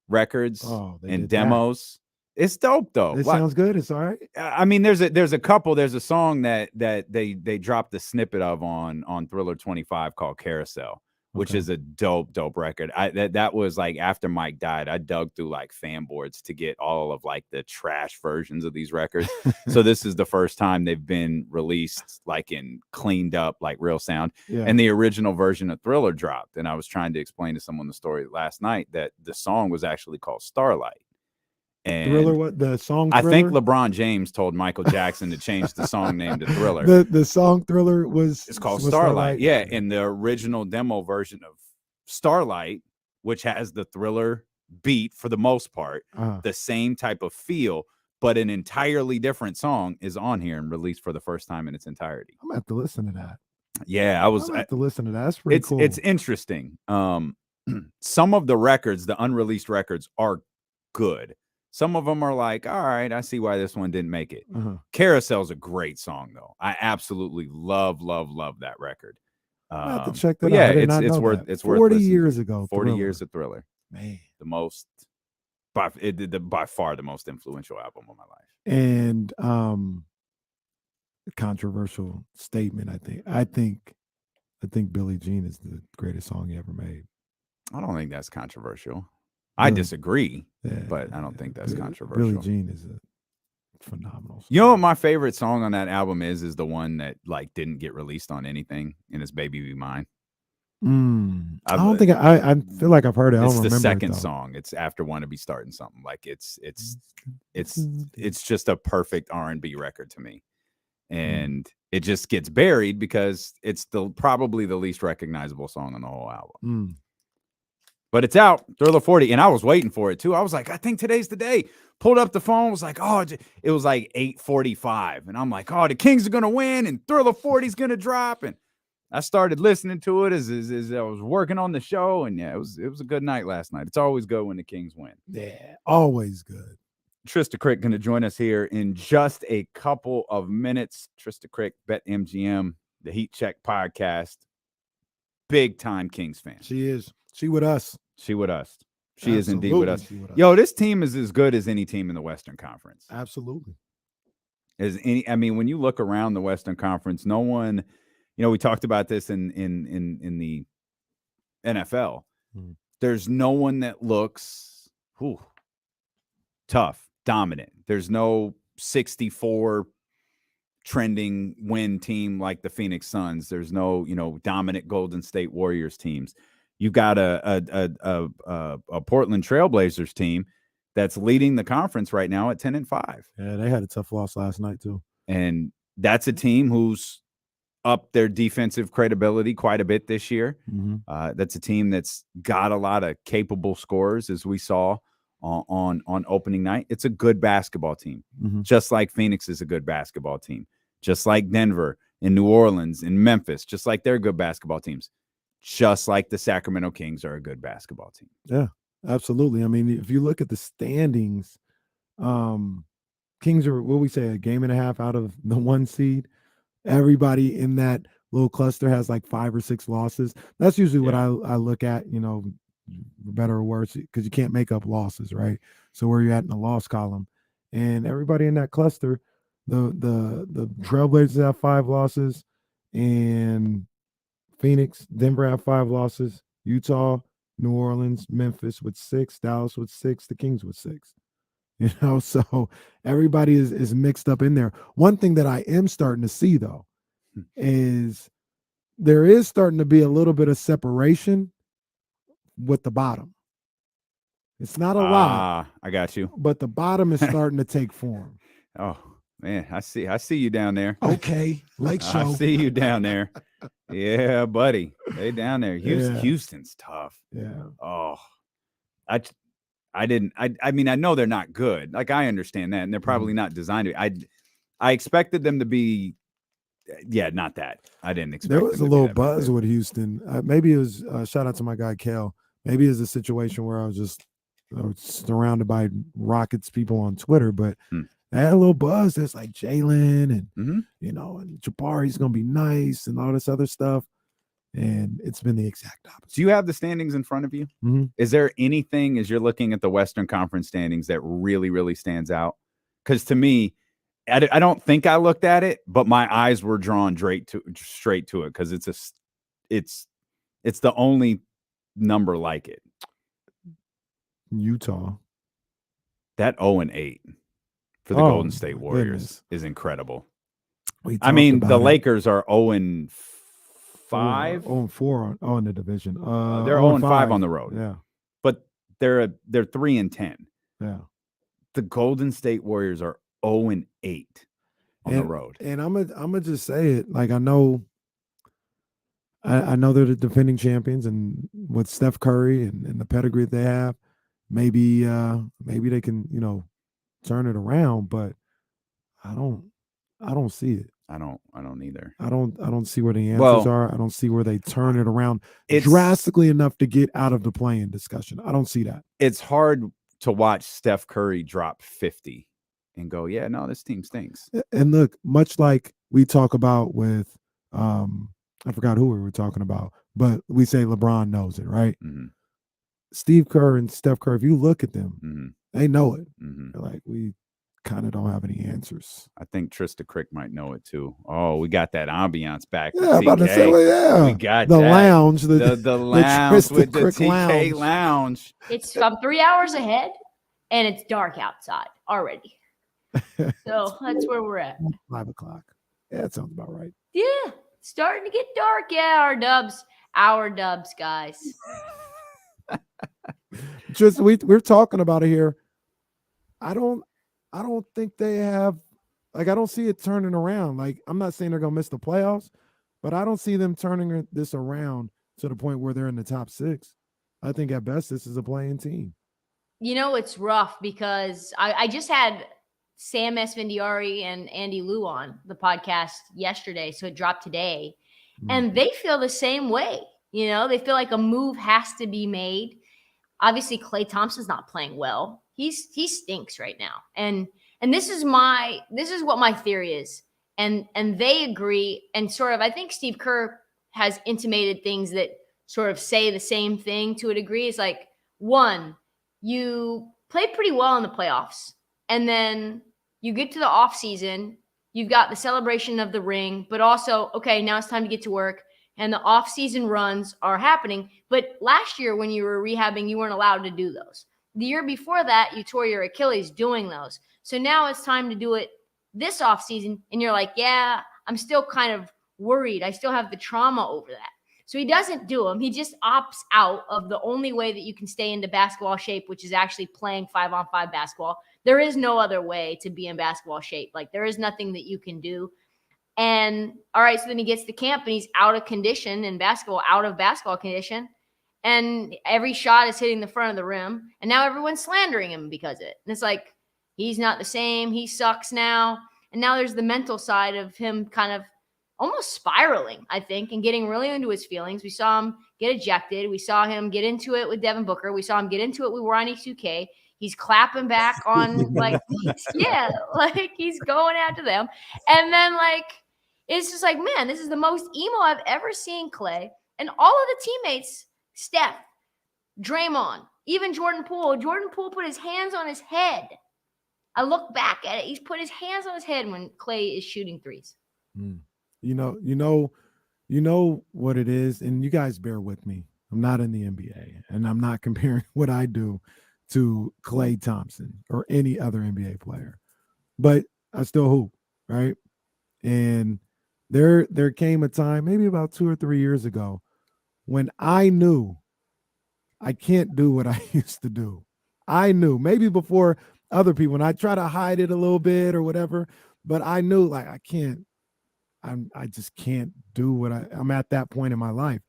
records and demos. It's dope though. It sounds good. It's all right. I mean, there's a couple. There's a song that they dropped the snippet of on Thriller 25 called Carousel, which is a dope record. That was like after Mike died, I dug through like fan boards to get all of like the trash versions of these records. So this is the first time they've been released like in cleaned up, like real sound. Yeah. And the original version of Thriller dropped. And I was trying to explain to someone the story last night that the song was actually called Starlight. And Thriller, what the song? I think Thriller? LeBron James told Michael Jackson to change the song name to Thriller. The song Thriller it's called Starlight. Yeah, in the original demo version of Starlight, which has the Thriller beat for the most part, the same type of feel, but an entirely different song is on here and released for the first time in its entirety. I'm gonna have to listen to that. Yeah, I'm gonna have to listen to that. That's pretty cool. It's interesting. Some of the records, the unreleased records, are good. Some of them are like, all right, I see why this one didn't make it. Carousel's a great song, though. I absolutely love that record. I have to check that out. Yeah, it's worth 40 listening. years ago. 40 Thriller. years of Thriller. Man, the most by far the most influential album of my life. And controversial statement. I think Billie Jean is the greatest song he ever made. I don't think that's controversial. I disagree, but I don't think that's controversial. Billie Jean is a phenomenal song. You know what my favorite song on that album is the one that like didn't get released on anything, and it's "Baby Be Mine." I don't think I feel like I've heard it. I don't It's the remember second it, though. song. It's after "Wanna Be Starting Something." Like it's just a perfect R&B record to me, and it just gets buried because it's probably the least recognizable song on the whole album. But it's out, Thriller 40, and I was waiting for it too. I was like, I think today's the day. Pulled up the phone, was like, oh, it was like 8:45, and I'm like, oh, the Kings are gonna win, and Thriller 40 is gonna drop, and I started listening to it as I was working on the show, and yeah, it was a good night last night. It's always good when the Kings win. Yeah, always good. Trysta Krick going to join us here in just a couple of minutes. Trysta Krick, BetMGM, the Heat Check podcast, big time Kings fan. She is. She with us. She with us. She is indeed with us. She with us. Yo, this team is as good as any team in the Western Conference. Absolutely. I mean, when you look around the Western Conference, no one, we talked about this in the NFL. There's no one that looks tough, dominant. There's no 64 trending win team like the Phoenix Suns. There's no, dominant Golden State Warriors teams. You got a Portland Trailblazers team that's leading the conference right now at 10-5. Yeah, they had a tough loss last night too. And that's a team who's up their defensive credibility quite a bit this year. That's a team that's got a lot of capable scorers, as we saw on opening night. It's a good basketball team, just like Phoenix is a good basketball team, just like Denver and New Orleans and Memphis, just like they're good basketball teams. Just like the Sacramento Kings are a good basketball team. Yeah, absolutely. I mean, if you look at the standings, Kings are, what we say, a game and a half out of the 1 seed. Everybody in that little cluster has like 5 or 6 losses. That's usually what I look at, better or worse, because you can't make up losses, right? So where you're at in the loss column. And everybody in that cluster, the Trailblazers have 5 losses, and Phoenix, Denver have 5 losses, Utah, New Orleans, Memphis with 6, Dallas with 6, the Kings with 6. So everybody is mixed up in there. One thing that I am starting to see, though, is there is starting to be a little bit of separation with the bottom. It's not a lot. I got you. But the bottom is starting to take form. Oh, man, I see you down there. Okay, Lake Show. I see you down there. Yeah, buddy. They down there. Houston's tough. Yeah. Oh, I mean, I know they're not good. Like, I understand that, and they're probably not designed to. I expected them to be, not that. I didn't expect there was them a to little be that buzz bad. with Houston. Maybe it was shout out to my guy Kel. Maybe it's a situation where I was surrounded by Rockets people on Twitter, but I had a little buzz. There's like Jalen and and Jabari's gonna be nice and all this other stuff. And it's been the exact opposite. Do you have the standings in front of you? Is there anything, as you're looking at the Western Conference standings, that really, really stands out? Because to me, I don't think I looked at it, but my eyes were drawn straight to it because it's the only number like it. Utah. That 0-8 for the Golden State Warriors is incredible. I mean, the Lakers are 0-5. 0-4 in the division. They're 0-5 on the road. Yeah. But they're 3-10. Yeah. The Golden State Warriors are 0-8 on the road. And I'm gonna just say it. Like, I know they're the defending champions, and with Steph Curry and the pedigree they have, maybe they can, turn it around, but I don't see it. I don't either. I don't see where the answers are. I don't see where they turn it around drastically enough to get out of the play-in discussion. I don't see that. It's hard to watch Steph Curry drop 50 and go, yeah, no, this team stinks. And look, much like we talk about with, I forgot who we were talking about, but we say LeBron knows it, right? Steve Kerr and Steph Curry, if you look at them, they know it. They're like, we kind of don't have any answers. I think Trysta Krick might know it too. Oh, we got that ambiance back. Yeah, I'm about to say, well, yeah. We got the that. lounge, the lounge Trysta with the Krick TK lounge. It's I'm 3 hours ahead, and it's dark outside already. So that's where we're at. 5 o'clock. Yeah, that sounds about right. Yeah, it's starting to get dark. Yeah, our dubs, guys. Just we're talking about it here. I don't think they have, like, I don't see it turning around. Like, I'm not saying they're gonna miss the playoffs, but I don't see them turning this around to the point where they're in the top 6. I think at best this is a playing team. You know, it's rough because I just had Sam Esfandiari and Andy Liu on the podcast yesterday, so it dropped today, and they feel the same way. You know, they feel like a move has to be made. Obviously, Klay Thompson's not playing well. He stinks right now, and this is what my theory is, and they agree. And sort of, I think Steve Kerr has intimated things that sort of say the same thing to a degree. It's like, one, you play pretty well in the playoffs, and then you get to the off season. You've got the celebration of the ring, but also, okay, now it's time to get to work. And the off-season runs are happening. But last year when you were rehabbing, you weren't allowed to do those. The year before that, you tore your Achilles doing those. So now it's time to do it this off-season. And you're like, yeah, I'm still kind of worried. I still have the trauma over that. So he doesn't do them. He just opts out of the only way that you can stay into basketball shape, which is actually playing 5-on-5 basketball. There is no other way to be in basketball shape. Like, there is nothing that you can do. And all right, so then he gets to camp and he's out of condition in basketball, out of basketball condition. And every shot is hitting the front of the rim. And now everyone's slandering him because of it. And it's like, he's not the same. He sucks now. And now there's the mental side of him kind of almost spiraling, I think, and getting really into his feelings. We saw him get ejected. We saw him get into it with Devin Booker. We saw him get into it with Ronnie 2K. He's clapping back on, like, yeah, like he's going after them. And then, like, it's just like, man, this is the most emo I've ever seen Klay. And all of the teammates, Steph, Draymond, even Jordan Poole. Jordan Poole put his hands on his head. I look back at it. He's put his hands on his head when Klay is shooting threes. You know what it is, and you guys bear with me. I'm not in the NBA, and I'm not comparing what I do to Klay Thompson or any other NBA player, but I still hoop, right? And there came a time, maybe about 2 or 3 years ago, when I knew I can't do what I used to do. I knew, maybe before other people, and I try to hide it a little bit or whatever, but I knew, like, I just can't do what I'm at that point in my life.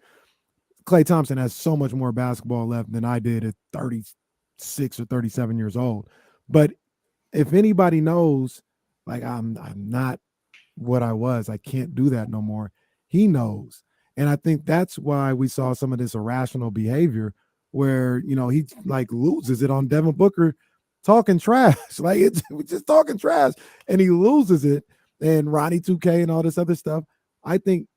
Klay Thompson has so much more basketball left than I did at 36 or 37 years old. But if anybody knows, like, I'm not what I was, I can't do that no more, he knows. And I think that's why we saw some of this irrational behavior where, you know, he like loses it on Devin Booker talking trash. Like, it's just talking trash, and he loses it. And Ronnie 2K and all this other stuff. I think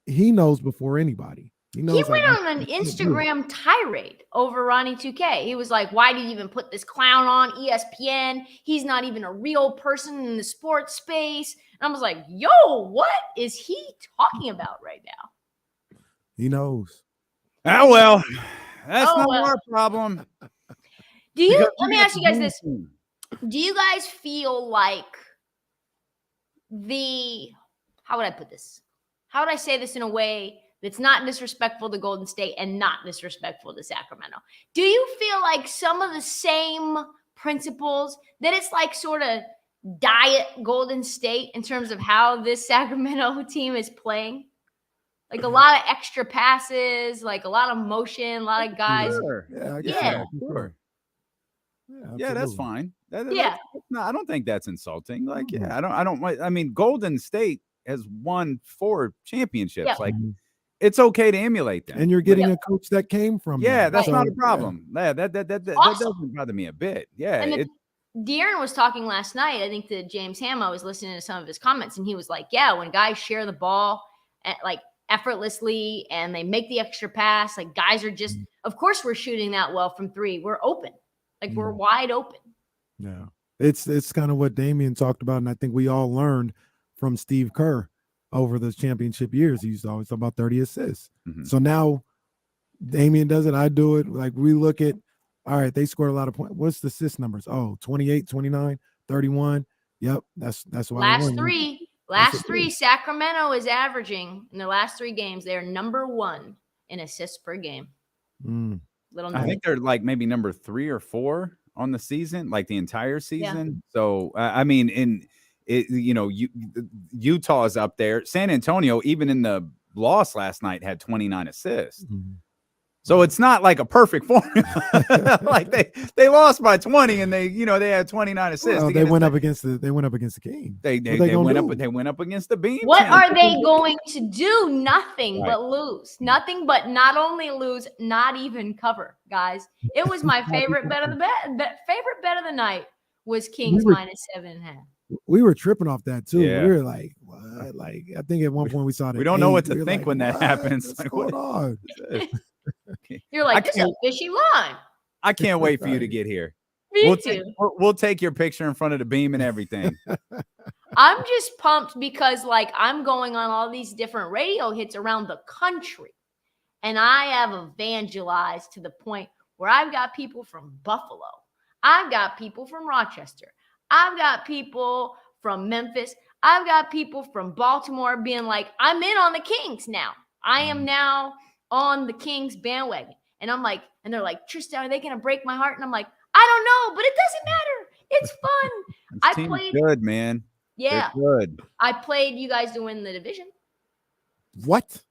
he knows before anybody. He knows. He went on an Instagram tirade over Ronnie 2K. He was like, why do you even put this clown on ESPN? He's not even a real person in the sports space. And I was like, yo, what is he talking about right now? He knows. Oh, well, that's not our problem. Let me ask you guys this. Do you guys feel like how would I put this? How would I say this in a way that's not disrespectful to Golden State and not disrespectful to Sacramento? Do you feel like some of the same principles, that it's like sort of diet Golden State in terms of how this Sacramento team is playing? Like a lot of extra passes, like a lot of motion, a lot of guys. Sure. Yeah. Sure. Yeah, that's fine. Yeah. No, I don't think that's insulting. Like, I mean, Golden State has won 4 championships. Yeah. Like, it's okay to emulate them. And you're getting a coach that came from Yeah, them. that's So, not a problem. Yeah, that doesn't bother me a bit. Yeah. And De'Aaron was talking last night, I think, to James Ham. I was listening to some of his comments, and he was like, yeah, when guys share the ball like effortlessly and they make the extra pass, like guys are of course we're shooting that well from 3. We're open. Like we're wide open. Yeah. It's kind of what Damian talked about, and I think we all learned from Steve Kerr over the championship years. He used to always talk about 30 assists. So now Damian does it, I do it. Like we look at, all right, they scored a lot of points. What's the assist numbers? Oh, 28, 29, 31. Yep, that's why Last three, Sacramento is averaging in the last 3 games. They're number 1 in assists per game. I think they're like maybe number 3 or 4 on the season, like the entire season. So I mean, Utah is up there. San Antonio, even in the loss last night, had 29 assists. So it's not like a perfect formula. Like they lost by 20 and they had 29 assists. Well, they went up against the Kings. They went up against the Beam. What are they going to do? Nothing but lose. Nothing but not only lose, not even cover, guys. It was my favorite bet of the night was Kings minus 7.5. We were tripping off that too. Yeah. We were like, what? Like I think at one point we saw that. We don't know what to think when that happens. What's going on? You're like, this is a fishy line. I can't wait for you to get here. We'll take your picture in front of the Beam and everything. I'm just pumped because like I'm going on all these different radio hits around the country. And I have evangelized to the point where I've got people from Buffalo. I've got people from Rochester. I've got people from Memphis. I've got people from Baltimore being like, I'm in on the Kings now. I am now on the Kings bandwagon. And I'm like, and they're like, Trysta, are they going to break my heart? And I'm like, I don't know, but it doesn't matter. It's fun. I played good, man. Yeah. They're good. I played you guys to win the division. What?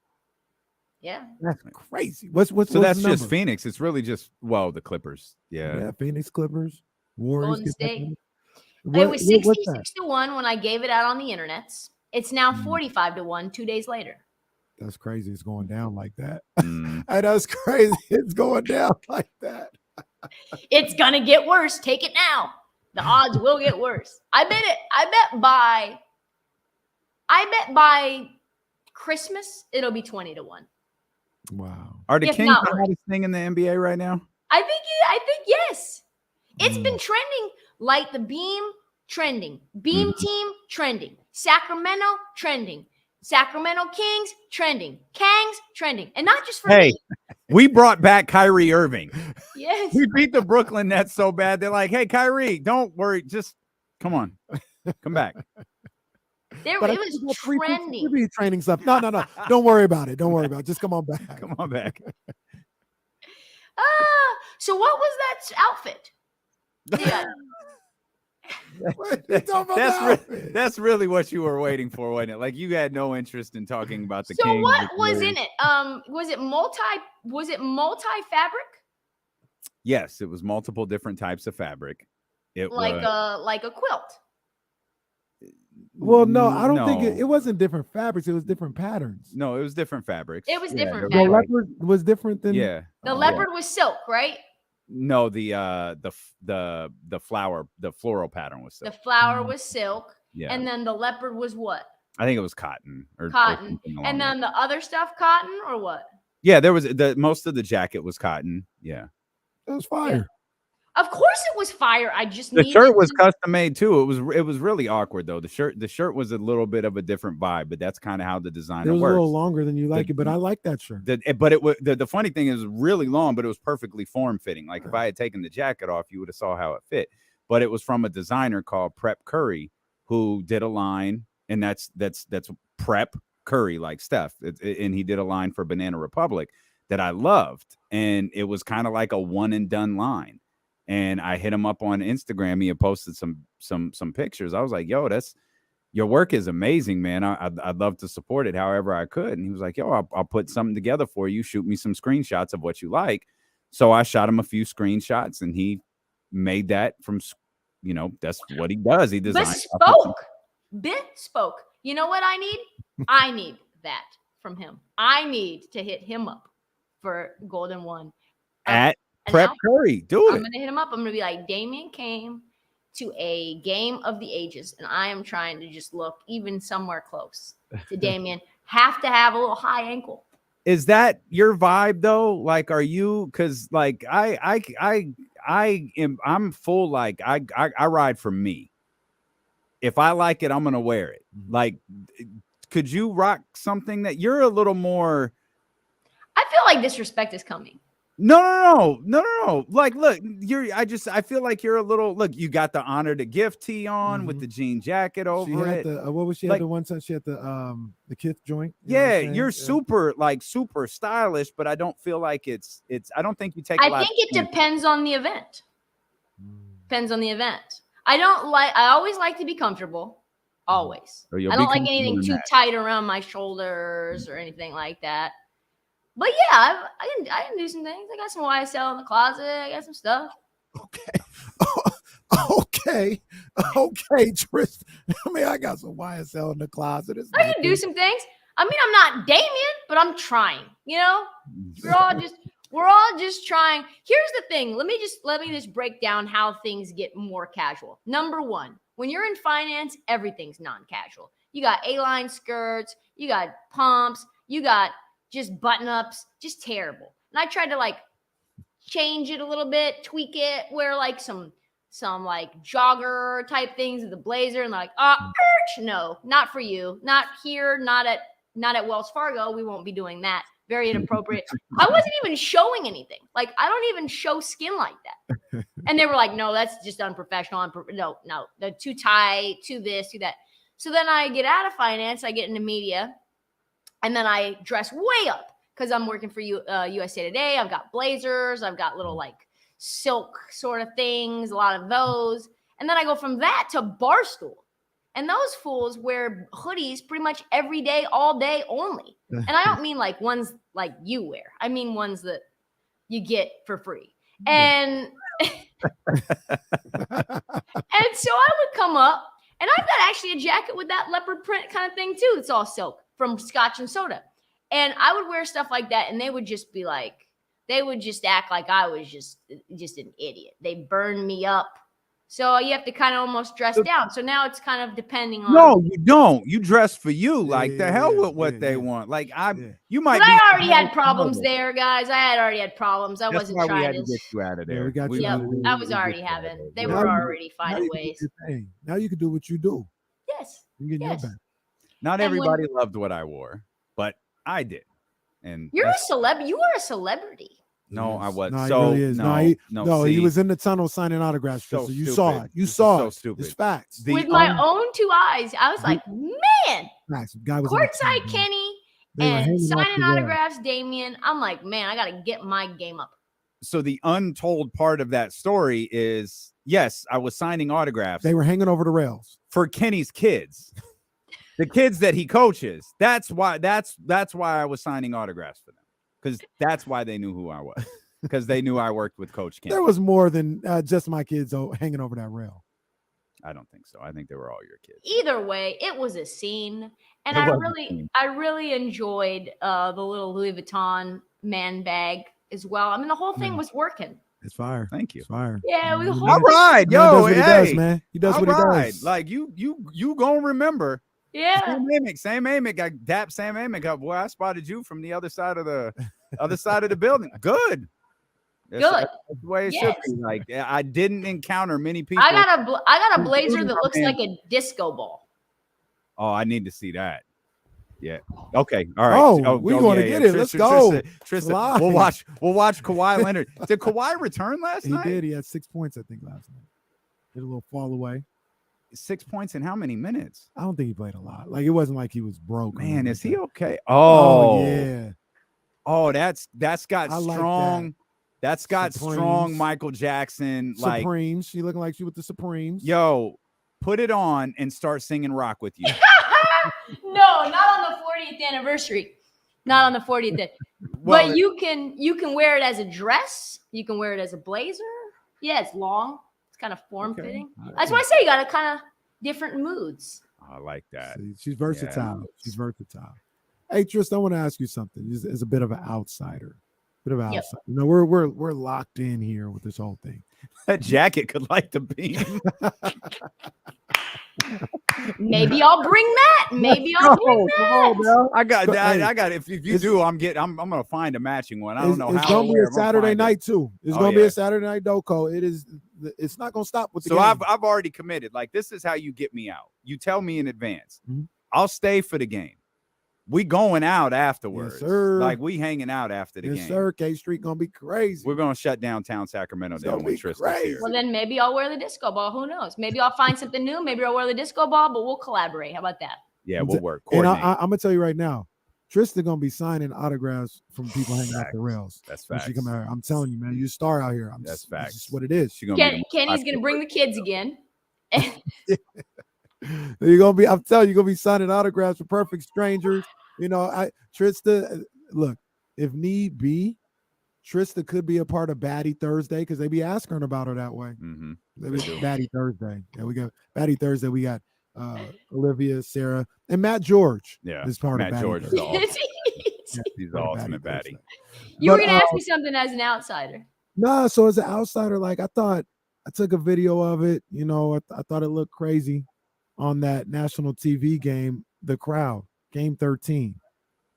Yeah. That's crazy. What's that's the just number? Phoenix. It's really just the Clippers. Yeah. Phoenix Clippers, Warriors. Golden State. It was 66-1 when I gave it out on the internets. It's now 45-1 2 days later. That's crazy. It's going down like that. That's crazy. It's going down like that. It's gonna get worse. Take it now. The odds will get worse. I bet it. I bet by Christmas it'll be 20-1. Wow. Are the If Kings not the hottest thing in the NBA right now? I think yes. It's been trending like the Beam trending. Beam team trending. Sacramento trending. Sacramento Kings trending. Kangs trending. And not just for me. We brought back Kyrie Irving. Yes. We beat the Brooklyn Nets so bad. They're like, hey, Kyrie, don't worry. Just come on. Come back. It was trending. Training stuff. No. Don't worry about it. Just come on back. Come on back. So what was that outfit? Yeah. That's really what you were waiting for, wasn't it? Like you had no interest in talking about the So Kings. what was in it? Was it multi fabric? Yes, it was multiple different types of fabric. It like was a quilt. Well, no, I don't think it wasn't different fabrics. It was different patterns. No, it was different fabrics. It was different The fabric. leopard was different than The leopard was silk, right? No, the floral pattern was silk. The flower was silk. Yeah. And then the leopard was what? I think it was cotton or Cotton. something along And then that. the other stuff cotton or what? Yeah, there was most of the jacket was cotton. Yeah. It was fire. Of course it was fire. I just The needed shirt was to- custom made too. It was really awkward though. The shirt was a little bit of a different vibe, but that's kind of how the It designer was a works. little longer than you like it, but I like that shirt. But it was the funny thing is really long, but it was perfectly form fitting. Like if I had taken the jacket off, you would have saw how it fit. But it was from a designer called Prep Curry, who did a line, and that's Prep Curry, like Steph, and he did a line for Banana Republic that I loved, and it was kind of like a one and done line. And I hit him up on Instagram. He had posted some pictures. I was like, "Yo, your work is amazing, man. I'd love to support it however I could." And he was like, "Yo, I'll put something together for you. Shoot me some screenshots of what you like." So I shot him a few screenshots, and he made that from, that's what he does. He designed bespoke. You know what I need? I need that from him. I need to hit him up for Golden One. At Prep Curry. Do it. I'm going to hit him up. I'm going to be like, Damian came to a game of the ages, and I am trying to just look even somewhere close to Damian. Have to have a little high ankle. Is that your vibe though? Like, are you? Because like I I'm full, like I ride for me. If I like it, I'm gonna wear it. Like, could you rock something that you're a little more? I feel like disrespect is coming. No. Like, look, I feel like you're a little. Look, you got the honor to gift tee on with the jean jacket over She had it. the what was she like, had the one time she had the kith joint. Yeah, you're super stylish, but I don't feel like it's. I don't think you take. I think it depends on the event. Depends on the event. I always like to be comfortable. Always. I don't like anything too tight around my shoulders or anything like that. But yeah, I can do some things. I got some YSL in the closet. I got some stuff. Okay, Trysta. I mean, I got some YSL in the closet. I can do some things. I mean, I'm not Davion, but I'm trying. You know, we're all just trying. Here's the thing. Let me just break down how things get more casual. Number one, when you're in finance, everything's non-casual. You got A-line skirts, you got pumps, you got just button-ups, just terrible. And I tried to like change it a little bit, tweak it, wear like some like jogger type things with the blazer, and like, no, not for you, not here, not at Wells Fargo. We won't be doing that. Very inappropriate. I wasn't even showing anything. Like, I don't even show skin like that. And they were like, no, that's just unprofessional. No, they're too tight, too this, too that. So then I get out of finance, I get into media, and then I dress way up because I'm working for USA Today. I've got blazers. I've got little like silk sort of things, a lot of those. And then I go from that to Barstool. And those fools wear hoodies pretty much every day, all day only. And I don't mean like ones like you wear. I mean ones that you get for free. And and so I would come up, and I've got actually a jacket with that leopard print kind of thing too. It's all silk from Scotch and Soda. And I would wear stuff like that, and they would just be like, they would just act like I was just an idiot. They burned me up. So you have to kind of almost dress down. So now it's kind of depending on. No, you don't. You dress for you. Like the hell with what they want. Like you might. But I already had problems there, guys. I had already had problems. I wasn't trying we had to get you out of there. I was already having. They were already finding ways. Now you can do what you do. Yes. You get your back. Not everybody loved what I wore, but I did. And you're a celeb. You are a celebrity. No, I wasn't. No, So he really is. no, he was in the tunnel signing autographs. So you saw it. You saw it. So stupid. It's facts. With my own two eyes, I was like, man. Facts. Guy was courtside Kenny and signing autographs, Davion. I'm like, man, I got to get my game up. So the untold part of that story is, yes, I was signing autographs. They were hanging over the rails for Kenny's kids, the kids that he coaches. That's why I was signing autographs for them. Because that's why they knew who I was. Because they knew I worked with Coach Kenny. There was more than just my kids hanging over that rail. I don't think so. I think they were all your kids. Either way, it was a scene, and I really enjoyed the little Louis Vuitton man bag as well. I mean, the whole thing was working. It's fire. Thank you. It's fire. Yeah, it was all right, yo, he does, man. He does what he does. Like you gonna remember. Yeah. Same Amick. I dapped Sam Amick up. Boy, I spotted you from the other side of the building. Good. That's the way it should be. Like, I didn't encounter many people. I got a blazer that looks like a disco ball. Oh, I need to see that. Yeah. Okay. All right. Oh, we want to get it. Let's go. Trysta. We'll watch Kawhi Leonard. Did Kawhi return last night? He did. He had 6 points, I think, last night. Did a little fall away. 6 points in how many minutes? I don't think he played a lot. Like, it wasn't like he was broke. Man, is he okay? Oh yeah. Oh, that's got strong. Like that's got strong Michael Jackson. Like Supremes. She looking like she with the Supremes. Yo, put it on and start singing "Rock with You." No, not on the 40th anniversary. Not on the 40th. Well, but you can wear it as a dress. You can wear it as a blazer. Yeah, it's long. It's kind of form-fitting. That's why I say you got a kind of different moods. I like that. See, she's versatile. Yeah. She's versatile. Hey, Trysta, I want to ask you something. As a bit of an outsider. You know, we're locked in here with this whole thing. That jacket could light the beam. Maybe I'll bring that. Maybe I'll bring that. I got. If you do, I'm gonna find a matching one. I don't know It's how. gonna be where, a Saturday night too. It's gonna be a Saturday night Doko. It's not gonna stop with the So game. I've already committed. Like, this is how you get me out. You tell me in advance. Mm-hmm. I'll stay for the game. We going out afterwards. Yes, sir. Like, we hanging out after the game. Yes, sir. K Street gonna be crazy. We're gonna shut downtown Sacramento down when Trysta's here. Well, then maybe I'll wear the disco ball. Who knows? Maybe I'll find something new. Maybe I'll wear the disco ball, but we'll collaborate. How about that? Yeah, we'll work. And Coordinate. I'm gonna tell you right now, Trysta gonna be signing autographs from people hanging out the rails. That's when facts. she come out here. I'm telling you, man, you're a star out here. That's facts. That's just what it is. Kenny's gonna bring the kids again. You're gonna be. I'm telling you, you're gonna be signing autographs for perfect strangers. You know, Trysta. Look, if need be, Trysta could be a part of Baddie Thursday because they be asking her about her that way. Mm-hmm. Baddie Thursday. Yeah, we got Baddie Thursday. We got Olivia, Sarah, and Matt George. Yeah, is part Matt of Baddie George is Thursday. awesome. He's the ultimate baddie. You were But, gonna ask me something as an outsider. Nah, so as an outsider, like I took a video of it. You know, I thought it looked crazy on that national TV game. The crowd, game 13.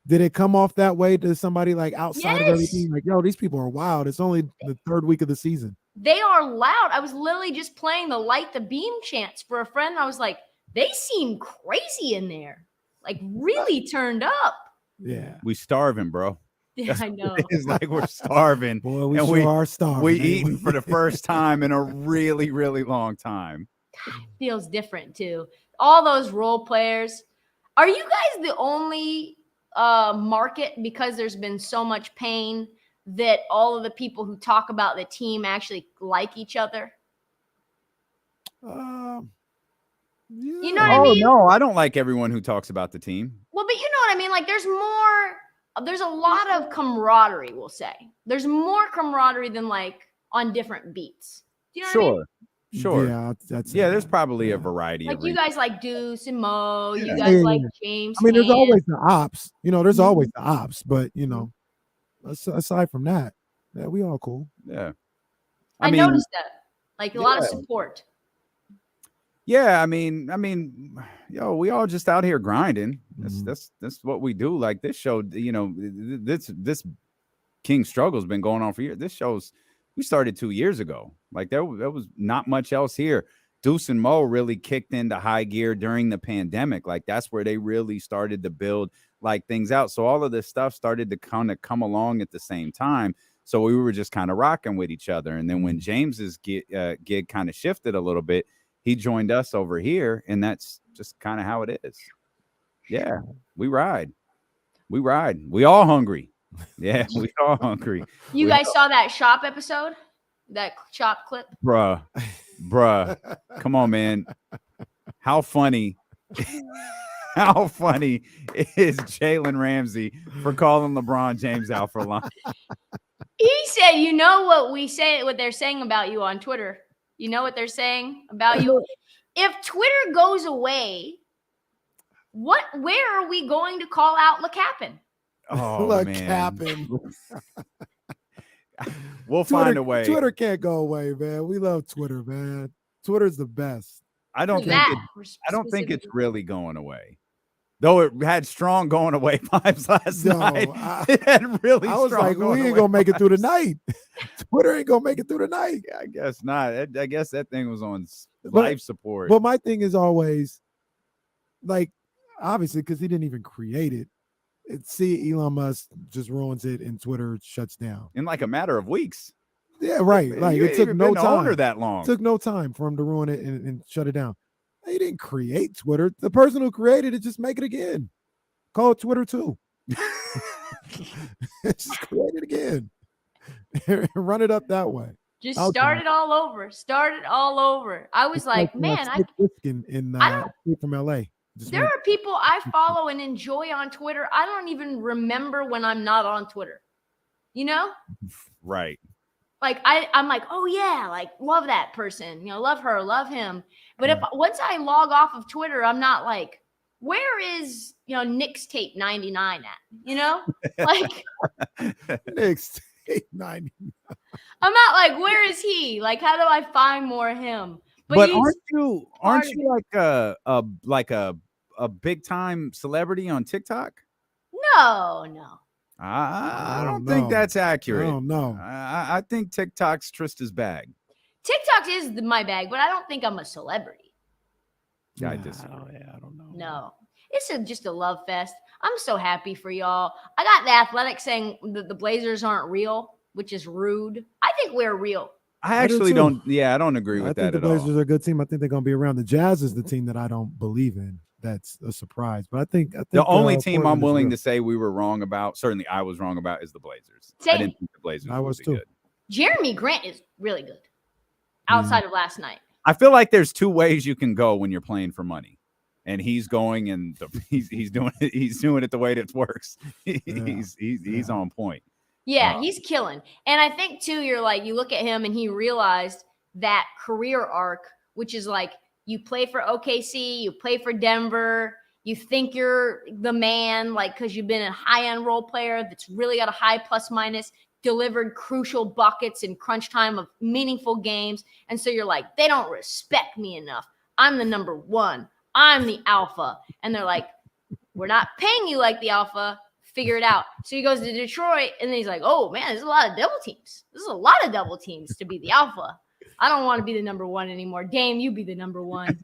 Did it come off that way to somebody like outside of everything? Like, yo, these people are wild. It's only the third week of the season. They are loud. I was literally just playing the Light the Beam chants for a friend. I was like, they seem crazy in there. Like, really turned up. Yeah. We starving, bro. Yeah, I know. It's like we're starving. Boy, we and sure are starving. We ain't eating for the first time in a really, really long time. Feels different too. All those role players. Are you guys the only market, because there's been so much pain, that all of the people who talk about the team actually like each other? Yeah. You know what I mean? No, I don't like everyone who talks about the team. Well, but you know what I mean? Like, there's a lot of camaraderie, we'll say. There's more camaraderie than like on different beats. Do you know what I mean? Sure. Yeah, there's probably a variety Like, of you reasons. guys like Deuce and Mo. You Yeah. guys like James. I mean, there's Hand. always the ops. You know, there's always the ops, but you know, aside from that, yeah, we all cool. Yeah. I mean, noticed that. Like, a lot of yeah. support. Yeah, I mean, yo, we all just out here grinding. That's what we do. Like, this show, you know, this King struggle's been going on for years. This show's, we started 2 years ago. Like, there was not much else here. Deuce and Mo really kicked into high gear during the pandemic. Like, that's where they really started to build like things out. So all of this stuff started to kind of come along at the same time. So we were just kind of rocking with each other. And then when James's gig kind of shifted a little bit, he joined us over here, and that's just kind of how it is. Yeah, we ride. We all hungry. Yeah, we all hungry. You guys saw that shop episode? That shop clip? Bruh, come on, man. How funny is Jalen Ramsey for calling LeBron James out for line? He said, you know what they're saying about you on Twitter. You know what they're saying about you? If Twitter goes away, where are we going to call out LeCappin? Oh, man. We'll find a way. Twitter can't go away, man. We love Twitter, man. Twitter's the best. I don't think it's really going away. Though it had strong going away vibes last night. It had really I was strong like, going we ain't away gonna make it through the vibes. night. Twitter ain't gonna make it through the night. Yeah, I guess not. I guess that thing was on life support. But my thing is always, like, obviously, because he didn't even create it. See, Elon Musk just ruins it, and Twitter shuts down in like a matter of weeks. Yeah, right. Like, You it ain't took even no been the owner time. that long. It took no time for him to ruin it and shut it down. He didn't create Twitter. The person who created it, just make it again. Call it Twitter too. Just create it again. Run it up that way. Just I'll start try. it all over. Start it all over. I was like, man, Slick Biskin in from LA. Just there make- are people I follow and enjoy on Twitter. I don't even remember when I'm not on Twitter. You know? Right. Like, I'm like, oh yeah, like, love that person. You know, love her, love him. But if once I log off of Twitter, I'm not like, where is, Nick's tape 99 at? You know? Like, Nick's tape 99. I'm not like, where is he? Like, how do I find more of him? But he's aren't you like a big time celebrity on TikTok? No. I don't think that's accurate. I don't know. I think TikTok's Trista's bag. TikTok is my bag, but I don't think I'm a celebrity. I disagree. I don't know. No. It's just a love fest. I'm so happy for y'all. I got the Athletic saying the Blazers aren't real, which is rude. I think we're real. I actually don't. Yeah, I don't agree with I think that the at all. Blazers are a good team. I think they're going to be around. The Jazz is the team that I don't believe in. That's a surprise. But I think the only team Portland I'm willing is to say we were wrong about, certainly I was wrong about, is the Blazers. Same. I didn't think the Blazers I was would be too. good. Jeremy Grant is really good outside of last night. I feel like there's two ways you can go when you're playing for money, and he's going and he's doing it the way that it works. He's on point. Yeah, he's killing. And I think too, you look at him and he realized that career arc, which is like you play for OKC, you play for Denver, you think you're the man, like because you've been a high-end role player that's really got a high plus minus, delivered crucial buckets in crunch time of meaningful games. And so you're like, they don't respect me enough. I'm the number one. I'm the alpha. And they're like, we're not paying you like the alpha. Figure it out. So he goes to Detroit and then he's like, oh man, there's a lot of double teams. There's a lot of double teams to be the alpha. I don't want to be the number one anymore. Dame, you be the number one.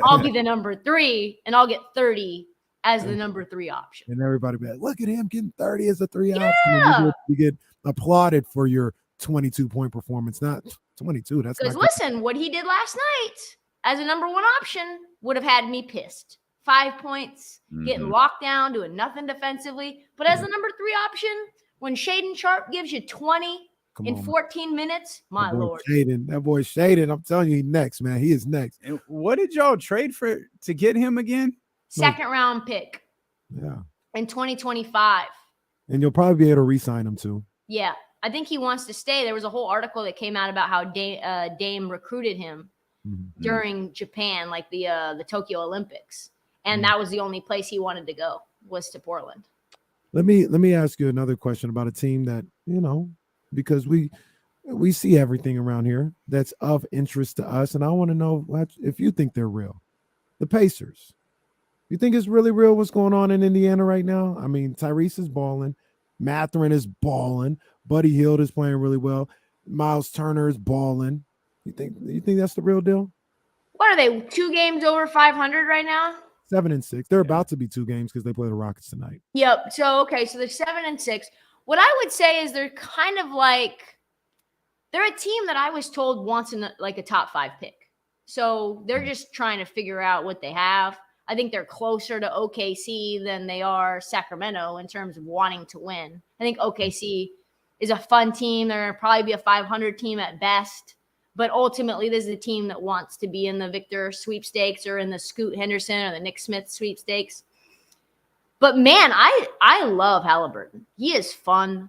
I'll be the number 3 and I'll get 30 as the number 3 option. And everybody be like, look at him getting 30 as a 3 option. Yeah. And you get applauded for your 22-point performance, not 22. That's because not listen, what he did last night as a number 1 option would have had me pissed. 5 points, getting locked down, doing nothing defensively. But as the number 3 option, when Shaden Sharp gives you 20 in 14 minutes, my lord. That boy Shaden, I'm telling you, he's next, man. He is next. And what did y'all trade for to get him again? Second round pick. Yeah. In 2025. And you'll probably be able to re-sign him too. Yeah. I think he wants to stay. There was a whole article that came out about how Dame recruited him during Japan, like the Tokyo Olympics. And that was the only place he wanted to go, was to Portland. Let me ask you another question about a team that, because we see everything around here that's of interest to us. And I want to know if you think they're real. The Pacers. You think it's really real what's going on in Indiana right now? I mean, Tyrese is balling. Mathurin is balling. Buddy Hield is playing really well. Miles Turner is balling. You think that's the real deal? What are they, 2 games over 500 right now? 7-6. They're about to be 2 games because they play the Rockets tonight. Yep. So they're 7-6. What I would say is they're kind of like they're a team that I was told wants a top 5 pick. So they're just trying to figure out what they have. I think they're closer to OKC than they are Sacramento in terms of wanting to win. I think OKC is a fun team. They're going to probably be a 500 team at best. But ultimately, this is a team that wants to be in the Victor sweepstakes or in the Scoot Henderson or the Nick Smith sweepstakes. But, man, I love Halliburton. He is fun.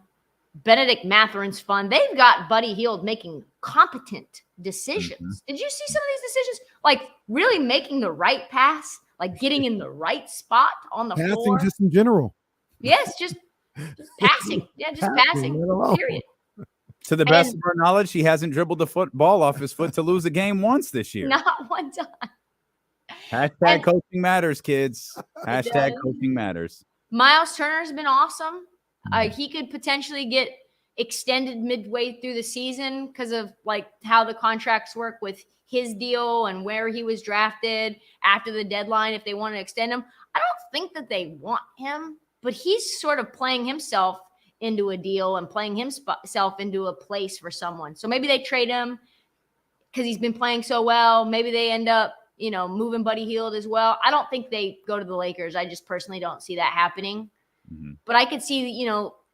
Benedict Mathurin's fun. They've got Buddy Hield making competent decisions. Did you see some of these decisions? Like, really making the right pass, like getting in the right spot on the floor. Passing just in general. Yes, just passing. Yeah, just passing. Period. To the best of our knowledge, he hasn't dribbled the football off his foot to lose a game once this year. Not one time. Hashtag coaching matters, kids. Hashtag coaching matters. Miles Turner's been awesome. He could potentially get extended midway through the season because of like how the contracts work with his deal and where he was drafted after the deadline if they want to extend him. I don't think that they want him, but he's sort of playing himself into a deal and playing himself into a place for someone. So maybe they trade him because he's been playing so well. Maybe they end up, moving Buddy Hield as well. I don't think they go to the Lakers. I just personally don't see that happening. But I could see,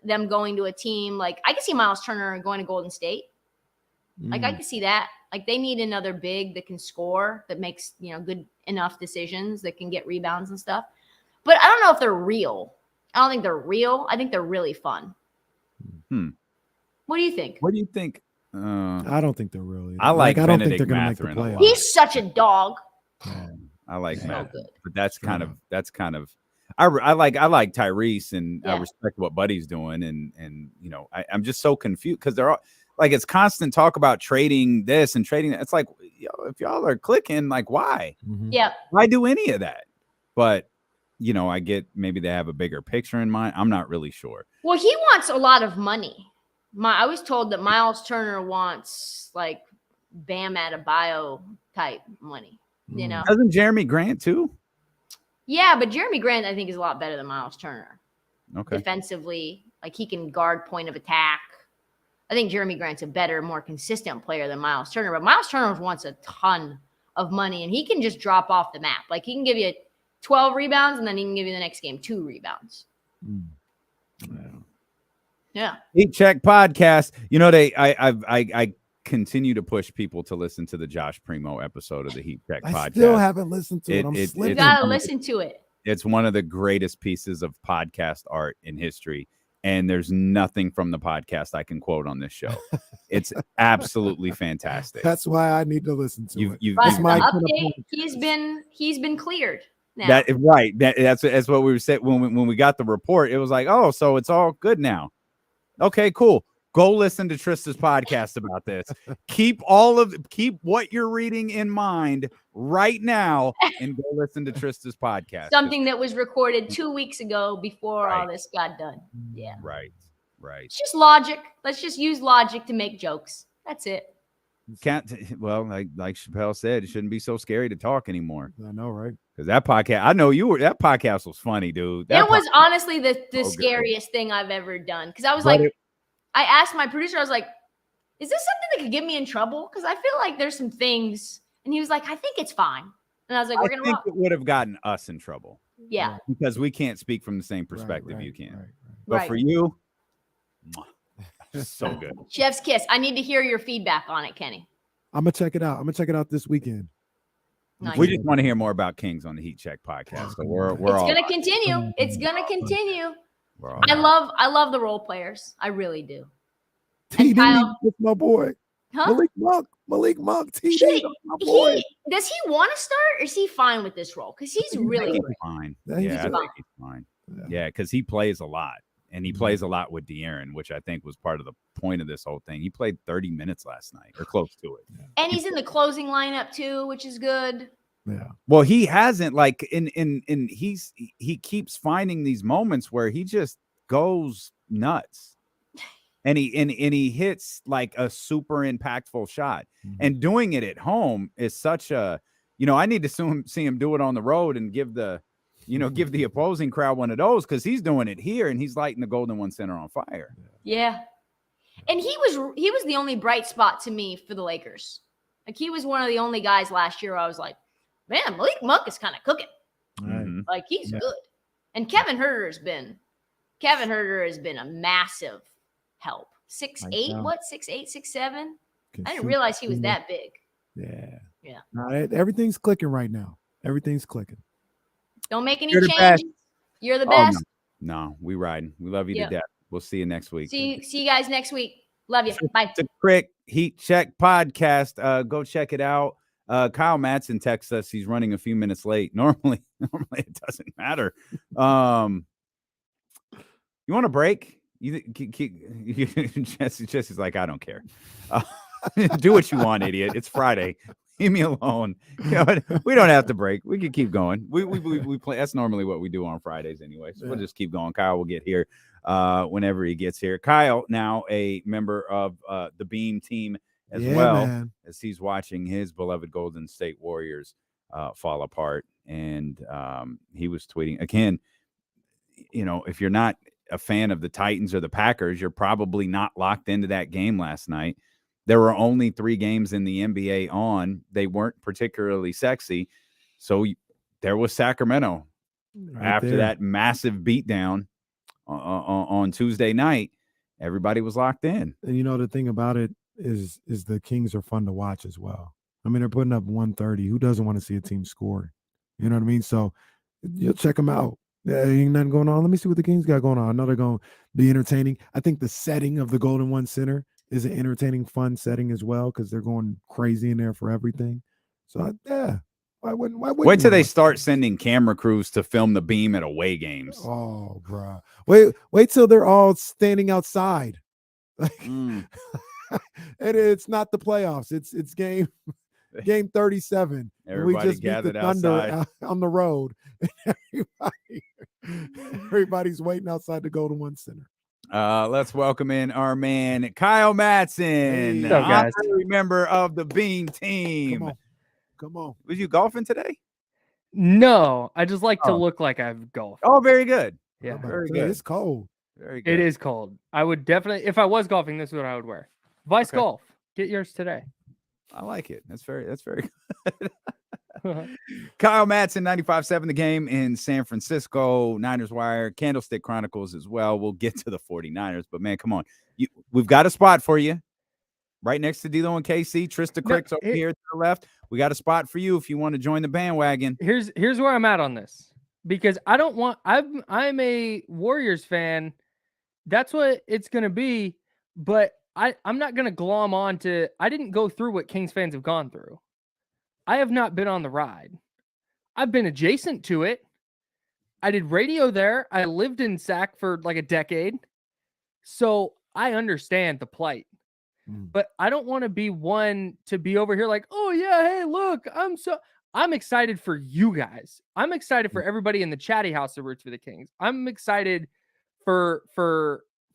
them going to a team. Like, I could see Miles Turner going to Golden State. Like, I could see that. Like, they need another big that can score, that makes, good enough decisions, that can get rebounds and stuff. But I don't know if they're real. I don't think they're real. I think they're really fun. What do you think? What do you think? I don't think they're real either. I don't think they're going to make the playoffs. He's such a dog. I like Matt, but that's kind of. I like Tyrese, and I respect what Buddy's doing, and I'm just so confused because like it's constant talk about trading this and trading that. It's like, if y'all are clicking, like why? Yeah. Why do any of that? But I get maybe they have a bigger picture in mind. I'm not really sure. Well, he wants a lot of money. I was told that Miles Turner wants like Bam Adebayo type money. Doesn't Jeremy Grant too? Yeah, but Jeremy Grant I think is a lot better than Miles Turner. Okay. Defensively, like he can guard point of attack. I think Jeremy Grant's a better, more consistent player than Miles Turner. But Miles Turner wants a ton of money, and he can just drop off the map. Like he can give you 12 rebounds, and then he can give you the next game 2 rebounds. Yeah. Heat Check podcast. I continue to push people to listen to the Josh Primo episode of the Heat Check podcast. I still haven't listened to it. You gotta listen to it. It's one of the greatest pieces of podcast art in history. And there's nothing from the podcast I can quote on this show. It's absolutely fantastic. That's why I need to listen to it. But the update, he's been cleared now. That's what we were saying when we got the report. It was like, oh, so it's all good now. Okay, cool. Go listen to Trysta's podcast about this. Keep what you're reading in mind right now and go listen to Trysta's podcast. Something that was recorded 2 weeks ago before all this got done. Yeah. Right. It's just logic. Let's just use logic to make jokes. That's it. Like Chappelle said, it shouldn't be so scary to talk anymore. I know, right? Because that podcast, that podcast was funny, dude. It was honestly the scariest thing I've ever done. Because I was like, I asked my producer, I was like, is this something that could get me in trouble? Because I feel like there's some things. And he was like, I think it's fine. And I was like, we're going to rock. It would have gotten us in trouble. Yeah. Because we can't speak from the same perspective you can. But Right. for you, so good. Chef's kiss. I need to hear your feedback on it, Kenny. I'm gonna check it out. I'm gonna check it out this weekend. Nice. We just want to hear more about Kings on the Heat Check podcast. So we're It's all gonna continue. It's gonna continue. we're all I love the role players. I really do. TD, Kyle- that's my boy. Huh? Malik Monk, TD, that's my boy. Does he want to start, or is he fine with this role? Because he's really he's great. fine. Yeah, he's Yeah, I fine. think he's fine. Yeah, because he plays a lot. And he plays a lot with De'Aaron, which I think was part of the point of this whole thing. He played 30 minutes last night, or close to it. And he's in the closing lineup too, which is good. Yeah. Well, he hasn't he keeps finding these moments where he just goes nuts. And he hits like a super impactful shot. And doing it at home is such a, I need to see him do it on the road and give the opposing crowd one of those, because he's doing it here and he's lighting the Golden One Center on fire. Yeah. And he was the only bright spot to me for the Lakers. Like he was one of the only guys last year where I was like, man, Malik Monk is kind of cooking. Mm-hmm. Like he's good. And Kevin Huerter has been a massive help. 6'8", what? 6'8", 6'7"? I didn't realize he was that big. Yeah. Yeah. No, everything's clicking right now. Everything's clicking. Don't make any You're the changes. best. You're the Oh, best. no, we riding. We love you Yeah. to death. We'll see you next week. See you guys next week. Love you. Bye. The Krick Heat Check podcast. Go check it out. Kyle Madson texts us. He's running a few minutes late. Normally it doesn't matter. You want a break? Jesse's like, I don't care. Do what you want, idiot. It's Friday. Leave me alone. We don't have to break. We can keep going. We play. That's normally what we do on Fridays anyway. So we'll just keep going. Kyle will get here whenever he gets here. Kyle, now a member of the Beam team as well, man, as he's watching his beloved Golden State Warriors fall apart. And he was tweeting again. If you're not a fan of the Titans or the Packers, you're probably not locked into that game last night. There were only 3 games in the NBA on. They weren't particularly sexy. So there was Sacramento. After that massive beatdown on Tuesday night, everybody was locked in. And the thing about it is the Kings are fun to watch as well. I mean, they're putting up 130. Who doesn't want to see a team score? You know what I mean? So you'll check them out. Ain't nothing going on. Let me see what the Kings got going on. I know they're going to be entertaining. I think the setting of the Golden One Center is an entertaining, fun setting as well, because they're going crazy in there for everything. So, why wouldn't Wait till they start sending camera crews to film the Beam at away games. Oh, bro. Wait till they're all standing outside. And it's not the playoffs. It's game 37. Everybody we just beat the gathered Thunder outside. on the road. Everybody's waiting outside the Golden One Center. Let's welcome in our man Kyle Madson, What's up, guys? honorary member of the Beam team. Come on. Was you golfing today? No, I just like to Oh. look like I've golfed. Oh, very good. Yeah, Very Yeah, good. it's cold. Very good. it is cold. I would definitely, if I was golfing, this is what I would wear. Vice Okay. Golf. Get yours today. I like it. That's very good. Kyle Madson, 95.7 The Game in San Francisco, Niners Wire, Candlestick Chronicles as well. We'll get to the 49ers, but man, come on. We've got a spot for you right next to D'Lo and KC. Trista Krick's over here to the left. We got a spot for you if you want to join the bandwagon. Here's where I'm at on this, because I'm a Warriors fan. That's what it's gonna be, but I'm not gonna glom on to. I didn't go through what Kings fans have gone through. I have not been on the ride. I've been adjacent to it. I did radio there. I lived in Sac for like a decade. So I understand the plight. But I don't want to be one to be over here like, oh yeah, hey, look, I'm excited for you guys. I'm excited for everybody in the chatty house that roots for the Kings. I'm excited for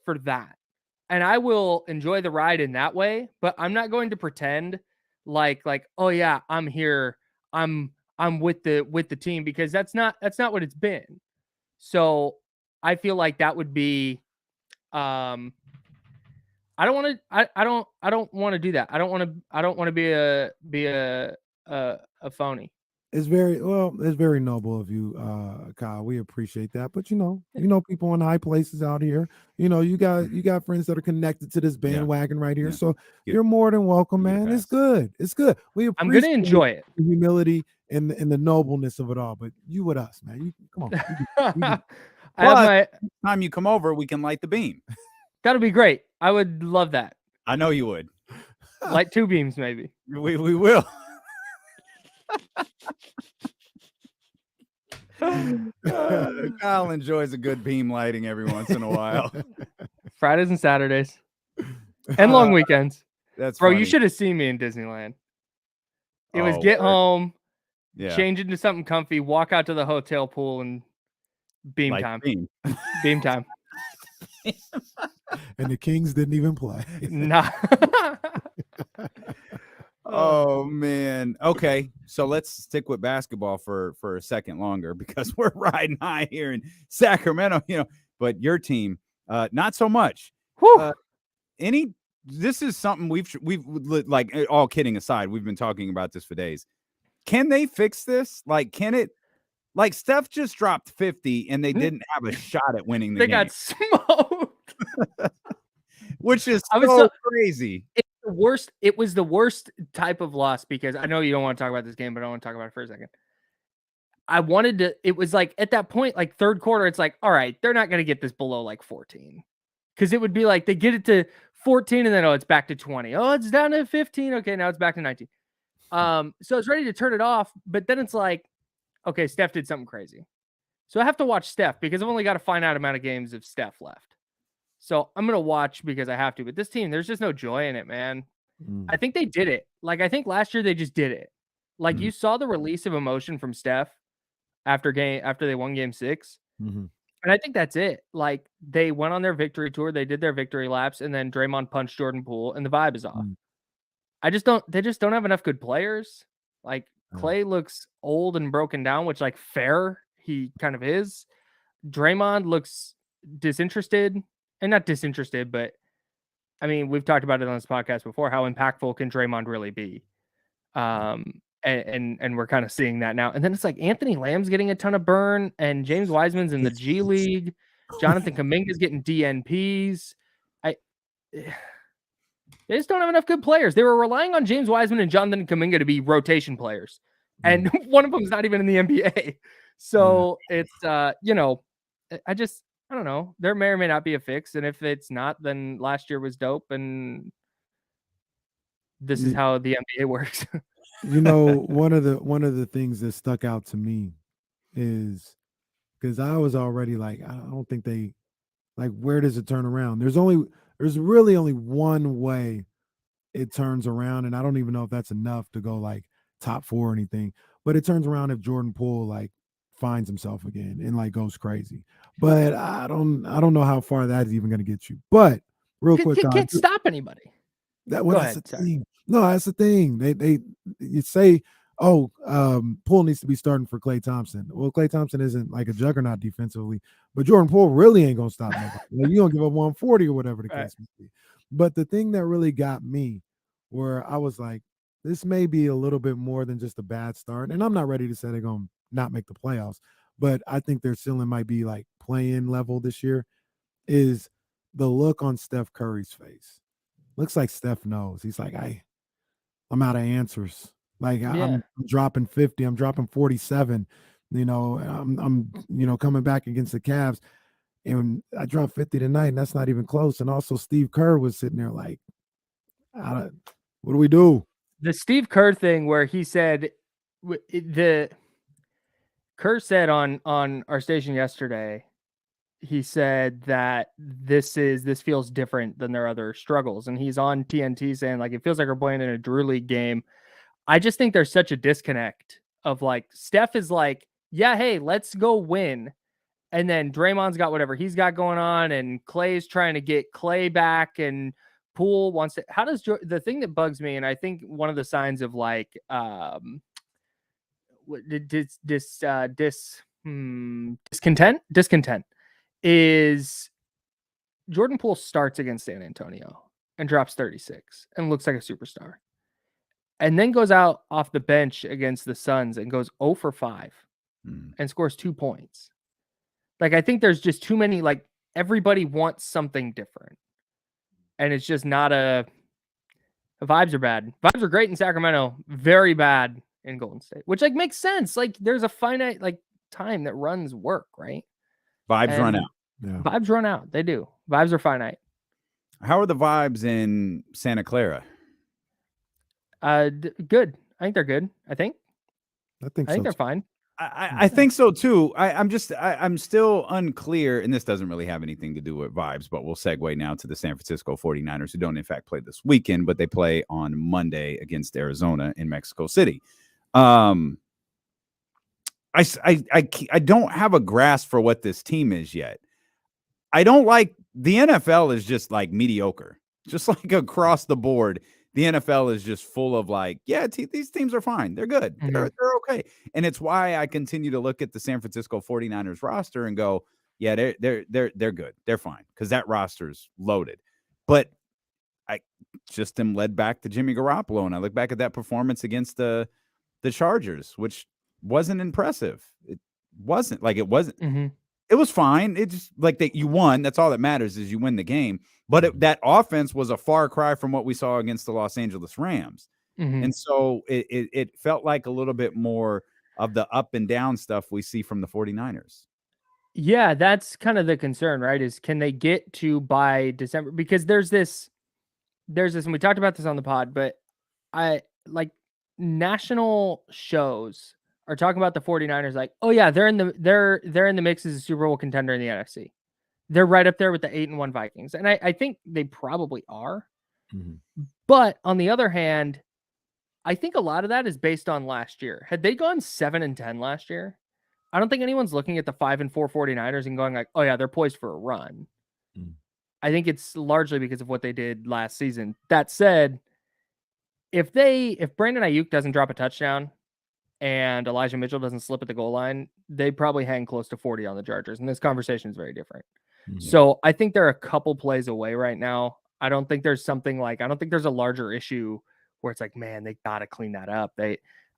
that. And I will enjoy the ride in that way, but I'm not going to pretend like, oh yeah, I'm here. I'm with the team, because that's not what it's been. So I feel like that would be I don't want to do that. I don't want to be a phony. It's very noble of you, Kyle. We appreciate that. But you know, people in high places out here. You know, you got friends that are connected to this bandwagon right here. So you're more than welcome, man. It's good. It's good. We I'm appreciate gonna enjoy it. the humility and the nobleness of it all. But you with us, man. You come on. I have my Next time you come over, we can light the beam. That'll be great. I would love that. I know you would. Light 2 beams, maybe. We will. Kyle enjoys a good beam lighting every once in a while. Fridays and Saturdays. And long weekends. That's Bro, funny. you should have seen me in Disneyland. It was Oh, get word. home, Yeah. change into something comfy, walk out to the hotel pool, and beam Like time. beam. Beam time. And the Kings didn't even play. Nah. Oh man. Okay. So let's stick with basketball for a second longer, because we're riding high here in Sacramento, but your team, not so much. This is something we've like, all kidding aside, we've been talking about this for days. Can they fix this? Like, can it, like Steph just dropped 50 and they didn't have a shot at winning the They game. got smoked. Which is I was so so- crazy. It's the worst. It was the worst type of loss, because I know you don't want to talk about this game, but I want to talk about it for a second. I wanted to, it was like at that point, like third quarter, it's like, all right, they're not going to get this below like 14. Because it would be like they get it to 14 and then, oh, it's back to 20. Oh, it's down to 15. Okay, now it's back to 19. So it's ready to turn it off. But then it's like, okay, Steph did something crazy. So I have to watch Steph, because I've only got a finite amount of games of Steph left. So I'm going to watch because I have to. But this team, there's just no joy in it, man. I think they did it. Like, I think last year they just did it. Like, you saw the release of emotion from Steph after they won game 6. Mm-hmm. And I think that's it. Like, they went on their victory tour, they did their victory laps, and then Draymond punched Jordan Poole, and the vibe is off. They just don't have enough good players. Like, Clay looks old and broken down, which, like, fair, he kind of is. Draymond looks disinterested, and not disinterested, but I mean, we've talked about it on this podcast before. How impactful can Draymond really be? And we're kind of seeing that now. And then it's like Anthony Lamb's getting a ton of burn, and James Wiseman's in the G League. Jonathan Kuminga's getting DNPs. They just don't have enough good players. They were relying on James Wiseman and Jonathan Kuminga to be rotation players, and one of them's not even in the NBA. So it's I don't know. There may or may not be a fix, and if it's not, then last year was dope, and this is how the NBA works. One of the things that stuck out to me is, because I was already like, I don't think they, like, where does it turn around? There's really only one way it turns around, and I don't even know if that's enough to go like top 4 or anything, but it turns around if Jordan Poole like finds himself again and like goes crazy. But I don't know how far that is even going to get you. But real quick, He can't stop anybody. that's Go the ahead. Sorry. thing. No, that's the thing. You say, Poole needs to be starting for Klay Thompson. Well, Klay Thompson isn't like a juggernaut defensively, but Jordan Poole really ain't gonna stop nobody. Like, you don't give up 140 or whatever the case may be. But the thing that really got me, where I was like, this may be a little bit more than just a bad start, and I'm not ready to say they're gonna not make the playoffs, but I think their ceiling might be like play-in level this year. Is the look on Steph Curry's face? Looks like Steph knows. He's like, I'm out of answers. Like I'm dropping 50, I'm dropping 47. I'm coming back against the Cavs, and I dropped 50 tonight, and that's not even close. And also Steve Kerr was sitting there like, what do we do? The Steve Kerr thing where he said Kerr said on our station yesterday, he said that this feels different than their other struggles. And he's on TNT saying like, it feels like we're playing in a Drew League game. I just think there's such a disconnect of like, Steph is like, yeah, hey, let's go win. And then Draymond's got whatever he's got going on, and Clay's trying to get Clay back, and Poole wants to. How does the thing that bugs me, and I think one of the signs of like discontent is Jordan Poole starts against San Antonio and drops 36 and looks like a superstar, and then goes out off the bench against the Suns and goes 0 for 5 and scores 2 points. Like, I think there's just too many, like, everybody wants something different. And it's just not the vibes are bad. Vibes are great in Sacramento, very bad in Golden State, which like makes sense. Like, there's a finite like time that runs work, right? Vibes run out. Yeah. Vibes run out. They do. Vibes are finite. How are the vibes in Santa Clara? Good. I think they're good. I think so they're fine. I think so too. I'm still unclear, and this doesn't really have anything to do with vibes, but we'll segue now to the San Francisco 49ers, who don't in fact play this weekend, but they play on Monday against Arizona in Mexico City. I don't have a grasp for what this team is yet. I don't like the NFL is just like mediocre, just like across the board. The NFL is just full of like, these teams are fine. They're good. Mm-hmm. They're okay. And it's why I continue to look at the San Francisco 49ers roster and go, yeah, they're good. They're fine because that roster's loaded. But I just am led back to Jimmy Garoppolo, and I look back at that performance against the Chargers, which wasn't impressive. It wasn't. Mm-hmm. It was fine. It's just like that you won. That's all that matters is you win the game. But that offense was a far cry from what we saw against the Los Angeles Rams. Mm-hmm. And so it felt like a little bit more of the up and down stuff we see from the 49ers. Yeah, that's kind of the concern, right? Is can they get to by December? Because there's this, and we talked about this on the pod, but I like national shows are talking about the 49ers like, oh yeah, they're in the mix as a Super Bowl contender in the NFC. They're right up there with the 8-1 Vikings. And I think they probably are. Mm-hmm. But on the other hand, I think a lot of that is based on last year. Had they gone 7-10 last year, I don't think anyone's looking at the 5-4 49ers and going like, oh yeah, they're poised for a run. Mm-hmm. I think it's largely because of what they did last season. That said, if Brandon Ayuk doesn't drop a touchdown and Elijah Mitchell doesn't slip at the goal line, they probably hang close to 40 on the Chargers. And this conversation is very different. Mm-hmm. So I think they're a couple plays away right now. I don't think there's a larger issue where it's like, man, they got to clean that up.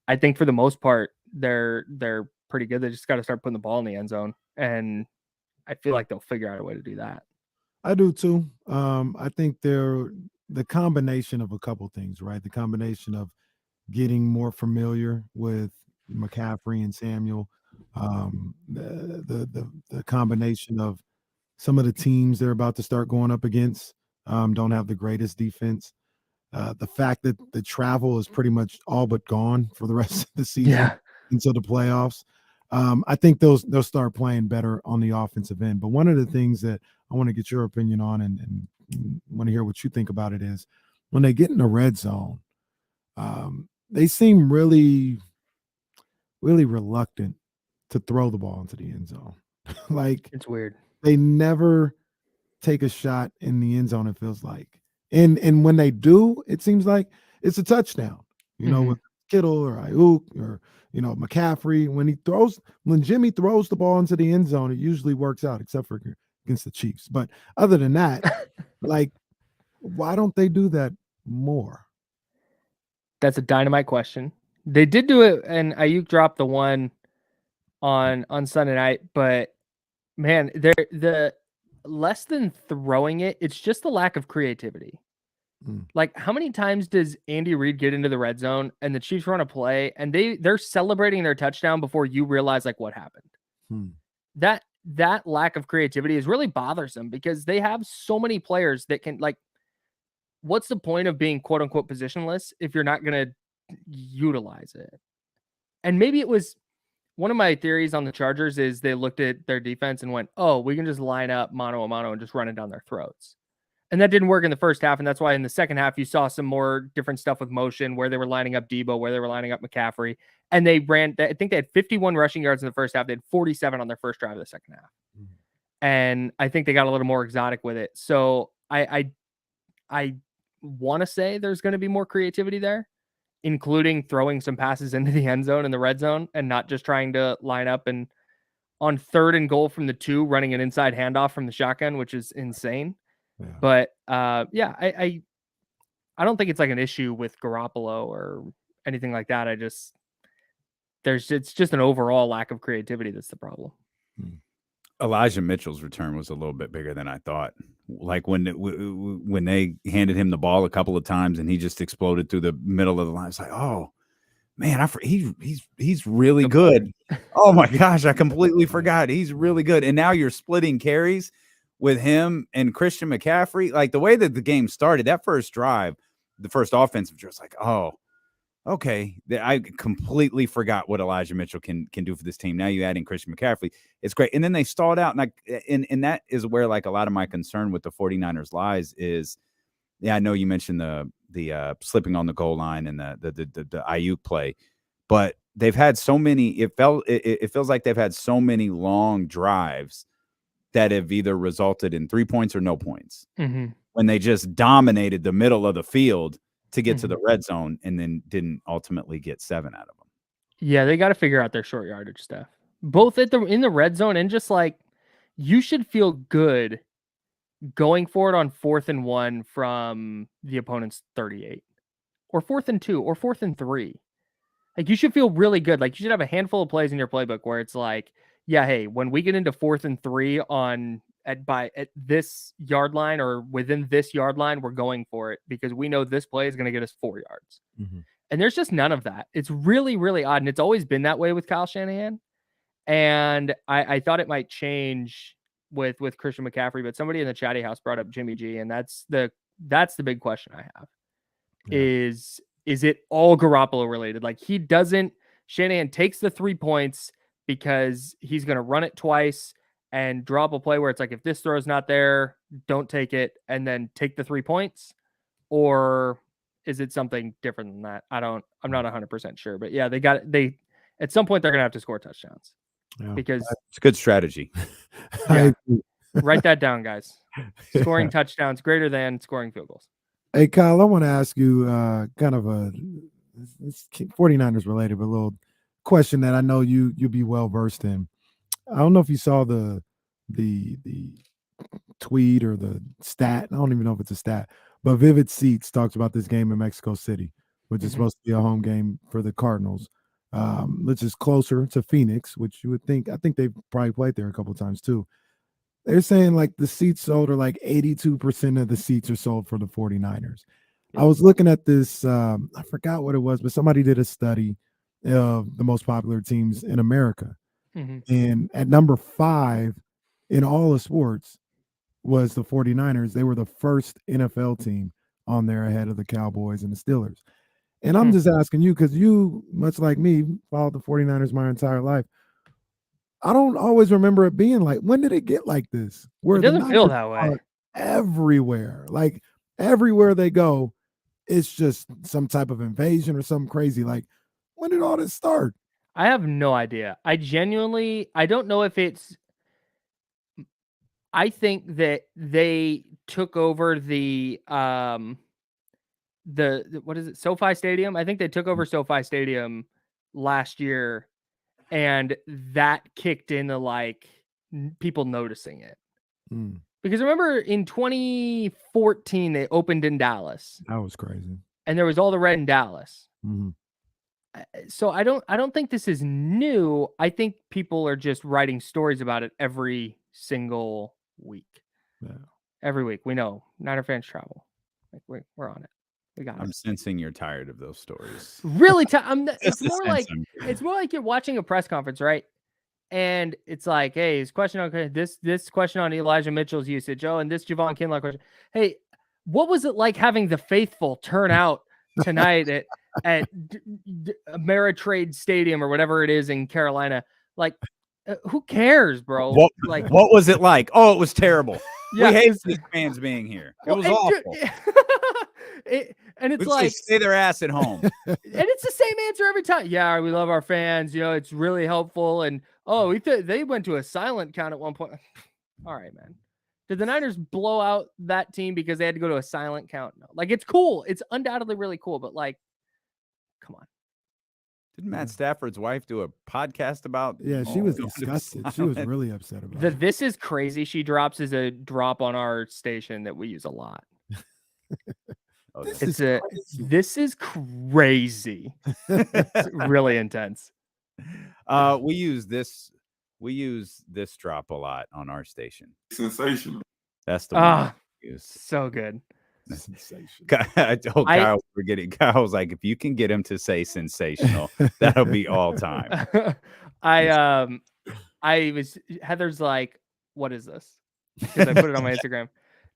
I think for the most part, they're pretty good. They just got to start putting the ball in the end zone. And I feel like they'll figure out a way to do that. I do too. I think they're the combination of a couple things, right? The combination of getting more familiar with McCaffrey and Samuel, the combination of some of the teams they're about to start going up against don't have the greatest defense. The fact that the travel is pretty much all but gone for the rest of the season until the playoffs. I think they'll start playing better on the offensive end. But one of the things that I want to get your opinion on and want to hear what you think about it is when they get in the red zone, they seem really, really reluctant to throw the ball into the end zone. Like, it's weird. They never take a shot in the end zone, it feels like. And when they do, it seems like it's a touchdown. You know, with Kittle or Ayuk or, you know, McCaffrey. When Jimmy throws the ball into the end zone, it usually works out, except for against the Chiefs. But other than that, like, why don't they do that more? That's a dynamite question. They did do it, and Ayuk dropped the one on Sunday night, but man, the less than throwing it, it's just the lack of creativity. Like, how many times does Andy Reid get into the red zone and the Chiefs run a play and they're celebrating their touchdown before you realize like what happened? That lack of creativity is really bothersome because they have so many players that can, like, what's the point of being quote unquote positionless if you're not going to utilize it? And maybe it was one of my theories on the Chargers is they looked at their defense and went, oh, we can just line up mano a mano and just run it down their throats. And that didn't work in the first half. And that's why in the second half, you saw some more different stuff with motion where they were lining up Debo, where they were lining up McCaffrey. And they ran, I think they had 51 rushing yards in the first half. They had 47 on their first drive of the second half. And I think they got a little more exotic with it. So I want to say there's going to be more creativity there, including throwing some passes into the end zone and the red zone and not just trying to line up and on 3rd and goal from the 2, running an inside handoff from the shotgun, which is insane. Yeah. But I don't think it's like an issue with Garoppolo or anything like that. It's just an overall lack of creativity that's the problem. Elijah Mitchell's return was a little bit bigger than I thought. Like when they handed him the ball a couple of times and he just exploded through the middle of the line. It's like, oh man, he's really good. Oh my gosh, I completely forgot. He's really good. And now you're splitting carries with him and Christian McCaffrey. Like the way that the game started, that first drive, the first offensive drive, was like, oh, okay. I completely forgot what Elijah Mitchell can do for this team. Now you add in Christian McCaffrey. It's great. And then they stalled out. And that is where like a lot of my concern with the 49ers lies is, yeah, I know you mentioned the slipping on the goal line and the Ayuk play, but they've had so many, it feels like they've had so many long drives that have either resulted in 3 points or no points when they just dominated the middle of the field to get to the red zone and then didn't ultimately get 7 out of them. Yeah, they got to figure out their short yardage stuff, both in the red zone and just like you should feel good going for it on 4th and 1 from the opponent's 38 or 4th and 2 or 4th and 3. Like you should feel really good. Like you should have a handful of plays in your playbook where it's like, yeah, hey, when we get into 4th and 3 at this yard line or within this yard line, we're going for it because we know this play is going to get us 4 yards. And there's just none of that. It's really, really odd. And it's always been that way with Kyle Shanahan. And I thought it might change with Christian McCaffrey, but somebody in the chatty house brought up Jimmy G. And that's the big question I have is it all Garoppolo related? Like Shanahan takes the 3 points because he's going to run it twice and drop a play where it's like, if this throw's not there, don't take it and then take the 3 points, or is it something different than that? I'm not 100% sure, but yeah, at some point they're going to have to score touchdowns because it's a good strategy. Yeah, write that down, guys. Scoring touchdowns greater than scoring field goals. Hey, Kyle, I want to ask you kind of it's 49ers related, but a little question that I know you'll be well versed in. I don't know if you saw the tweet or the stat. I don't even know if it's a stat, but Vivid Seats talks about this game in Mexico City, which is supposed to be a home game for the Cardinals, which is closer to Phoenix, which you would think. I think they've probably played there a couple of times too. They're saying like the seats sold are like 82% of the seats are sold for the 49ers. I was looking at this. I forgot what it was, but somebody did a study of the most popular teams in America. And at number 5 in all of sports was the 49ers. They were the first NFL team on there ahead of the Cowboys and the Steelers. And I'm just asking you, because you, much like me, followed the 49ers my entire life. I don't always remember it being like, when did it get like this? Where it doesn't feel that way. Everywhere. Like everywhere they go, it's just some type of invasion or something crazy. Like, when did all this start? I have no idea. I don't know if it's. I think that they took over the what is it, SoFi Stadium? I think they took over SoFi Stadium last year, and that kicked into like people noticing it. Because remember in 2014 they opened in Dallas. That was crazy. And there was all the red in Dallas. Mm-hmm. So I don't think this is new. I think people are just writing stories about it every single week. Yeah. Every week. We know Niner fans travel. Like we're on it. We got I'm it. sensing you're tired of those stories. Really it's more like you're watching a press conference, right? And it's like, hey, his question on this question on Elijah Mitchell's usage. Oh, and this Javon Kinlaw question. Hey, what was it like having the faithful turn out tonight at Ameritrade Stadium or whatever it is in Carolina? Like, who cares, bro? What was it like? Oh, it was terrible. Yeah, we hate these fans being here. It was awful. And it's we like, stay their ass at home. And it's the same answer every time. Yeah, we love our fans. You know, it's really helpful. And they went to a silent count at one point. All right, man. Did the Niners blow out that team because they had to go to a silent count? No. Like, it's cool. It's undoubtedly really cool, but like, come on. Didn't Matt Stafford's wife do a podcast about? Yeah, she was disgusted. She was really upset about it. This is crazy. She drops is a drop on our station that we use a lot. This is crazy. It's really intense. We use this drop a lot on our station. Sensational. That's the one we use. So good. Sensational. I told Kyle Kyle was like, if you can get him to say sensational, that'll be all time. Heather's like, what is this? Because I put it on my Instagram.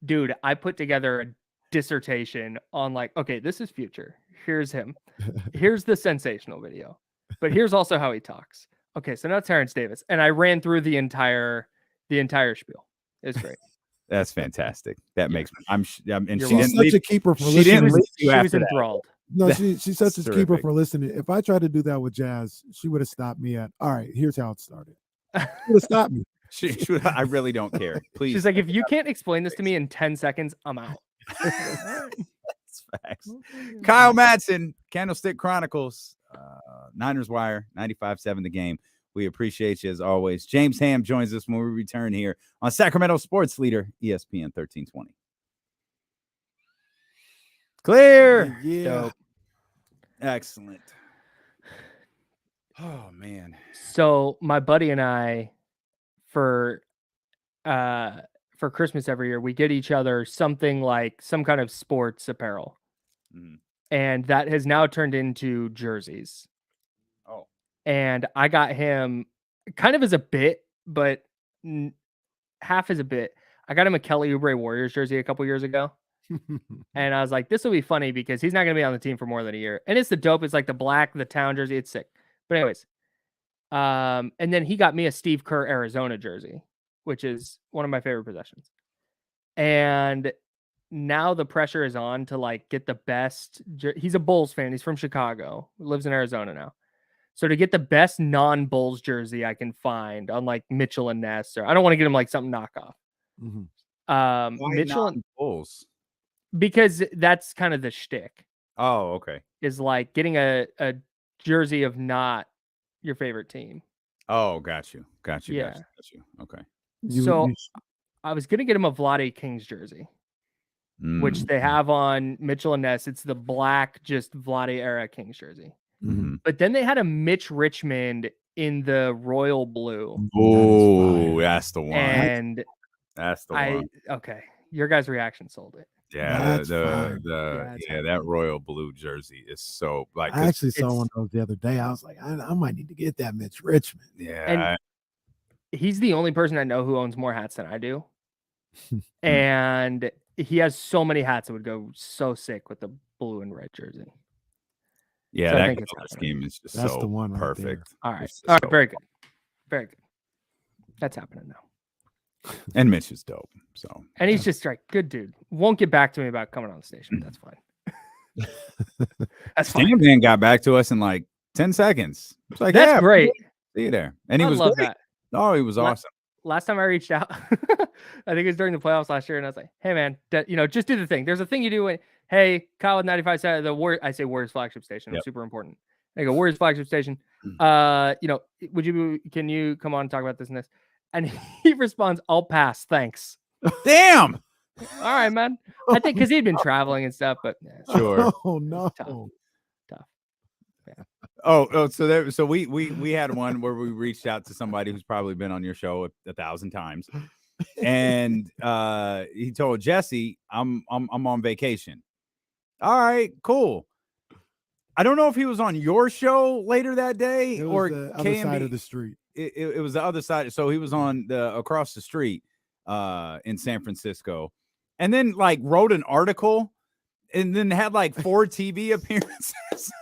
Dude, I put together a dissertation on like, okay, this is Future. Here's him. Here's the sensational video. But here's also how he talks. Okay, so now Terrence Davis. And I ran through the entire spiel. It's great. That's fantastic. That makes me. And she She's didn't such leave. a keeper for She didn't listening. leave you She was after that. enthralled. No, she's such a keeper terrific. for listening. If I tried to do that with Jazz, she would have stopped me at, all right, here's how it started. She would have stopped me. I really don't care. Please. She's like, if you can't explain this to me in 10 seconds, I'm out. That's facts. Kyle Madson, Candlestick Chronicles, Niners Wire, 95.7 The Game. We appreciate you as always. James Ham joins us when we return here on Sacramento Sports Leader, ESPN 1320. Clear. Yeah. Dope. Excellent. Oh, man. So my buddy and I, for Christmas every year, we get each other something like some kind of sports apparel. And that has now turned into jerseys. Oh. And I got him kind of as a bit, but half as a bit. I got him a Kelly Oubre Warriors jersey a couple years ago. And I was like, this will be funny because he's not going to be on the team for more than a year. And it's the dope. It's like the black, the town jersey. It's sick. But anyways, and then he got me a Steve Kerr Arizona jersey, which is one of my favorite possessions. And now the pressure is on to like get the best. He's a Bulls fan. He's from Chicago. Lives in Arizona now. So to get the best non-Bulls jersey I can find on like Mitchell and Ness, or I don't want to get him like something knockoff. Why Mitchell and Bulls? Because that's kind of the shtick. Oh, okay. Is like getting a jersey of not your favorite team. Oh, got you. Yeah. Got you. Okay. So I was gonna get him a Vlade Kings jersey, which they have on Mitchell and Ness. It's the black, just Vlade era Kings jersey. But then they had a Mitch Richmond in the royal blue. Oh, that's the one. And that's the one. Okay, your guys' reaction sold it. Yeah, that royal blue jersey is so like. I actually saw one of those the other day. I was like, I might need to get that Mitch Richmond. Yeah, and he's the only person I know who owns more hats than I do, and he has so many hats that would go so sick with the blue and red jersey. Yeah, so that color scheme is just that's so the one right perfect. All right, very good, very good. That's happening now. And Mitch is dope. So and he's just like good dude. Won't get back to me about coming on the station. That's fine. That's fine. Stanman got back to us in like 10 seconds. It's like, That's yeah, great. see you there. And he I was love great. that. Oh, he was awesome. Last time I reached out, I think it was during the playoffs last year, and I was like, "Hey, man, just do the thing. There's a thing you do when, hey, Kyle with 95 side of the Warriors. I say Warriors flagship station. Yep. It's super important. I go Warriors flagship station. Can you come on and talk about this and this?" And he responds, "I'll pass, thanks." Damn. All right, man. I think because he'd been traveling and stuff, but Sure. Oh no. Tough. So we had one where we reached out to somebody who's probably been on your show 1,000 times, and he told Jesse, "I'm on vacation." All right, cool. I don't know if he was on your show later that day or the other side of the street. It was the other side. So he was on the across the street in San Francisco, and then like wrote an article, and then had like 4 TV appearances.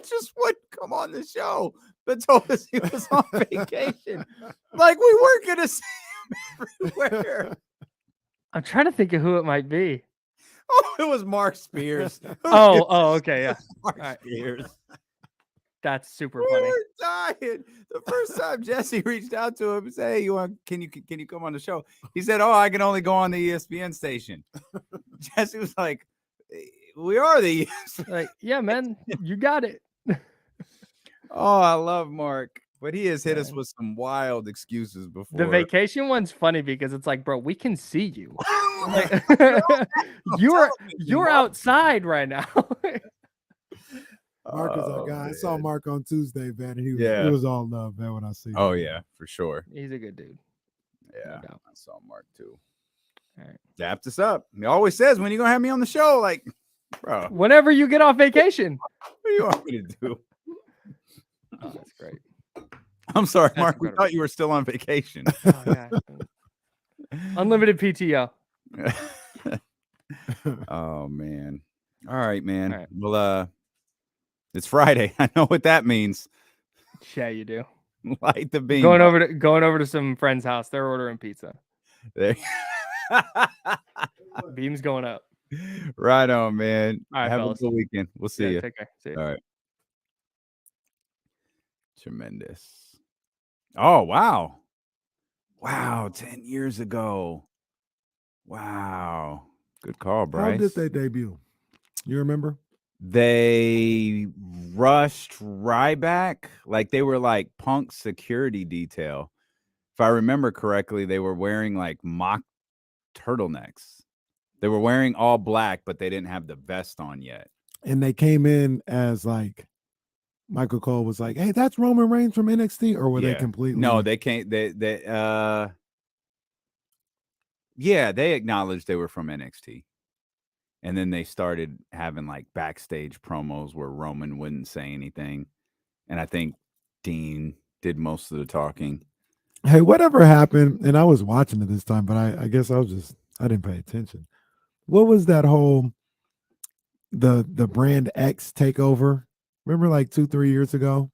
Just wouldn't come on the show, but told us he was on vacation. Like we weren't gonna see him everywhere. I'm trying to think of who it might be. Oh, it was Mark Spears. Okay, yeah. Mark All right. Spears. That's super We funny. were dying. The first time Jesse reached out to him and said, "Hey, can you come on the show?" He said, "Oh, I can only go on the ESPN station." Jesse was like, "We are the ESPN." Like, yeah, man, you got it. Oh, I love Mark, but he has hit us with some wild excuses before. The vacation one's funny because it's like, bro, we can see you. Like, you're outside right now. Mark is our guy. I saw Mark on Tuesday, man. And Yeah. it was all love, man, when I see him. Oh yeah, for sure. He's a good dude. Yeah, I saw Mark too. All right. Dapped us up. He always says, "When you gonna have me on the show?" Like, bro, Whenever you get off vacation. what do you want me to do? Oh, that's great. I'm sorry, That's Mark. incredible. We thought you were still on vacation. Oh, yeah. Unlimited PTO. Oh man. All right, man. All right. Well, it's Friday. I know what that means. Yeah, you do. Light the beam. Going over to some friend's house. They're ordering pizza. There. Beam's going up. Right on, man. All right, Have fellas. a good weekend. We'll see you. Take care. See you. All right. Tremendous. Oh, wow. Wow. 10 years ago. Wow. Good call, Bryce. How did they debut? You remember? They rushed Ryback like they were like Punk security detail. If I remember correctly, they were wearing like mock turtlenecks. They were wearing all black, but they didn't have the vest on yet. And they came in as like Michael Cole was like, "Hey, that's Roman Reigns from NXT," or were they completely? No, they can't. Yeah, they acknowledged they were from NXT. And then they started having like backstage promos where Roman wouldn't say anything. And I think Dean did most of the talking. Hey, whatever happened, and I was watching it this time, but I guess I didn't pay attention. What was that whole the brand X takeover? Remember like 2-3 years ago?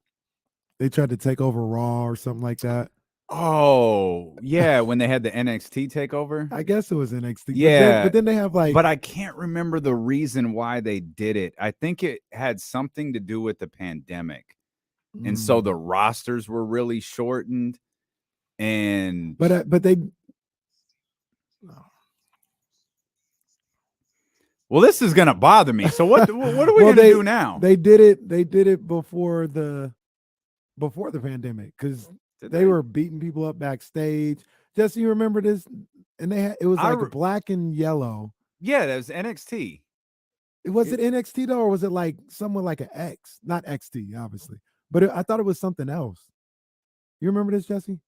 They tried to take over Raw or something like that. Oh, yeah, when they had the NXT takeover. I guess it was NXT. Yeah. But then they have like, but I can't remember the reason why they did it. I think it had something to do with the pandemic. And so the rosters were really shortened. And but they well, this is gonna bother me. So what are we gonna do now? They did it before the pandemic because they were beating people up backstage. Jesse, you remember this? And it was like black and yellow. Yeah, that was NXT. Was it NXT though, or was it like someone like an X? Not XT, obviously, but I thought it was something else. You remember this, Jesse?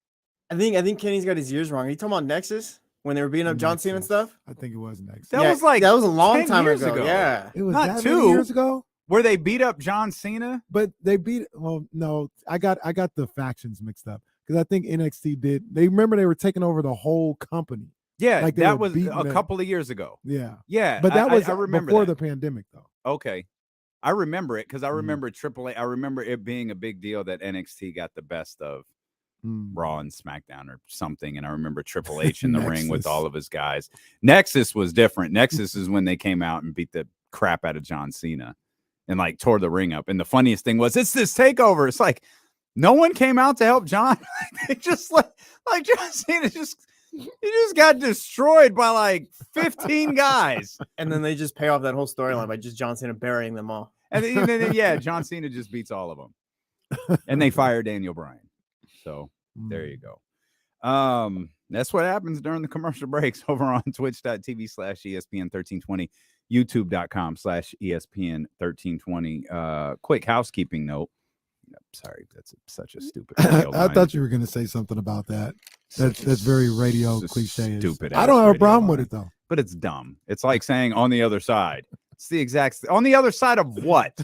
I think Kenny's got his years wrong. Are you talking about Nexus when they were beating up John Cena and stuff? I think it was Nexus. That was a long 10 time years ago. Yeah, it was not that 2 many years ago. Where they beat up John Cena, but they beat. Well, no, I got the factions mixed up because I think NXT did. They remember they were taking over the whole company. Yeah, like that was a couple of years ago. Yeah, yeah, but that was I remember before that. the pandemic, though. Okay, I remember it because I remember AAA. I remember it being a big deal that NXT got the best of Raw and SmackDown or something, and I remember Triple H in the ring with all of his guys. Nexus was different. Nexus is when they came out and beat the crap out of John Cena and like tore the ring up. And the funniest thing was, it's this takeover. It's like no one came out to help John. They just like John Cena he just got destroyed by like 15 guys. And then they just pay off that whole storyline by just John Cena burying them all. And then John Cena just beats all of them. And they fire Daniel Bryan. So there you go. That's what happens during the commercial breaks over on twitch.tv/ESPN1320, youtube.com/ESPN1320. Quick housekeeping note. Sorry, that's such a stupid. I thought you were going to say something about that. That's very radio cliche. Stupid. I don't have a problem with it though. But it's dumb. It's like saying on the other side. It's the exact on the other side of what?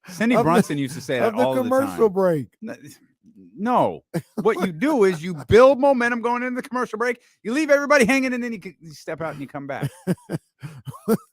Cindy Brunson used to say that all the time. Commercial break. No, what you do is you build momentum going into the commercial break. You leave everybody hanging, and then you step out and you come back.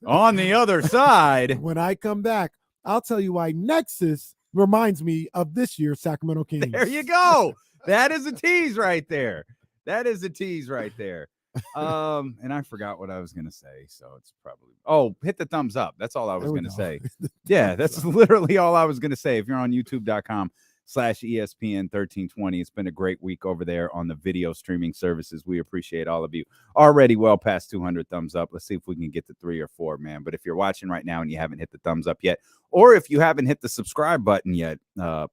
On the other side, when I come back, I'll tell you why Nexus reminds me of this year's Sacramento Kings. There you go. That is a tease right there. That is a tease right there. And I forgot what I was going to say. So it's probably, hit the thumbs up. That's all I was going to say. Yeah, that's literally all I was going to say. If you're on youtube.com/ESPN1320, it's been a great week over there on the video streaming services. We appreciate all of you. Already well past 200 thumbs up. Let's see if we can get to 3 or 4, man. But if you're watching right now and you haven't hit the thumbs up yet, or if you haven't hit the subscribe button yet,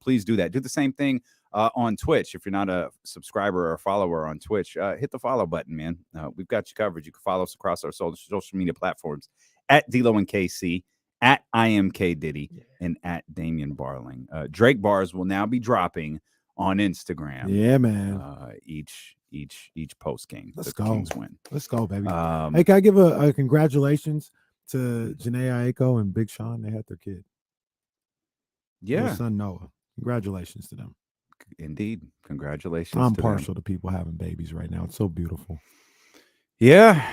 please do that. Do the same thing on Twitch. If you're not a subscriber or a follower on Twitch, hit the follow button, man. We've got you covered. You can follow us across our social media platforms at D'Lo and KC, at IMK Diddy, and at Damian Barling. Drake bars will now be dropping on Instagram. Yeah, man. Each post game. Let's go. Kings win. Let's go, baby. Um, Hey, can I give a congratulations to Janae Aiko and Big Sean? They had their kid. Yeah. Their son Noah. Congratulations to them. Indeed. Congratulations. I'm to partial them. to people having babies right now. It's so beautiful. Yeah.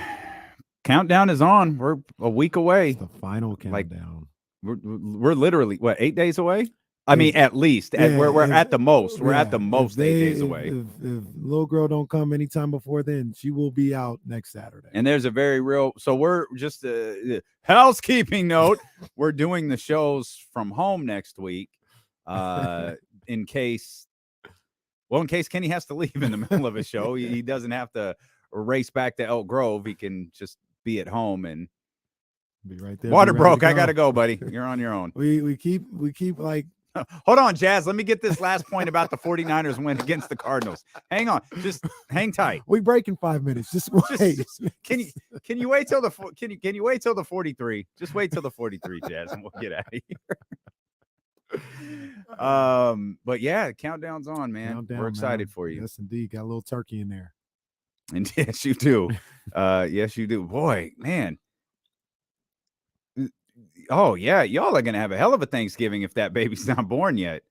Countdown is on. We're a week away. It's the final countdown. We're literally what, 8 days away? I mean, at least. We're at the most. We're at the most 8 days away. If little girl don't come anytime before then, she will be out next Saturday. And there's a very real. So we're just a housekeeping note. We're doing the shows from home next week, in case Kenny has to leave in the middle of a show. He doesn't have to race back to Elk Grove. He can just be at home and be right there. Water broke. I gotta go, buddy. You're on your own. We keep like. Hold on, Jazz. Let me get this last point about the 49ers win against the Cardinals. Hang on. Just hang tight. We break in 5 minutes. Just wait. Can you wait till the can you wait till the 43? Just wait till the 43, Jazz, and we'll get out of here. But yeah, countdown's on, man. Countdown, we're excited man. for you. Yes, indeed. Got a little turkey in there. And yes, you do. Yes, you do. Boy, man. Oh, yeah. Y'all are going to have a hell of a Thanksgiving if that baby's not born yet.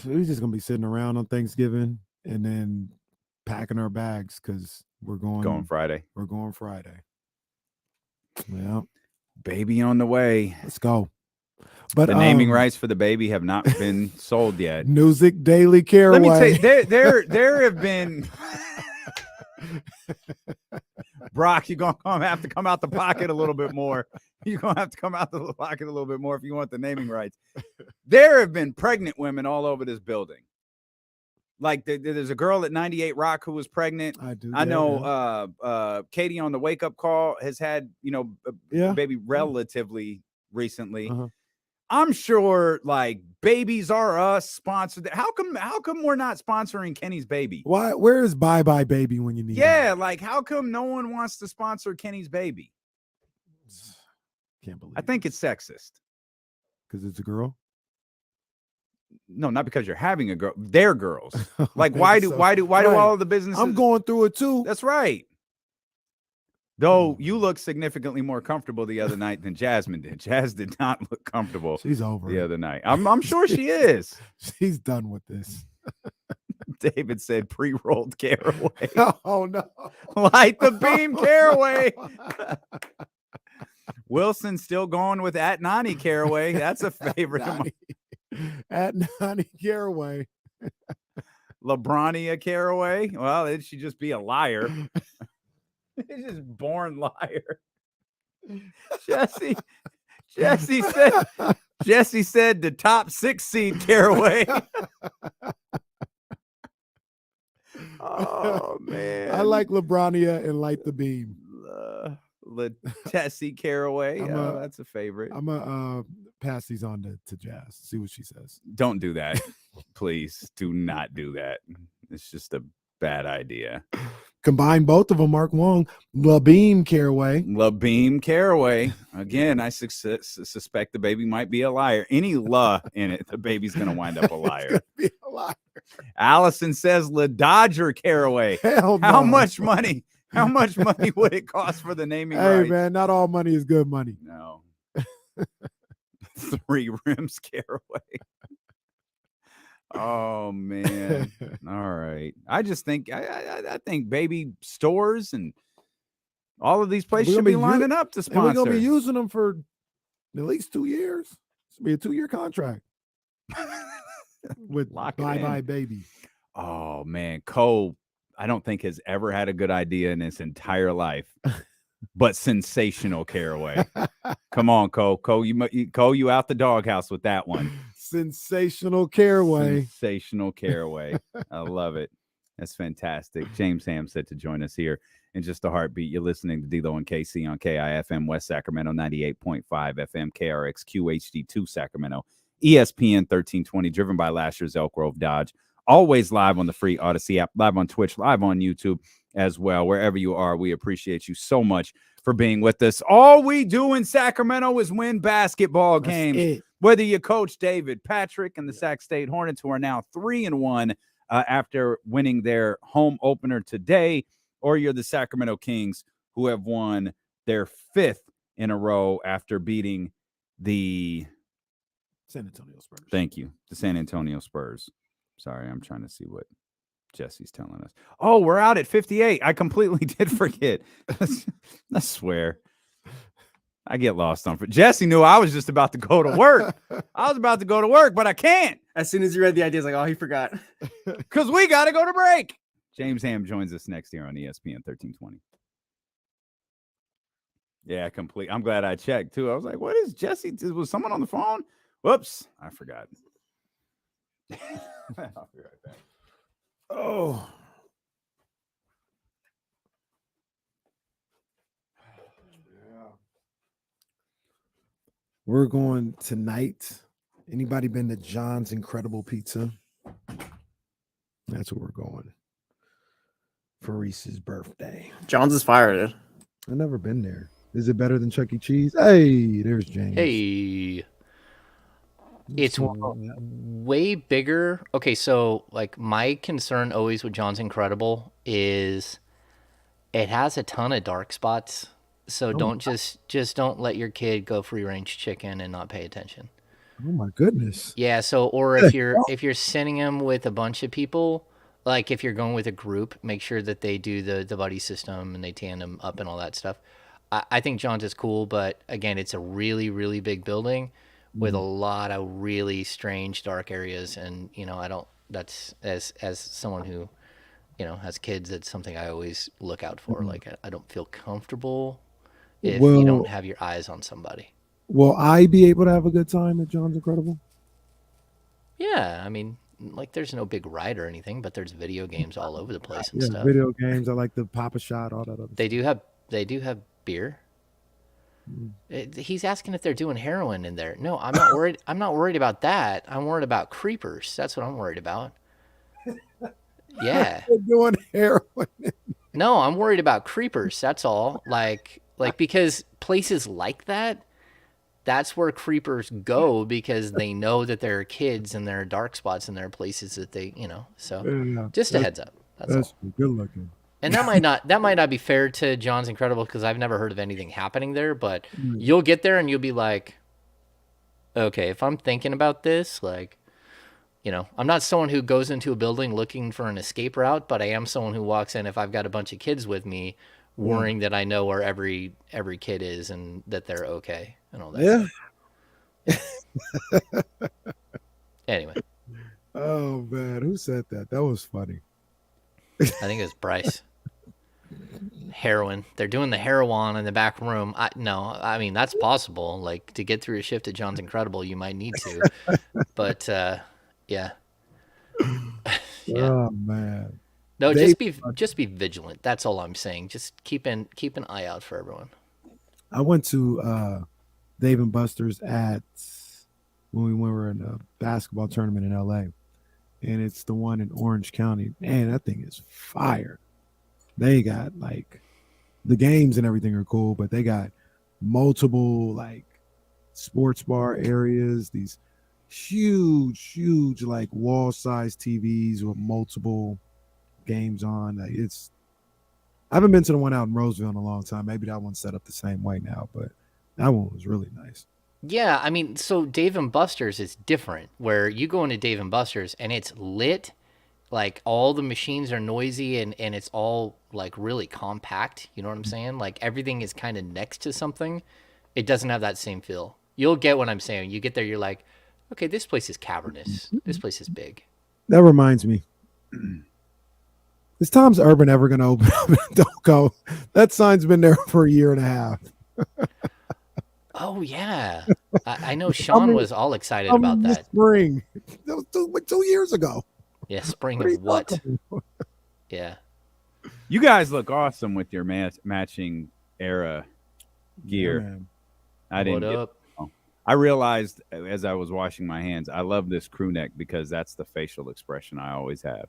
We're just going to be sitting around on Thanksgiving and then packing our bags because we're going Friday. We're going Friday. Yeah. Baby on the way. Let's go. But the naming rights for the baby have not been sold yet. Music Daily Caraway. Let me tell you, there have been Brock, you're gonna have to come out the pocket a little bit more. You're gonna have to come out the pocket a little bit more if you want the naming rights. There have been pregnant women all over this building. Like there's a girl at 98 Rock who was pregnant. I know Katie on the Wake Up Call has had, a baby relatively recently. I'm sure like Babies R Us sponsored. How come we're not sponsoring Kenny's baby? Why? Where is Bye Bye Baby when you need it? Like how come no one wants to sponsor Kenny's baby? Can't believe. I think it's sexist. Because it's a girl? No, not because you're having a girl. They're girls. Like why do all of the businesses? I'm going through it too. That's right. Though you look significantly more comfortable the other night than Jasmine did. Jazz did not look comfortable. She's over the other night. I'm sure she is. She's done with this. David said pre-rolled caraway. Oh no. Light the beam caraway. Wilson's still going with at Nani Caraway. That's a favorite of mine. At Nani Caraway. LeBronia Caraway. Well, it should just be a liar. He's just born liar. Jesse said the top 6 seed Caraway. Oh man, I like LeBronia and Light the Beam. Tessie Caraway. That's a favorite. I'm gonna pass these on to Jazz. See what she says. Don't do that, please. Do not do that. It's just a bad idea. Combine both of them, Mark Wong. LaBeam Caraway. LaBeam Caraway. Again, I suspect the baby might be a liar. Any La in it, the baby's going to wind up a liar. Be a liar. Allison says La Dodger Caraway. Hell no. How much money? How much money would it cost for the naming rights? Hey, man, not all money is good money. No. 3 Rims Caraway. Oh man! All right. I just think I think baby stores and all of these places should be lining up to sponsor. And we're gonna be using them for at least 2 years. It's gonna be a 2-year contract with Bye Baby. Oh man, Cole, I don't think has ever had a good idea in his entire life, but sensational Caraway. Come on, Cole. Cole, you out the doghouse with that one. Sensational Caraway. Sensational Caraway. I love it. That's fantastic. James Ham said to join us here in just a heartbeat. You're listening to D-Lo and KC on KIFM West Sacramento 98.5 FM, KRX QHD2 Sacramento, ESPN 1320, driven by last year's Elk Grove Dodge. Always live on the free Odyssey app, live on Twitch, live on YouTube as well. Wherever you are, we appreciate you so much for being with us. All we do in Sacramento is win basketball games. Whether you coach David, Patrick, and the Sac State Hornets, who are now 3-1 after winning their home opener today, or you're the Sacramento Kings, who have won their 5th in a row after beating the San Antonio Spurs. Thank you. The San Antonio Spurs. Sorry, I'm trying to see what Jesse's telling us. Oh, we're out at 58. I completely did forget. I swear. I get lost on. Jesse knew I was just about to go to work. I was about to go to work, but I can't. As soon as you read the idea, it's like, oh, he forgot. Because we got to go to break. James Ham joins us next year on ESPN 1320. Yeah, complete. I'm glad I checked, too. I was like, what is Jesse? Was someone on the phone? Whoops. I forgot. I'll be right back. Oh. We're going tonight. Anybody been to John's Incredible Pizza? That's where we're going for Reese's birthday. John's is fire, dude. I've never been there. Is it better than Chuck E. Cheese? Hey, there's James. Hey. It's way bigger. Okay, so like my concern always with John's Incredible is it has a ton of dark spots. So don't just don't let your kid go free range chicken and not pay attention. Oh my goodness. Yeah, so or if you're sending them with a bunch of people, like if you're going with a group, make sure that they do the buddy system and they tandem up and all that stuff. I think John's is cool, but again, it's a really, really big building with a lot of really strange dark areas, and that's as someone who has kids, that's something I always look out for. Like I don't feel comfortable if you don't have your eyes on somebody. Will I be able to have a good time at John's Incredible? Yeah, I mean, like there's no big ride or anything, but there's video games all over the place and stuff. Video games. I like the Pop-A-Shot, all that other They do have beer. He's asking if they're doing heroin in there. No, I'm not worried. I'm not worried about that. I'm worried about creepers. That's what I'm worried about. Yeah. They're doing heroin. No, I'm worried about creepers. That's all. Like because places like that, that's where creepers go because they know that there are kids and there are dark spots and there are places that they, so just a heads up. That's all. Good looking. And that might not be fair to John's Incredible because I've never heard of anything happening there, but you'll get there and you'll be like, okay, if I'm thinking about this, like, I'm not someone who goes into a building looking for an escape route, but I am someone who walks in if I've got a bunch of kids with me, worrying that I know where every kid is and that they're okay and all that. Yeah. Anyway. Oh man, who said that? That was funny. I think it was Bryce. heroin. They're doing the heroin in the back room. I mean, that's possible. Like, to get through a shift at John's Incredible, you might need to. But yeah. Yeah. Oh man. No, They- just be vigilant. That's all I'm saying. Just keep an eye out for everyone. I went to Dave and Buster's when we were in a basketball tournament in LA, and it's the one in Orange County. Man, that thing is fire. They got like the games and everything are cool, but they got multiple like sports bar areas, these huge like wall-sized TVs with multiple games on. Like, I haven't been to the one out in Roseville in a long time. Maybe that one's set up the same way now, but that one was really nice. Yeah, I mean, so Dave and Buster's is different, where you go into Dave and Buster's and it's lit, like all the machines are noisy and it's all like really compact. You know what I'm saying? Like everything is kind of next to something. It doesn't have that same feel. You'll get what I'm saying. You get there, you're like, okay, this place is cavernous. This place is big. That reminds me. Is Tom's Urban ever going to open up? Don't go. That sign's been there for a year and a half. Oh, yeah. I know Sean was all excited about that. Spring. That was 2 years ago. Yeah, spring What are of you what? talking about? Yeah. You guys look awesome with your matching era gear. man. I didn't. What up? I realized as I was washing my hands, I love this crew neck because that's the facial expression I always have.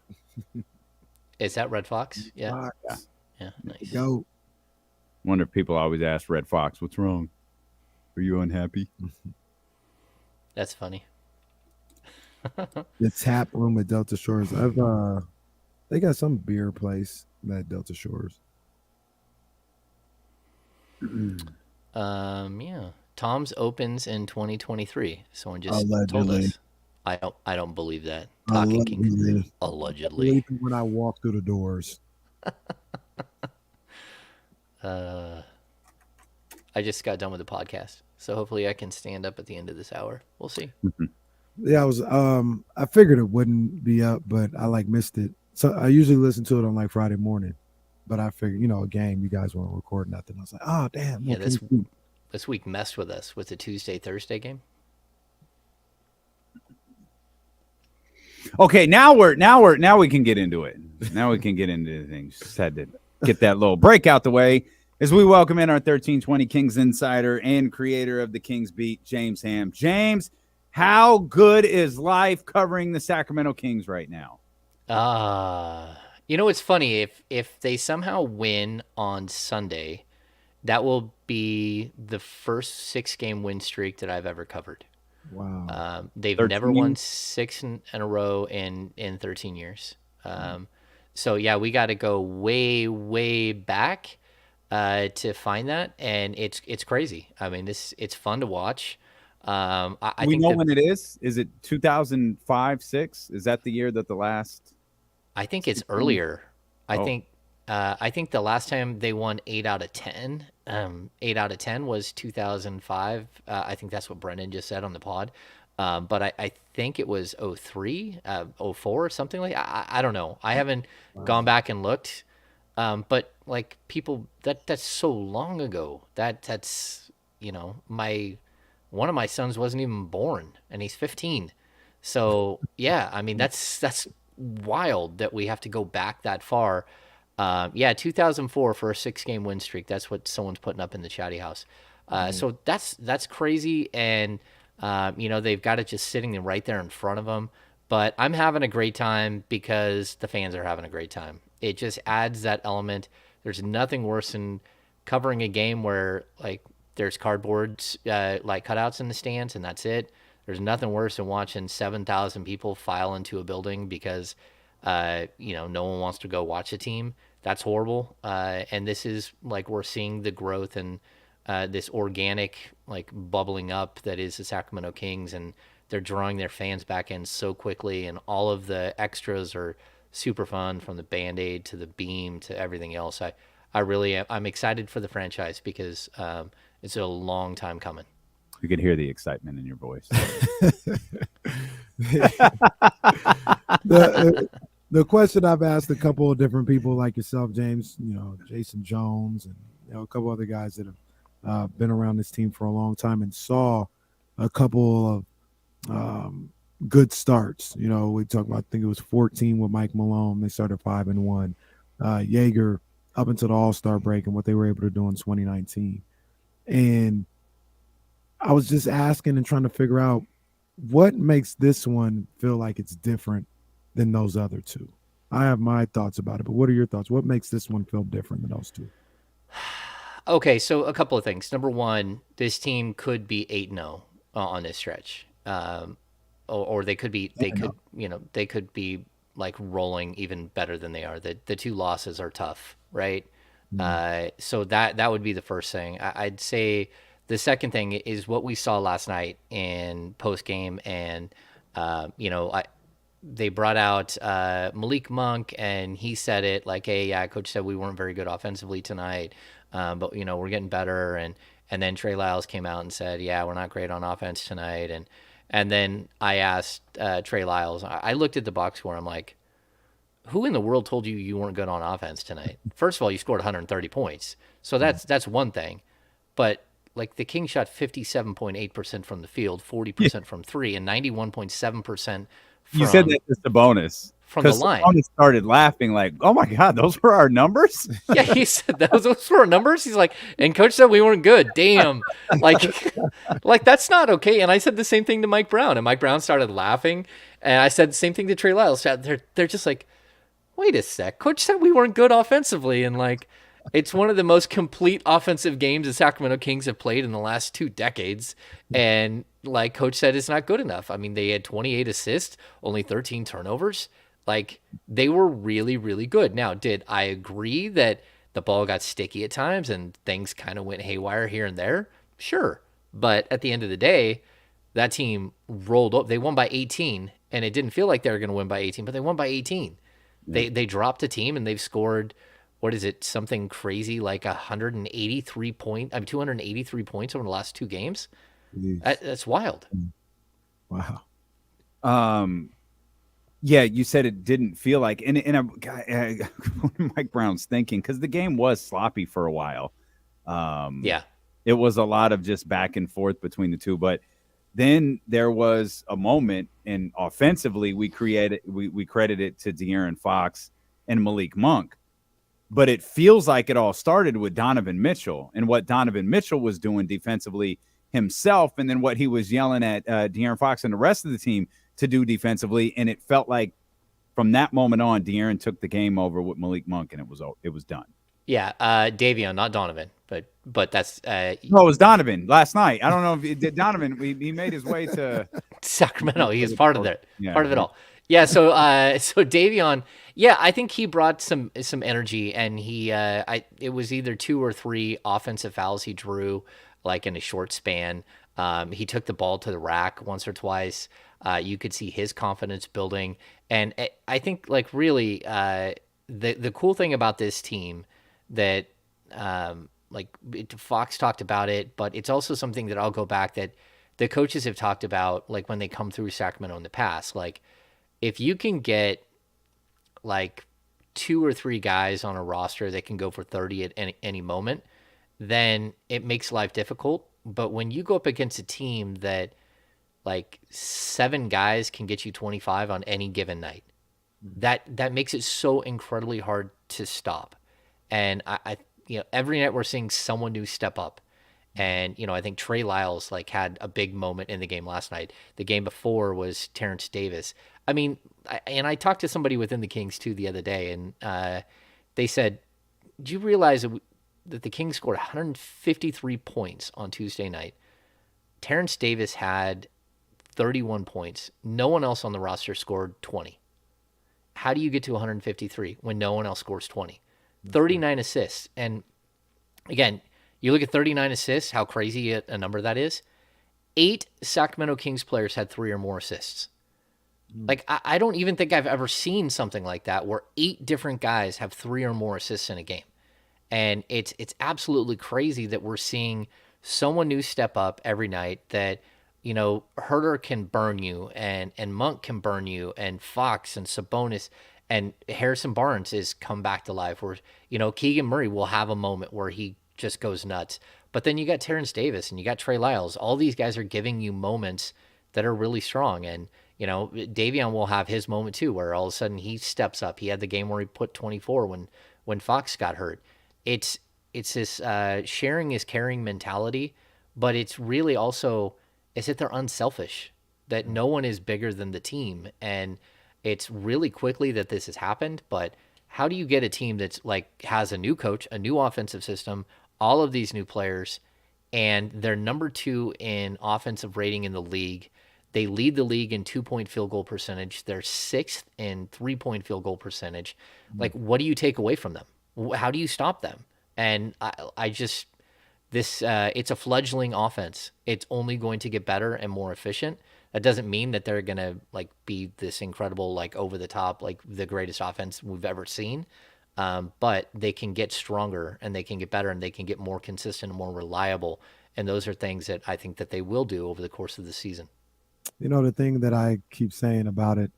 Is that Red Fox? Yeah. Fox. Yeah, nice. Go. Wonder if people always ask Red Fox, "What's wrong? Are you unhappy?" That's funny. The tap room at Delta Shores. They got some beer place at Delta Shores. Yeah. Tom's opens in 2023. Someone just told Allegedly. us. I don't believe that. Talking Kings. Allegedly. Even when I walk through the doors. I just got done with the podcast, so hopefully I can stand up at the end of this hour. We'll see. Yeah, I figured it wouldn't be up, but I missed it. So I usually listen to it on Friday morning, but I figured, a game, you guys won't record nothing. I was like, oh damn. Yeah, this week messed with us with the Tuesday-Thursday game. Okay, now we can get into it. Now we can get into things. Just had to get that little break out the way as we welcome in our 1320 Kings insider and creator of the Kings Beat, James Ham. James, how good is life covering the Sacramento Kings right now? It's funny if they somehow win on Sunday, that will be the first 6-game win streak that I've ever covered. Wow. They've 13? never won 6 in a row in 13 years. So yeah, we got to go way back to find that, and it's crazy. I mean, it's fun to watch. I we think know when it is. Is it 2005-06? Is that the year that the last? I think it's earlier. I think the last time they won 8 out of 10, 8 out of 10 was 2005. I think that's what Brendan just said on the pod. But I think it was 03, 04, something like that. I don't know. I haven't gone back and looked. But like people, that's so long ago. That's one of my sons wasn't even born, and he's 15. So yeah, I mean that's wild that we have to go back that far. 2004 for a 6-game win streak. That's what someone's putting up in the chatty house. So that's crazy, and they've got it just sitting right there in front of them. But I'm having a great time because the fans are having a great time. It just adds that element. There's nothing worse than covering a game where there's cardboard cutouts in the stands and that's it. There's nothing worse than watching 7,000 people file into a building because no one wants to go watch a team. That's horrible. And this is we're seeing the growth and this organic bubbling up that is the Sacramento Kings, and they're drawing their fans back in so quickly, and all of the extras are super fun, from the Band-Aid to the beam to everything else. I really am. I'm excited for the franchise because it's a long time coming. You could hear the excitement in your voice. The question I've asked a couple of different people like yourself, James, Jason Jones, and a couple other guys that have been around this team for a long time and saw a couple of good starts. We talked about, I think it was 14 with Mike Malone. They started 5-1. Jaeger up until the All-Star break and what they were able to do in 2019. And I was just asking and trying to figure out what makes this one feel like it's different than those other two. I have my thoughts about it, but what are your thoughts? What makes this one feel different than those two? Okay, so a couple of things. Number one, this team could be 8-0 on this stretch, or they could be they could be like rolling even better than they are. The two losses are tough, right? So that would be the first thing. I'd say the second thing is what we saw last night in post game, and they brought out Malik Monk, and he said it like, "Hey, yeah, coach said we weren't very good offensively tonight, but we're getting better." And then Trey Lyles came out and said, "Yeah, we're not great on offense tonight." And then I asked Trey Lyles, I looked at the box score, I'm like, who in the world told you weren't good on offense tonight? First of all, you scored 130 points, so that's one thing, but like the Kings shot 57.8% from the field, 40% from three, and 91.7%. You said that to Sabonis. From the line. Sabonis started laughing like, oh my God, those were our numbers? Yeah, he said those were our numbers. He's like, and coach said we weren't good. Damn. Like that's not okay. And I said the same thing to Mike Brown, and Mike Brown started laughing. And I said the same thing to Trey Lyles. They're just like, wait a sec. Coach said we weren't good offensively. And like, it's one of the most complete offensive games the Sacramento Kings have played in the last 2 decades. And like coach said, it's not good enough. I mean, they had 28 assists, only 13 turnovers. Like they were really, really good. Now, did I agree that the ball got sticky at times and things kind of went haywire here and there? Sure. But at the end of the day, that team rolled up. They won by 18, and it didn't feel like they were going to win by 18, but they won by 18. Yeah. They dropped a team, and they've scored, what is it, something crazy like 283 points over the last 2 games. That's wild. Wow. Yeah, you said it didn't feel like, and Mike Brown's thinking, because the game was sloppy for a while. Yeah, it was a lot of just back and forth between the two, but then there was a moment, and offensively we credited it to De'Aaron Fox and Malik Monk, but it feels like it all started with Donovan Mitchell and what Donovan Mitchell was doing defensively himself, and then what he was yelling at De'Aaron Fox and the rest of the team to do defensively. And it felt like from that moment on, De'Aaron took the game over with Malik Monk, and it was done. Yeah, Davion, not Donovan, but that's no, it was Donovan last night. I don't know if it did. Donovan, he made his way to Sacramento. He was part of it, part of it all. Yeah, so Davion, yeah, I think he brought some energy, and it was either 2 or 3 offensive fouls he drew like in a short span. He took the ball to the rack once or twice. You could see his confidence building. And I think like really the cool thing about this team that Fox talked about it, but it's also something that I'll go back that the coaches have talked about, like when they come through Sacramento in the past, like if you can get like 2 or 3 guys on a roster that can go for 30 at any moment, then it makes life difficult. But when you go up against a team that like 7 guys can get you 25 on any given night, that makes it so incredibly hard to stop. And I every night we're seeing someone new step up. And, I think Trey Lyles like had a big moment in the game last night. The game before was Terrence Davis. I mean, I talked to somebody within the Kings too the other day, and they said, do you realize that the Kings scored 153 points on Tuesday night? Terrence Davis had 31 points. No one else on the roster scored 20. How do you get to 153 when no one else scores 20? 39 assists. And again, you look at 39 assists, how crazy a number that is. 8 Sacramento Kings players had 3 or more assists. Like, I don't even think I've ever seen something like that where 8 different guys have 3 or more assists in a game. And it's absolutely crazy that we're seeing someone new step up every night that, Herter can burn you, and Monk can burn you, and Fox and Sabonis. And Harrison Barnes is come back to life, where, you know, Keegan Murray will have a moment where he just goes nuts. But then you got Terrence Davis and you got Trey Lyles. All these guys are giving you moments that are really strong. And, you know, Davion will have his moment too, where all of a sudden he steps up. He had the game where he put 24 when Fox got hurt. It's this sharing is caring mentality, but it's really also is that they're unselfish, that no one is bigger than the team. And it's really quickly that this has happened, but how do you get a team that's like has a new coach, a new offensive system, all of these new players, and they're number 2 in offensive rating in the league. They lead the league in 2-point field goal percentage. They're 6th in 3-point field goal percentage. Like, what do you take away from them? How do you stop them? And I just, this, it's a fledgling offense. It's only going to get better and more efficient. That doesn't mean that they're going to like be this incredible, like over the top, like the greatest offense we've ever seen. But they can get stronger and they can get better and they can get more consistent and more reliable. And those are things that I think that they will do over the course of the season. You know, the thing that I keep saying about it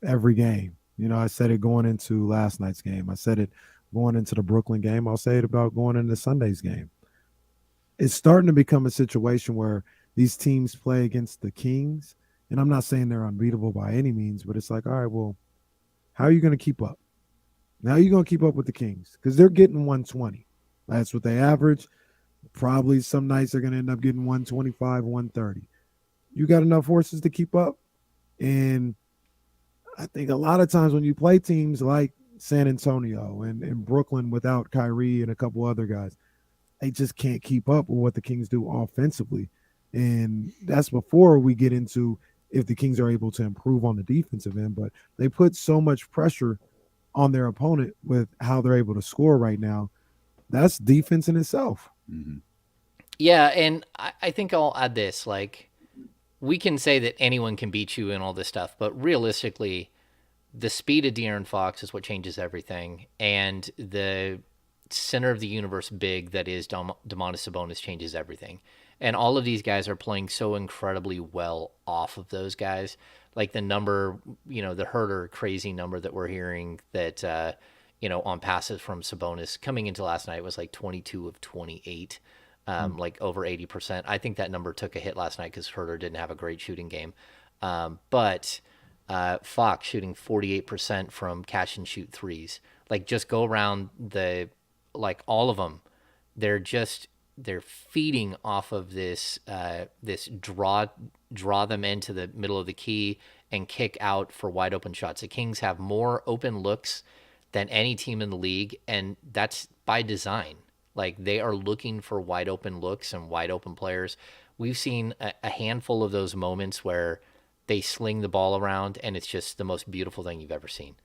every game, you know, I said it going into last night's game. I said it going into the Brooklyn game. I'll say it about going into Sunday's game. It's starting to become a situation where these teams play against the Kings. And I'm not saying they're unbeatable by any means, but it's like, all right, well, how are you going to keep up? Now you're going to keep up with the Kings because they're getting 120. That's what they average. Probably some nights they're going to end up getting 125, 130. You got enough horses to keep up. And I think a lot of times when you play teams like San Antonio and Brooklyn without Kyrie and a couple other guys, they just can't keep up with what the Kings do offensively. And that's before we get into if the Kings are able to improve on the defensive end. But they put so much pressure on their opponent with how they're able to score right now. That's defense in itself. Mm-hmm. Yeah, and I think I'll add this. Like, we can say that anyone can beat you and all this stuff, but realistically, the speed of De'Aaron Fox is what changes everything. And the center of the universe big that is Domantas Sabonis changes everything. And all of these guys are playing so incredibly well off of those guys. Like the number, you know, the Herter crazy number that we're hearing that, you know, on passes from Sabonis coming into last night was like 22 of 28, like over 80%. I think that number took a hit last night because Herter didn't have a great shooting game. But Fox shooting 48% from catch and shoot threes. Like, just go around like all of them. They're feeding off of this this draw them into the middle of the key and kick out for wide open shots. The Kings have more open looks than any team in the league, and that's by design. Like, they are looking for wide open looks and wide open players. We've seen a handful of those moments where they sling the ball around and it's just the most beautiful thing you've ever seen.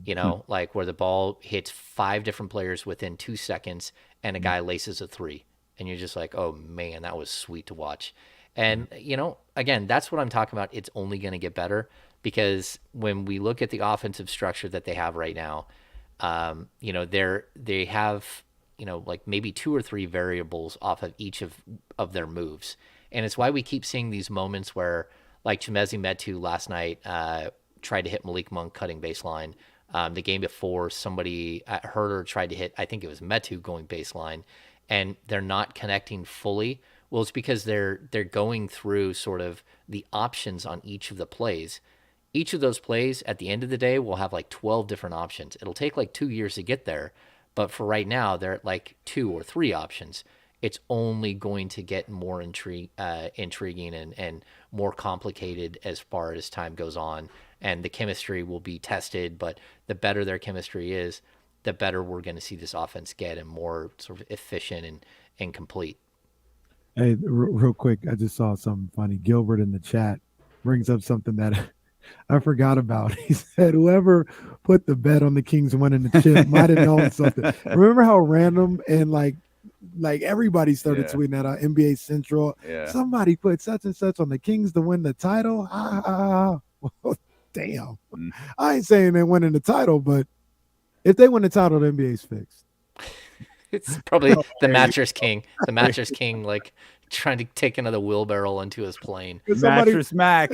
You know, like where the ball hits 5 different players within 2 seconds and a guy laces a 3. And you're just like, oh, man, that was sweet to watch. And, you know, again, that's what I'm talking about. It's only going to get better because when we look at the offensive structure that they have right now, you know, they have, you know, like maybe 2 or 3 variables off of each of their moves. And it's why we keep seeing these moments where, like Chimezie Metu last night tried to hit Malik Monk cutting baseline. The game before, somebody at Herter tried to hit, I think it was Metu going baseline, and they're not connecting fully. Well, it's because they're going through sort of the options on each of the plays. Each of those plays at the end of the day will have like 12 different options. It'll take like 2 years to get there, but for right now, they're at like 2 or 3 options. It's only going to get more intriguing and more complicated as far as time goes on. And the chemistry will be tested, but the better their chemistry is, the better we're going to see this offense get and more sort of efficient and complete. Hey, real quick, I just saw something funny. Gilbert in the chat brings up something that I forgot about. He said, whoever put the bet on the Kings winning the chip might have known something. Remember how random and like everybody started tweeting that out, NBA Central. Yeah. Somebody put such and such on the Kings to win the title. Well, damn. I ain't saying they're winning the title, but if they win the title, the NBA's fixed. It's probably the mattress king. The mattress king, like trying to take another wheelbarrow into his plane. Mattress Mac.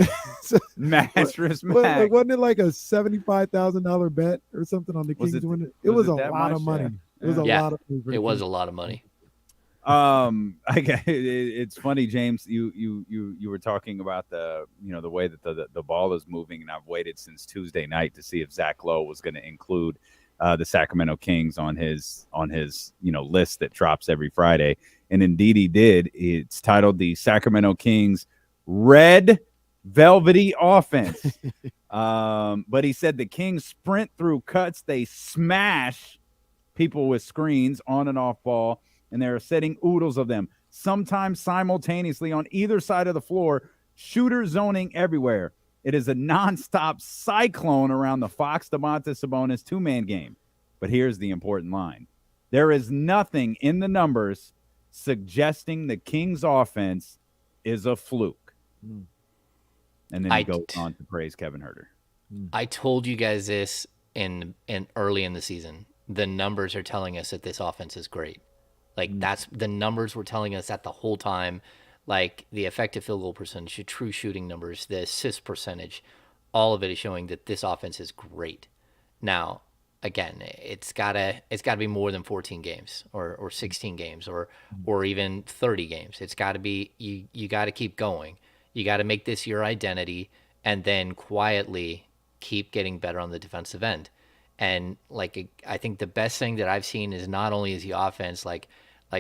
Mattress Mac. Like, wasn't it like a $75,000 bet or something on the Was Kings it- winning? It was was it a that lot much? of money. Yeah. It was a Yeah. lot of money. for the It was Kings. a lot of money. It's funny, James. You were talking about the way that the ball is moving, and I've waited since Tuesday night to see if Zach Lowe was going to include the Sacramento Kings on his list that drops every Friday, and indeed he did. It's titled the Sacramento Kings Red Velvety Offense. But he said the Kings sprint through cuts, they smash people with screens on and off ball, and they're setting oodles of them, sometimes simultaneously on either side of the floor, shooter zoning everywhere. It is a nonstop cyclone around the Fox Domantas Sabonis two-man game. But here's the important line. There is nothing in the numbers suggesting the Kings offense is a fluke. And then he goes on to praise Kevin Huerter. I told you guys this in early in the season. The numbers are telling us that this offense is great. Like that's the numbers were telling us that the whole time. Like the effective field goal percentage, the true shooting numbers, the assist percentage, all of it is showing that this offense is great. Now, again, it's gotta be more than 14 games or 16 games or even 30 games. It's gotta be you gotta keep going. You gotta make this your identity and then quietly keep getting better on the defensive end. And like I think the best thing that I've seen is not only is the offense like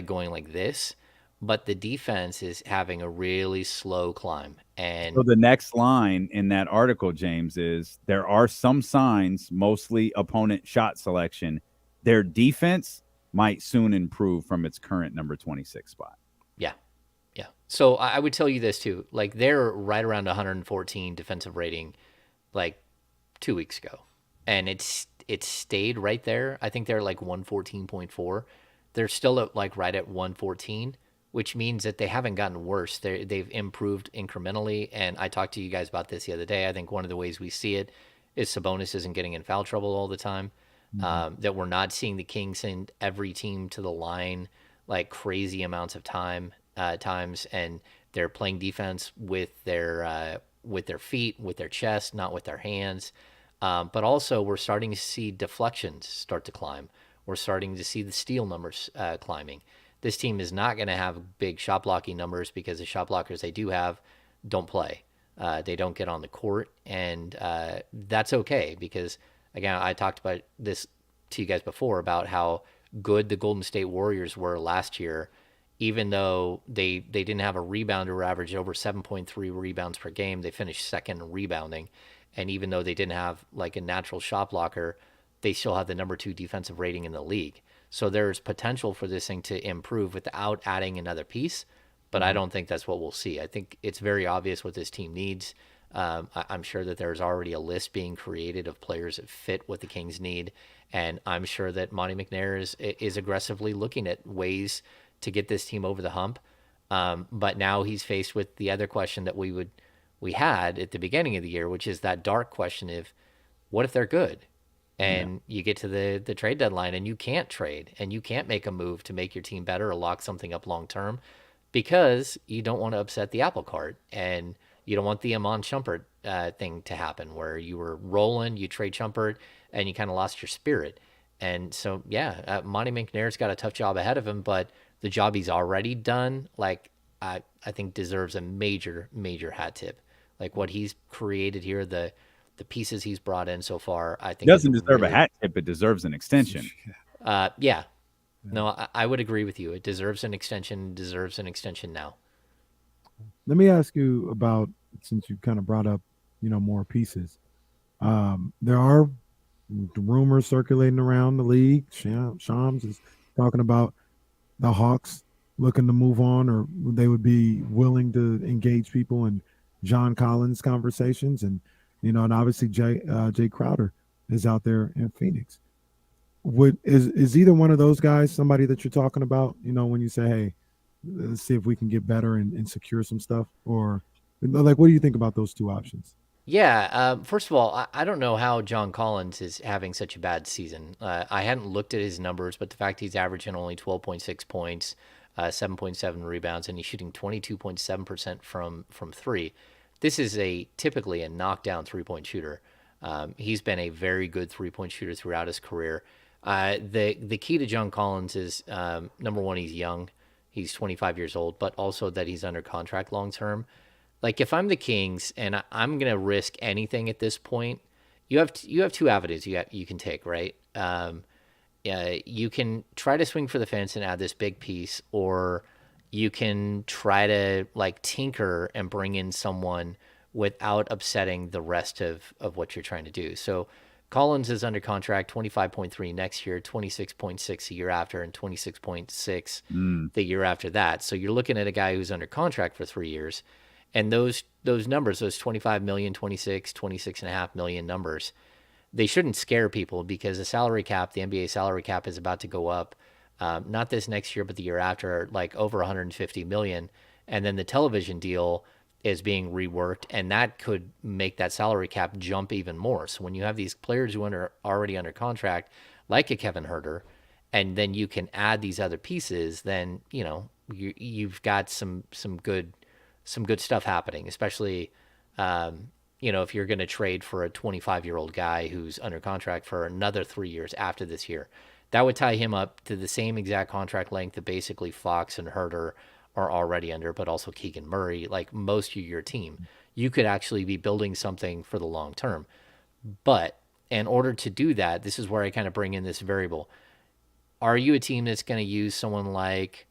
going like this, but the defense is having a really slow climb. And So the next line in that article, James, is there are some signs, mostly opponent shot selection. Their defense might soon improve from its current number 26 spot. Yeah. So I would tell you this too. Like they're right around 114 defensive rating like 2 weeks ago. And it's stayed right there. I think they're like 114.4. They're still at like right at 114, which means that they haven't gotten worse. They've improved incrementally. And I talked to you guys about this the other day. I think one of the ways we see it is Sabonis isn't getting in foul trouble all the time. That we're not seeing the Kings send every team to the line like crazy amounts of times, and they're playing defense with their feet, with their chest, not with their hands. But also we're starting to see deflections start to climb. We're starting to see the steal numbers climbing. This team is not going to have big shot blocking numbers because the shot blockers they do have don't play. They don't get on the court, and that's okay because, again, I talked about this to you guys before about how good the Golden State Warriors were last year, even though they didn't have a rebounder who averaged over 7.3 rebounds per game. They finished second in rebounding. And even though they didn't have like a natural shot blocker, they still have the number 2 defensive rating in the league. So there's potential for this thing to improve without adding another piece. But I don't think that's what we'll see. I think it's very obvious what this team needs. I'm sure that there's already a list being created of players that fit what the Kings need. And I'm sure that Monty McNair is aggressively looking at ways to get this team over the hump. But now he's faced with the other question that we had at the beginning of the year, which is that dark question of what if they're good? And you get to the trade deadline and you can't trade and you can't make a move to make your team better or lock something up long term because you don't want to upset the apple cart and you don't want the Iman Shumpert thing to happen where you were rolling, you trade Shumpert and you kind of lost your spirit. And so, Monty McNair's got a tough job ahead of him, but the job he's already done, like I think deserves a major, major hat tip. Like what he's created here, the pieces he's brought in so far, I think Doesn't deserve a hat tip. It deserves an extension. No, I would agree with you. It deserves an extension. Deserves an extension now. Let me ask you about, since you kind of brought up, more pieces. There are rumors circulating around the league. Shams is talking about the Hawks looking to move on, or they would be willing to engage people in John Collins conversations, and and obviously Jay Crowder is out there in Phoenix. Is either one of those guys somebody that you're talking about? When you say, hey, let's see if we can get better and secure some stuff, or like, what do you think about those two options? Yeah. First of all, I don't know how John Collins is having such a bad season. I hadn't looked at his numbers, but the fact he's averaging only 12.6 points, 7.7 rebounds, and he's shooting 22.7% from three. This is typically a knockdown 3-point shooter. He's been a very good 3-point shooter throughout his career. The key to John Collins is number one, he's young. He's 25 years old, but also that he's under contract long term. Like if I'm the Kings and I'm gonna risk anything at this point, you have two avenues you can take, right? You can try to swing for the fence and add this big piece, or you can try to like tinker and bring in someone without upsetting the rest of what you're trying to do. So Collins is under contract, 25.3 next year, 26.6 a year after, and 26.6 the year after that. So you're looking at a guy who's under contract for 3 years. And those numbers, those 25 million, 26.5 million numbers, they shouldn't scare people because the salary cap, the NBA salary cap is about to go up, not this next year, but the year after, like over 150 million. And then the television deal is being reworked, and that could make that salary cap jump even more. So when you have these players who are already under contract, like a Kevin Huerter, and then you can add these other pieces, then, you've got some good stuff happening, especially, if you're going to trade for a 25-year-old guy who's under contract for another 3 years after this year. That would tie him up to the same exact contract length that basically Fox and Huerter are already under, but also Keegan Murray, like most of your team. You could actually be building something for the long term. But in order to do that, this is where I kind of bring in this variable. Are you a team that's going to use someone like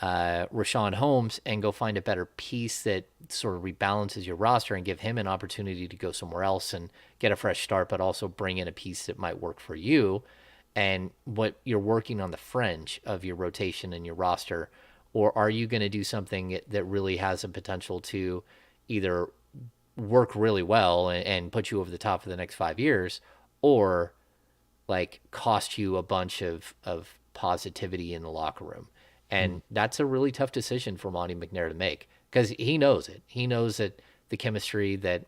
Richaun Holmes and go find a better piece that sort of rebalances your roster and give him an opportunity to go somewhere else and get a fresh start, but also bring in a piece that might work for you and what you're working on the fringe of your rotation and your roster? Or are you going to do something that really has a potential to either work really well and put you over the top for the next 5 years, or like cost you a bunch of positivity in the locker room? And that's a really tough decision for Monty McNair to make because he knows it. He knows that the chemistry, that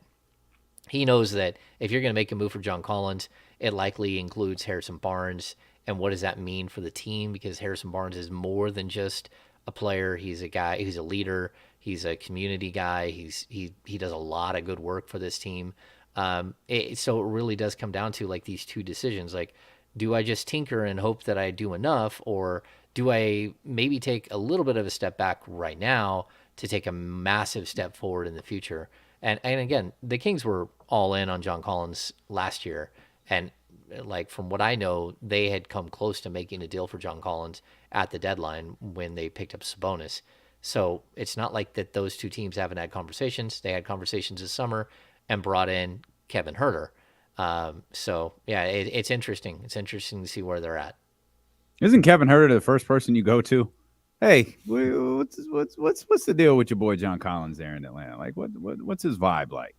he knows that if you're going to make a move for John Collins, it likely includes Harrison Barnes. And what does that mean for the team? Because Harrison Barnes is more than just a player. He's a guy, he's a leader. He's a community guy. He does a lot of good work for this team. So it really does come down to like these two decisions. Like, do I just tinker and hope that I do enough, or do I maybe take a little bit of a step back right now to take a massive step forward in the future? And again, the Kings were all in on John Collins last year. And like, from what I know, they had come close to making a deal for John Collins at the deadline when they picked up Sabonis. So it's not like that those two teams haven't had conversations. They had conversations this summer and brought in Kevin Huerter. So yeah, it's interesting. It's interesting to see where they're at. Isn't Kevin Huerter the first person you go to? Hey, what's the deal with your boy John Collins there in Atlanta? Like, what's his vibe like?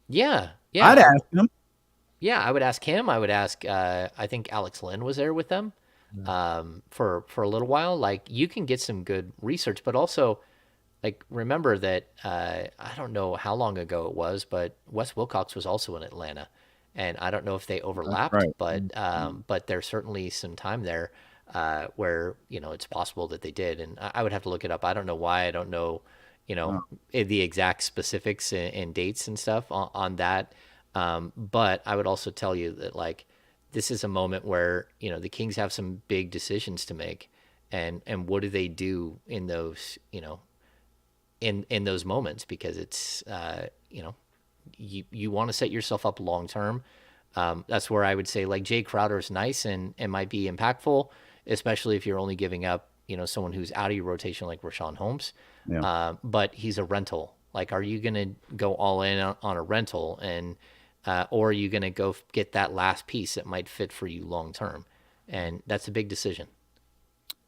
Yeah. I'd ask him. Yeah, I would ask him. I would ask. I think Alex Lynn was there with them for a little while. Like, you can get some good research, but also, like, remember that I don't know how long ago it was, but Wes Wilcox was also in Atlanta, and I don't know if they overlapped, right. but there's certainly some time there where it's possible that they did, and I would have to look it up. I don't know why. I don't know, the exact specifics and dates and stuff on that. But I would also tell you that, like, this is a moment where, the Kings have some big decisions to make, and what do they do in those, in those moments? Because it's, you want to set yourself up long term. That's where I would say, like, Jay Crowder is nice and might be impactful, especially if you're only giving up, someone who's out of your rotation like Richaun Holmes. Yeah. But he's a rental. Like, are you going to go all in on a rental, and or are you going to go get that last piece that might fit for you long term? And that's a big decision.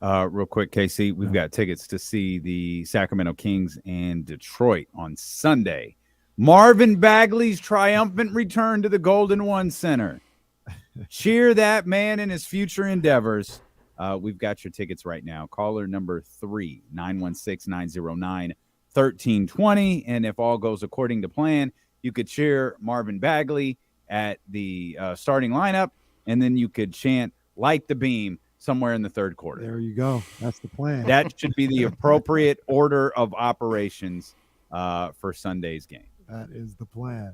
Real quick, KC, we've got tickets to see the Sacramento Kings and Detroit on Sunday. Marvin Bagley's triumphant return to the Golden One Center. Cheer that man in his future endeavors. We've got your tickets right now. Caller number 3, 916-909-1320. And if all goes according to plan, You could cheer Marvin Bagley at the starting lineup, and then you could chant "Light the Beam" somewhere in the third quarter. There you go. That's the plan. That should be the appropriate order of operations for Sunday's game. That is the plan.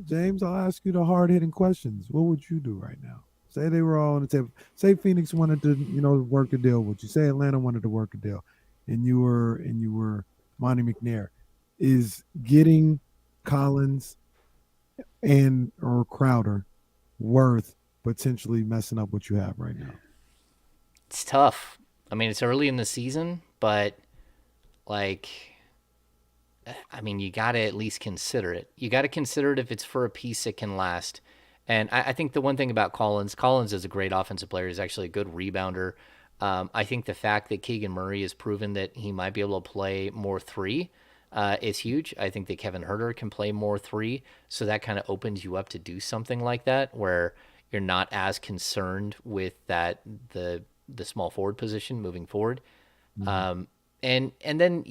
James, I'll ask you the hard-hitting questions. What would you do right now? Say they were all on the table. Say Phoenix wanted to, work a deal with you. Say Atlanta wanted to work a deal, and you were Monty McNair. Is getting Collins or Crowder worth potentially messing up what you have right now? It's tough. I mean, it's early in the season, but you got to at least consider it. You got to consider it if it's for a piece that can last. And I think the one thing about Collins is a great offensive player. He's actually a good rebounder. I think the fact that Keegan Murray has proven that he might be able to play more 3 is huge. I think that Kevin Huerter can play more 3, so that kind of opens you up to do something like that, where you're not as concerned with the small forward position moving forward. Mm-hmm. And then,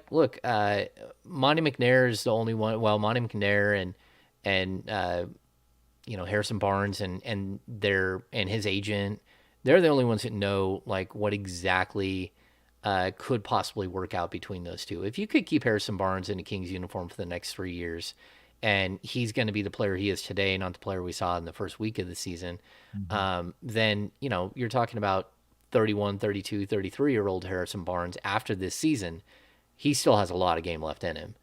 look, Monty McNair is the only one. Well, Monty McNair and Harrison Barnes and his agent, they're the only ones that know what exactly could possibly work out between those two. If you could keep Harrison Barnes in a Kings uniform for the next 3 years, and he's going to be the player he is today, not the player we saw in the first week of the season, mm-hmm. Then, you're talking about 31, 32, 33-year-old Harrison Barnes after this season. He still has a lot of game left in him.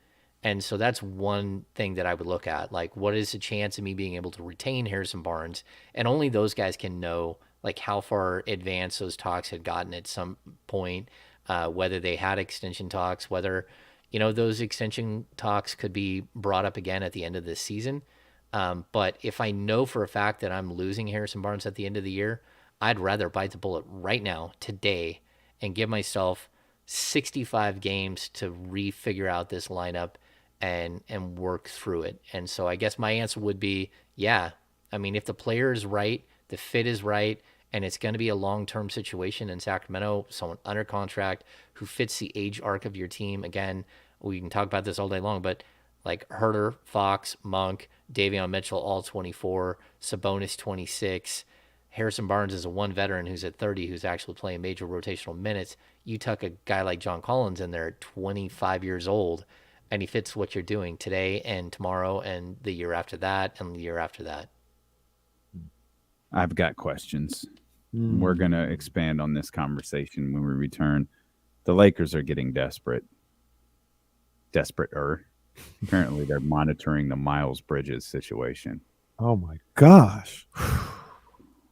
And so that's one thing that I would look at. What is the chance of me being able to retain Harrison Barnes? And only those guys can know, how far advanced those talks had gotten at some point, whether they had extension talks, whether, those extension talks could be brought up again at the end of this season. But if I know for a fact that I'm losing Harrison Barnes at the end of the year, I'd rather bite the bullet right now, today, and give myself 65 games to refigure out this lineup and work through it. And so I guess my answer would be, yeah. I mean, if the player is right, the fit is right, and it's going to be a long-term situation in Sacramento, someone under contract who fits the age arc of your team. Again, we can talk about this all day long, but Huerter, Fox, Monk, Davion Mitchell, all 24, Sabonis 26. Harrison Barnes is a one veteran who's at 30, who's actually playing major rotational minutes. You tuck a guy like John Collins in there at 25 years old, and he fits what you're doing today and tomorrow and the year after that and the year after that. I've got questions. We're going to expand on this conversation when we return. The Lakers are getting desperate. Desperate-er. Apparently, they're monitoring the Miles Bridges situation. Oh, my gosh.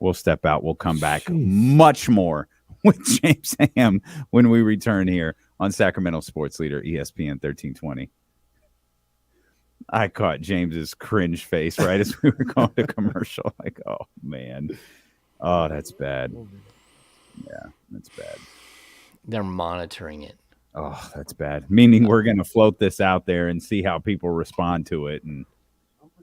We'll step out. We'll come back much more with James Ham when we return here on Sacramento Sports Leader, ESPN 1320. I caught James's cringe face right as we were going to commercial. Oh, man. Oh, that's bad. Yeah, that's bad. They're monitoring it. Oh, that's bad. Meaning we're going to float this out there and see how people respond to it. And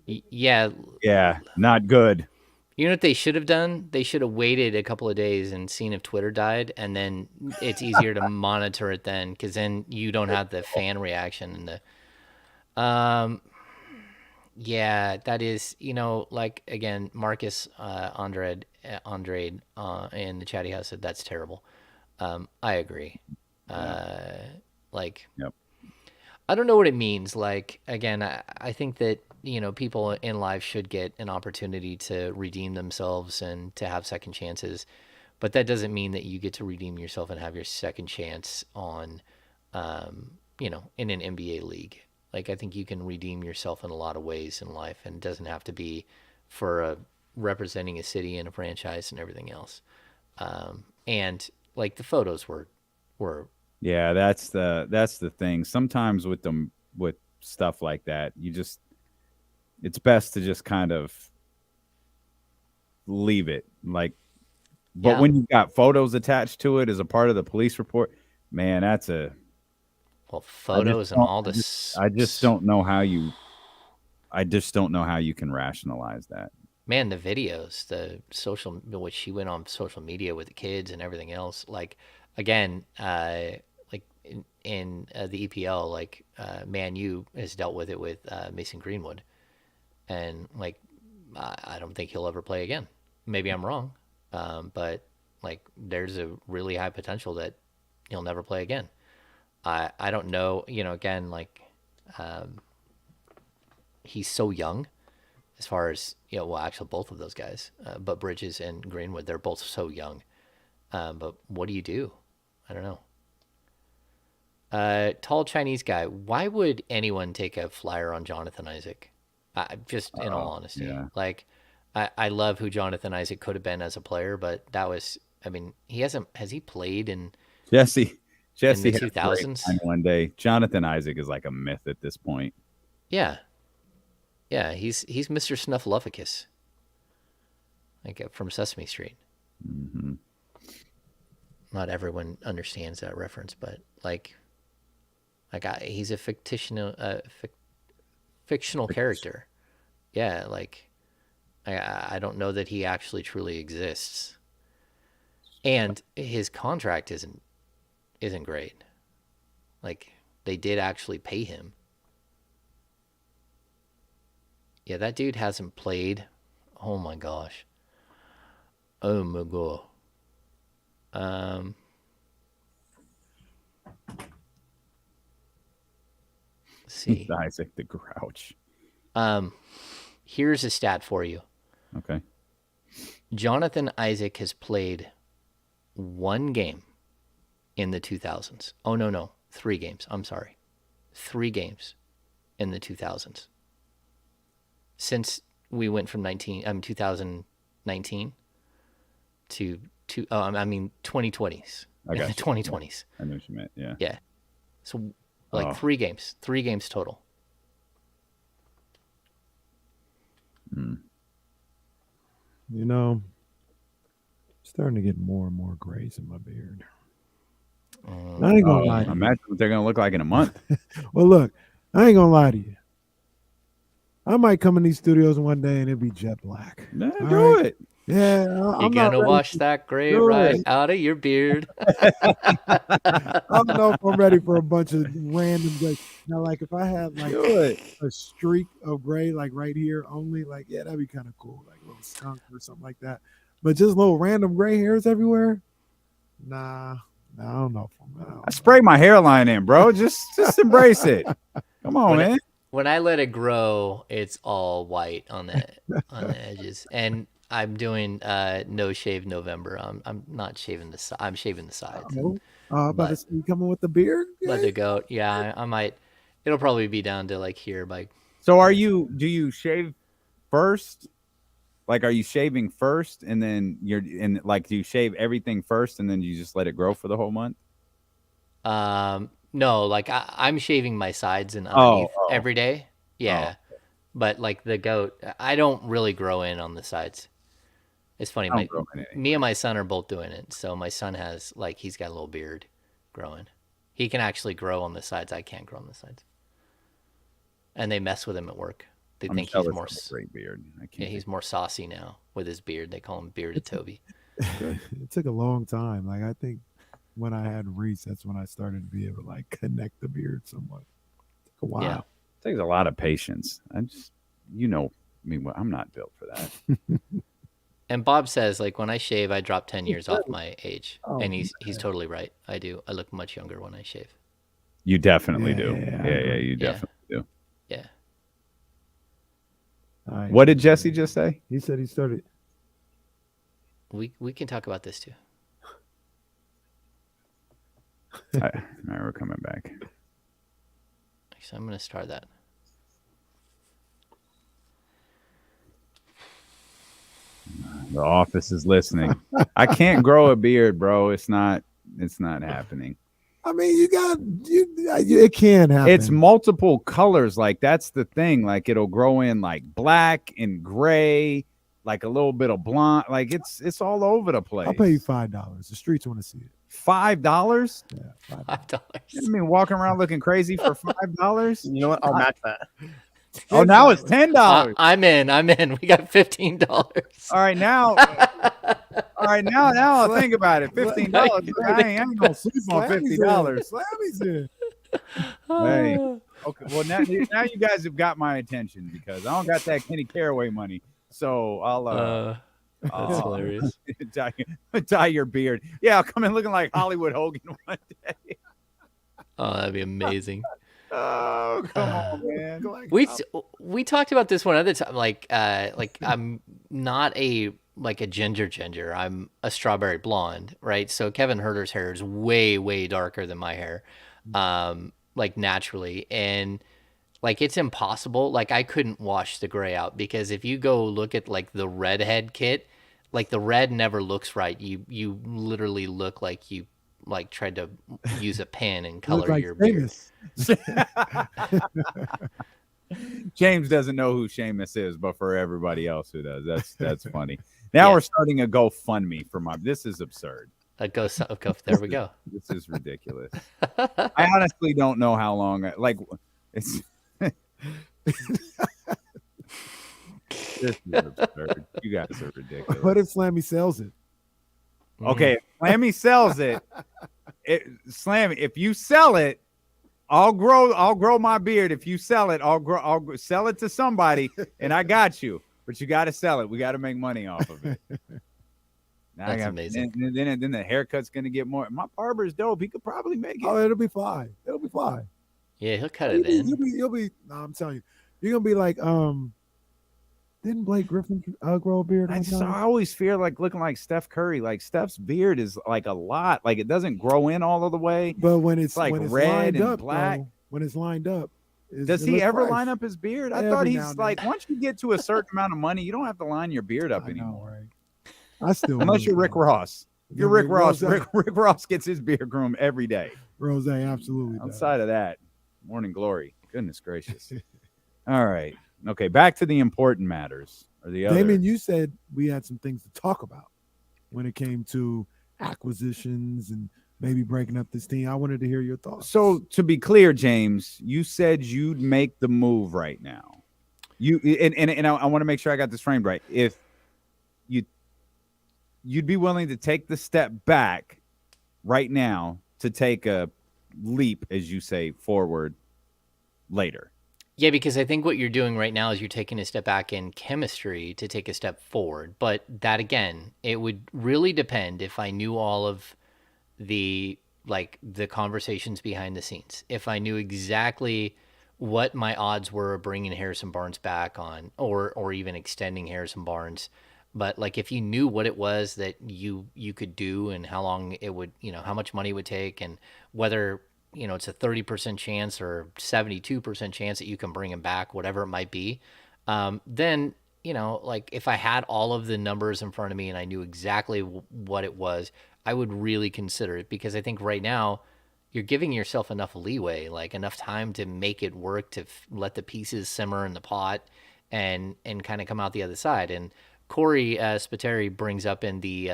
yeah. Yeah, not good. You know what they should have done? They should have waited a couple of days and seen if Twitter died, and then it's easier to monitor it then, because then you don't have the fan reaction and the. Yeah, that is, again, Marcus Andre in the chatty house said that's terrible. I agree. Yep. I don't know what it means. Again, I think that, people in life should get an opportunity to redeem themselves and to have second chances. But that doesn't mean that you get to redeem yourself and have your second chance on, in an NBA league. I think you can redeem yourself in a lot of ways in life, and it doesn't have to be for representing a city and a franchise and everything else. And the photos were. Yeah, that's the thing. Sometimes with stuff like that, it's best to just kind of leave it. But when you've got photos attached to it as a part of the police report, man, that's photos and all this. I just don't know how you can rationalize that. Man, the videos, which she went on social media with the kids and everything else. Again, in the EPL, like Man U has dealt with it with Mason Greenwood, and like I don't think he'll ever play again. Maybe I'm wrong, but like there's a really high potential that he'll never play again. I don't know, again, like he's so young as far as, well, actually both of those guys, but Bridges and Greenwood, they're both so young. But what do you do? I don't know. Tall Chinese guy, why would anyone take a flyer on Jonathan Isaac? Just in all honesty, like I love who Jonathan Isaac could have been as a player, but that was, has he played in Jesse in the had a great 2000s? line one day. Jonathan Isaac is like a myth at this point. Yeah, he's Mr. Snuffleupagus, like from Sesame Street. Mm-hmm. Not everyone understands that reference, but like he's a fictional character. Yeah, like I don't know that he actually truly exists, and his contract isn't great. Like they did actually pay him. Yeah, that dude hasn't played. Oh my gosh. Oh my god. Let's see. Isaac the Grouch. Here's a stat for you. Okay. Jonathan Isaac has played 1 game in the 2000s. Oh, no. 3 games. I'm sorry. 3 games in the 2000s. Since we went from 2019 to 2020s. I got the 2020s. I know what you meant. Yeah. Yeah. So like 3 games. 3 games total. Starting to get more and more grays in my beard. I ain't gonna lie to you. Imagine what they're gonna look like in a month. Well, look, I ain't gonna lie to you. I might come in these studios one day and it'll be jet black. Man, do it. Yeah, You're gonna wash that gray right out of your beard. I don't know if I'm ready for a bunch of random gray. Now, like if I had like a streak of gray, like right here only, like that'd be kind of cool, like a little skunk or something like that. But just little random gray hairs everywhere. Nah, I don't know. I spray my hairline in, bro. Just embrace it. Come on, man. When I let it grow, it's all white on the edges, and I'm doing no shave November. I'm not shaving I'm shaving the sides. About to see you coming with the beard. Let it go. Yeah, I might. It'll probably be down to like here by. So do you shave first? Like, are you shaving first and then do you shave everything first and then you just let it grow for the whole month? No, like I'm shaving my sides and underneath every day. Yeah. But like the goat, I don't really grow in on the sides. It's funny. Me and my son are both doing it. So my son has he's got a little beard growing. He can actually grow on the sides. I can't grow on the sides. And they mess with him at work. They think he's more great beard. Yeah, he's more saucy now with his beard. They call him Bearded Toby. It took a long time. Like I think when I had Reese, that's when I started to be able to connect the beard somewhat. It took a while. Yeah. It takes a lot of patience. I'm not built for that. And Bob says, when I shave, I drop 10 years off my age. And he's totally right. I do. I look much younger when I shave. You definitely do. Yeah, you definitely do. Yeah. What did Jesse just say? He said he started. We can talk about this too. All right, we're coming back. So I'm going to start that. The office is listening. I can't grow a beard, bro. It's not happening. I mean, it can happen. It's multiple colors. Like that's the thing. Like it'll grow in black and gray, like a little bit of blonde. Like it's all over the place. I'll pay you $5. The streets want to see it. $5? Yeah, $5. You mean walking around looking crazy for $5? You know what? I'll match that. Oh, now it's $10. I'm in. We got $15. All right, now. All All right, now I'll think about it. $15. I ain't gonna sleep on $50. Slammy's in. Hey, okay. Well, now you guys have got my attention because I don't got that Kenny Caraway money. So I'll That's hilarious. Dye your beard. Yeah, I'll come in looking like Hollywood Hogan one day. Oh, that'd be amazing. Oh, come on, man. We talked about this one other time. Like I'm not a ginger. I'm a strawberry blonde, right? So Kevin Herter's hair is way darker than my hair, like naturally, and like it's impossible. Like I couldn't wash the gray out because if you go look at like the redhead kit, like the red never looks right. You literally look like you like tried to use a pen and color like your beard. James doesn't know who Seamus is, but for everybody else who does, that's funny. Now we're starting a GoFundMe for my. This is absurd. There we go. This is ridiculous. I honestly don't know how long. It's. This is absurd. You guys are ridiculous. What if Slammy sells it? Okay, if Slammy sells it. Slammy, if you sell it, I'll grow my beard. If you sell it, I'll sell it to somebody, and I got you. But you got to sell it. We got to make money off of it. That's amazing. Then the haircut's gonna get more. My barber's dope. He could probably make it. Oh, it'll be fine. It'll be fine. Yeah, he'll cut it in. You'll be. No, I'm telling you, you're gonna be like Didn't Blake Griffin grow a beard? I always fear like looking like Steph Curry. Like Steph's beard is like a lot. Like it doesn't grow in all of the way. But when it's like when it's red and up, black. though, when it's lined up, Does he ever line up his beard? I thought he's like once you get to a certain amount of money, you don't have to line your beard up anymore. I still unless you're Rick Ross. If you're Rick Ross, Rick Ross gets his beard groomed every day. Rose, absolutely. Outside of that, morning glory. Goodness gracious. All right. Okay, back to the important matters. Or the other. Damon, you said we had some things to talk about when it came to acquisitions and maybe breaking up this team. I wanted to hear your thoughts. So to be clear, James, you said you'd make the move right now. You and I want to make sure I got this framed right. If you'd be willing to take the step back right now to take a leap, as you say, forward later. Yeah, because I think what you're doing right now is you're taking a step back in chemistry to take a step forward. But that, again, it would really depend if I knew all of the conversations behind the scenes. If I knew exactly what my odds were of bringing Harrison Barnes back on or even extending Harrison Barnes. But like if you knew what it was that you could do and how long it would, how much money it would take and whether it's a 30% chance or 72% chance that you can bring him back, whatever it might be. Then, like if I had all of the numbers in front of me and I knew exactly what it was, I would really consider it because I think right now you're giving yourself enough leeway, like enough time to make it work, to let the pieces simmer in the pot and kind of come out the other side. And Corey Spiteri brings up in the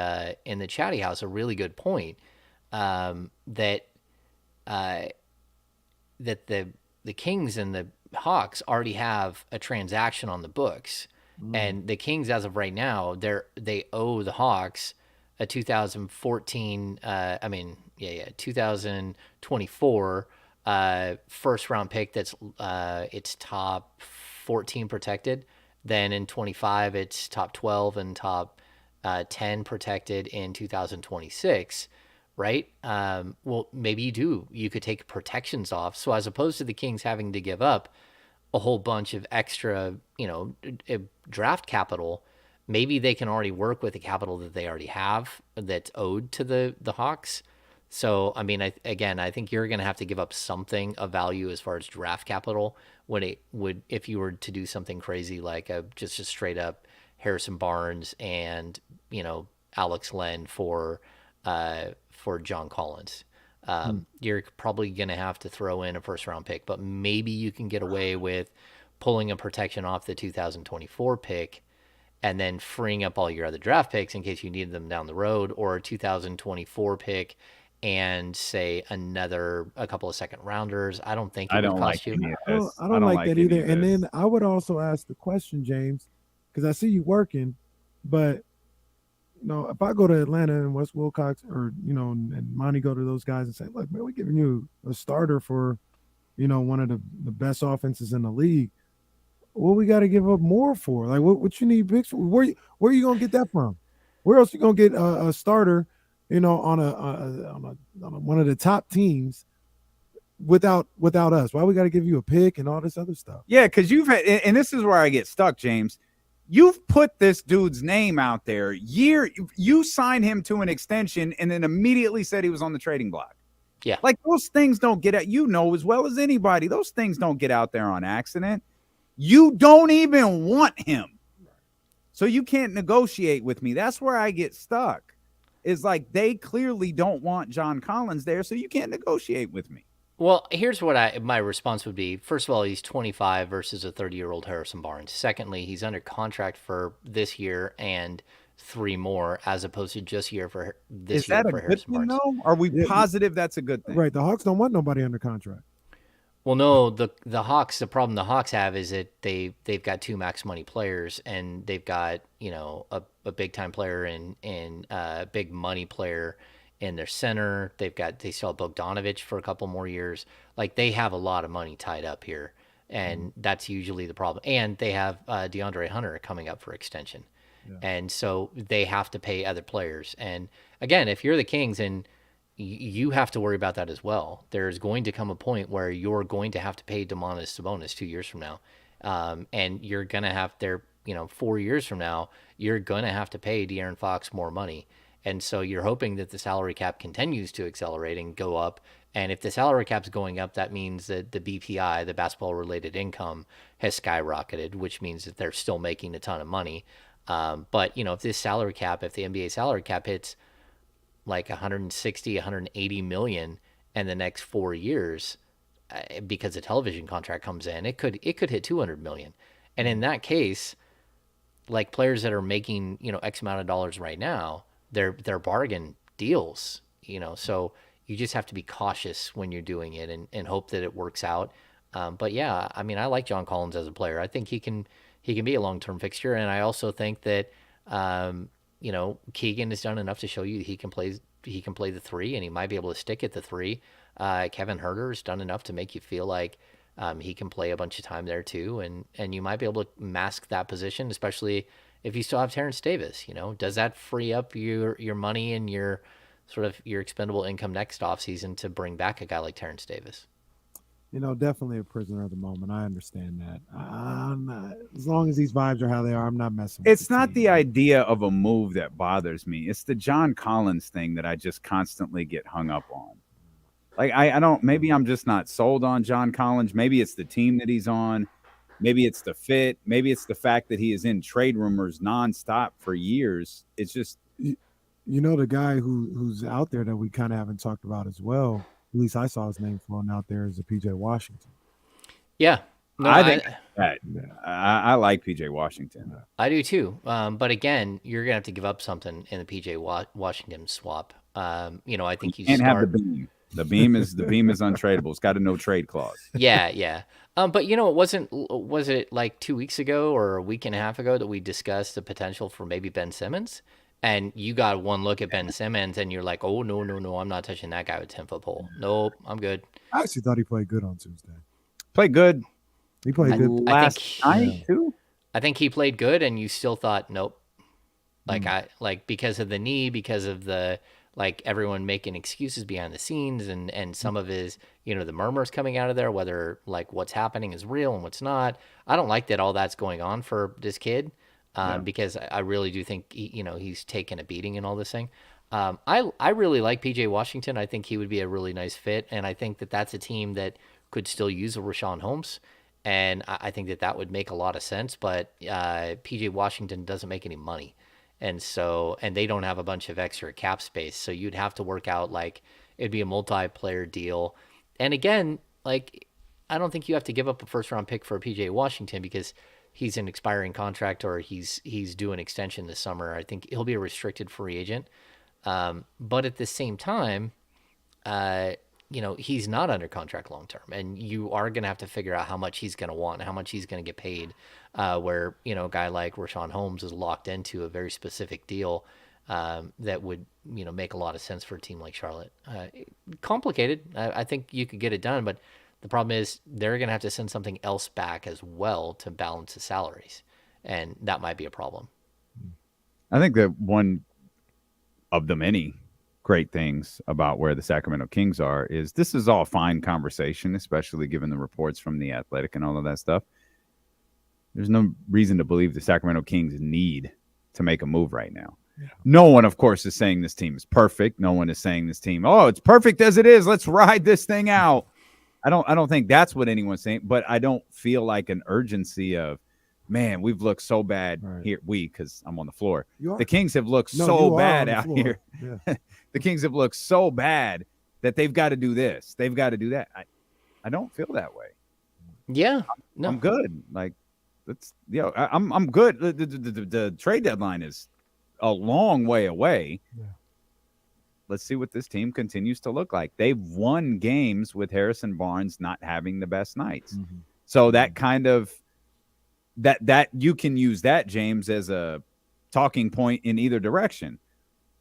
chatty house a really good point that the Kings and the Hawks already have a transaction on the books, and the Kings, as of right now, they owe the Hawks a 2024 first round pick that's it's top 14 protected. Then in 25, it's top 12 and top 10 protected in 2026. Right? Well, maybe you could take protections off. So as opposed to the Kings having to give up a whole bunch of extra, draft capital, maybe they can already work with the capital that they already have that's owed to the Hawks. So, I mean, I think you're going to have to give up something of value as far as draft capital if you were to do something crazy like just a straight up Harrison Barnes and, Alex Len for John Collins. You're probably going to have to throw in a first round pick, but maybe you can get away with pulling a protection off the 2024 pick and then freeing up all your other draft picks in case you need them down the road, or a 2024 pick and say a couple of second rounders. I don't think it would cost you. I don't like that either. And then I would also ask the question, James, because I see you working, but if I go to Atlanta and Wes Wilcox or, and Monty go to those guys and say, look, man, we're giving you a starter for, one of the best offenses in the league. What we got to give up more for? Like, what you need picks for? Where are you going to get that from? Where else you going to get a starter, on one of the top teams without us? Why we got to give you a pick and all this other stuff? Yeah, because you've had, and this is where I get stuck, James. You've put this dude's name out there. You signed him to an extension and then immediately said he was on the trading block. Yeah. Like those things don't get out, as well as anybody. Those things don't get out there on accident. You don't even want him. So you can't negotiate with me. That's where I get stuck. Is like they clearly don't want John Collins there, so you can't negotiate with me. Well, here's what my response would be. First of all, he's 25 versus a 30-year-old Harrison Barnes. Secondly, he's under contract for this year and 3 more, as opposed to just year for this year for Harrison Barnes. Are we positive that's a good thing? Right. The Hawks don't want nobody under contract. Well, no, the Hawks. The problem the Hawks have is that they've got 2 max money players, and they've got a big time player and a big money player in their center. They still have Bogdanovich for a couple more years. Like they have a lot of money tied up here, and that's usually the problem. And they have DeAndre Hunter coming up for extension, and so they have to pay other players. And again, if you're the Kings and you have to worry about that as well. There's going to come a point where you're going to have to pay Domantas Sabonis 2 years from now. And you're going to have 4 years from now, you're going to have to pay De'Aaron Fox more money. And so you're hoping that the salary cap continues to accelerate and go up. And if the salary cap's going up, that means that the BPI, the basketball related income, has skyrocketed, which means that they're still making a ton of money. But if the NBA salary cap hits like 160, 180 million in the next 4 years, because the television contract comes in, it could hit 200 million. And in that case, like players that are making, X amount of dollars right now, they're bargain deals, so you just have to be cautious when you're doing it and hope that it works out. But yeah, I mean, I like John Collins as a player. I think he can be a long-term fixture. And I also think that, Keegan has done enough to show you he can play the 3, and he might be able to stick at the 3. Kevin Huerter has done enough to make you feel like he can play a bunch of time there too, and you might be able to mask that position, especially if you still have Terrence Davis. Does that free up your money and your sort of your expendable income next offseason to bring back a guy like Terrence Davis? Definitely a prisoner of the moment. I understand that. I'm not, as long as these vibes are how they are, I'm not messing with It's not the idea of a move that bothers me. It's the John Collins thing that I just constantly get hung up on. Like, I don't, maybe I'm just not sold on John Collins. Maybe it's the team that he's on. Maybe it's the fit. Maybe it's the fact that he is in trade rumors nonstop for years. It's just, the guy who's out there that we kind of haven't talked about as well. At least I saw his name floating out there as a PJ Washington. Yeah. No, I like PJ Washington. I do too. But again, you're going to have to give up something in the PJ Washington swap. I think you can't have the beam. The beam is untradeable. It's got a no trade clause. Yeah. But was it like 2 weeks ago or a week and a half ago that we discussed the potential for maybe Ben Simmons? And you got one look at Ben Simmons and you're like, oh, no, I'm not touching that guy with 10-foot pole. Nope, I'm good. I actually thought he played good on Tuesday. Played good. He played good last night too. I think he played good, and you still thought, nope. Like because of the knee, because of the everyone making excuses behind the scenes, and some of his the murmurs coming out of there, whether like what's happening is real and what's not. I don't like that all that's going on for this kid. Because I really do think he's taken a beating in all this thing. I really like PJ Washington. I think he would be a really nice fit, and I think that that's a team that could still use a Rashawn Holmes, and I think that would make a lot of sense. But PJ Washington doesn't make any money, and they don't have a bunch of extra cap space, so you'd have to work out like it'd be a multiplayer deal. And again, like I don't think you have to give up a first-round pick for a PJ Washington because he's an expiring contract or he's due an extension this summer. I think he'll be a restricted free agent. But at the same time, he's not under contract long-term, and you are going to have to figure out how much he's going to want, how much he's going to get paid, where, a guy like Rashawn Holmes is locked into a very specific deal. that would make a lot of sense for a team like Charlotte. Complicated. I think you could get it done, but the problem is they're going to have to send something else back as well to balance the salaries, and that might be a problem. I think that one of the many great things about where the Sacramento Kings are is this is all fine conversation, especially given the reports from The Athletic and all of that stuff. There's no reason to believe the Sacramento Kings need to make a move right now. Yeah. No one, of course, is saying this team is perfect. No one is saying this team, oh, it's perfect as it is. Let's ride this thing out. I don't think that's what anyone's saying, but I don't feel like an urgency of, man, we've looked so bad here. Because I'm on the floor. The Kings have looked so bad out here. Yeah. The Kings have looked so bad that they've got to do this. They've got to do that. I don't feel that way. Yeah. No. I'm good. Like, I'm good. The trade deadline is a long way away. Yeah. Let's see what this team continues to look like. They've won games with Harrison Barnes not having the best nights. Mm-hmm. So that kind of that you can use that, James, as a talking point in either direction.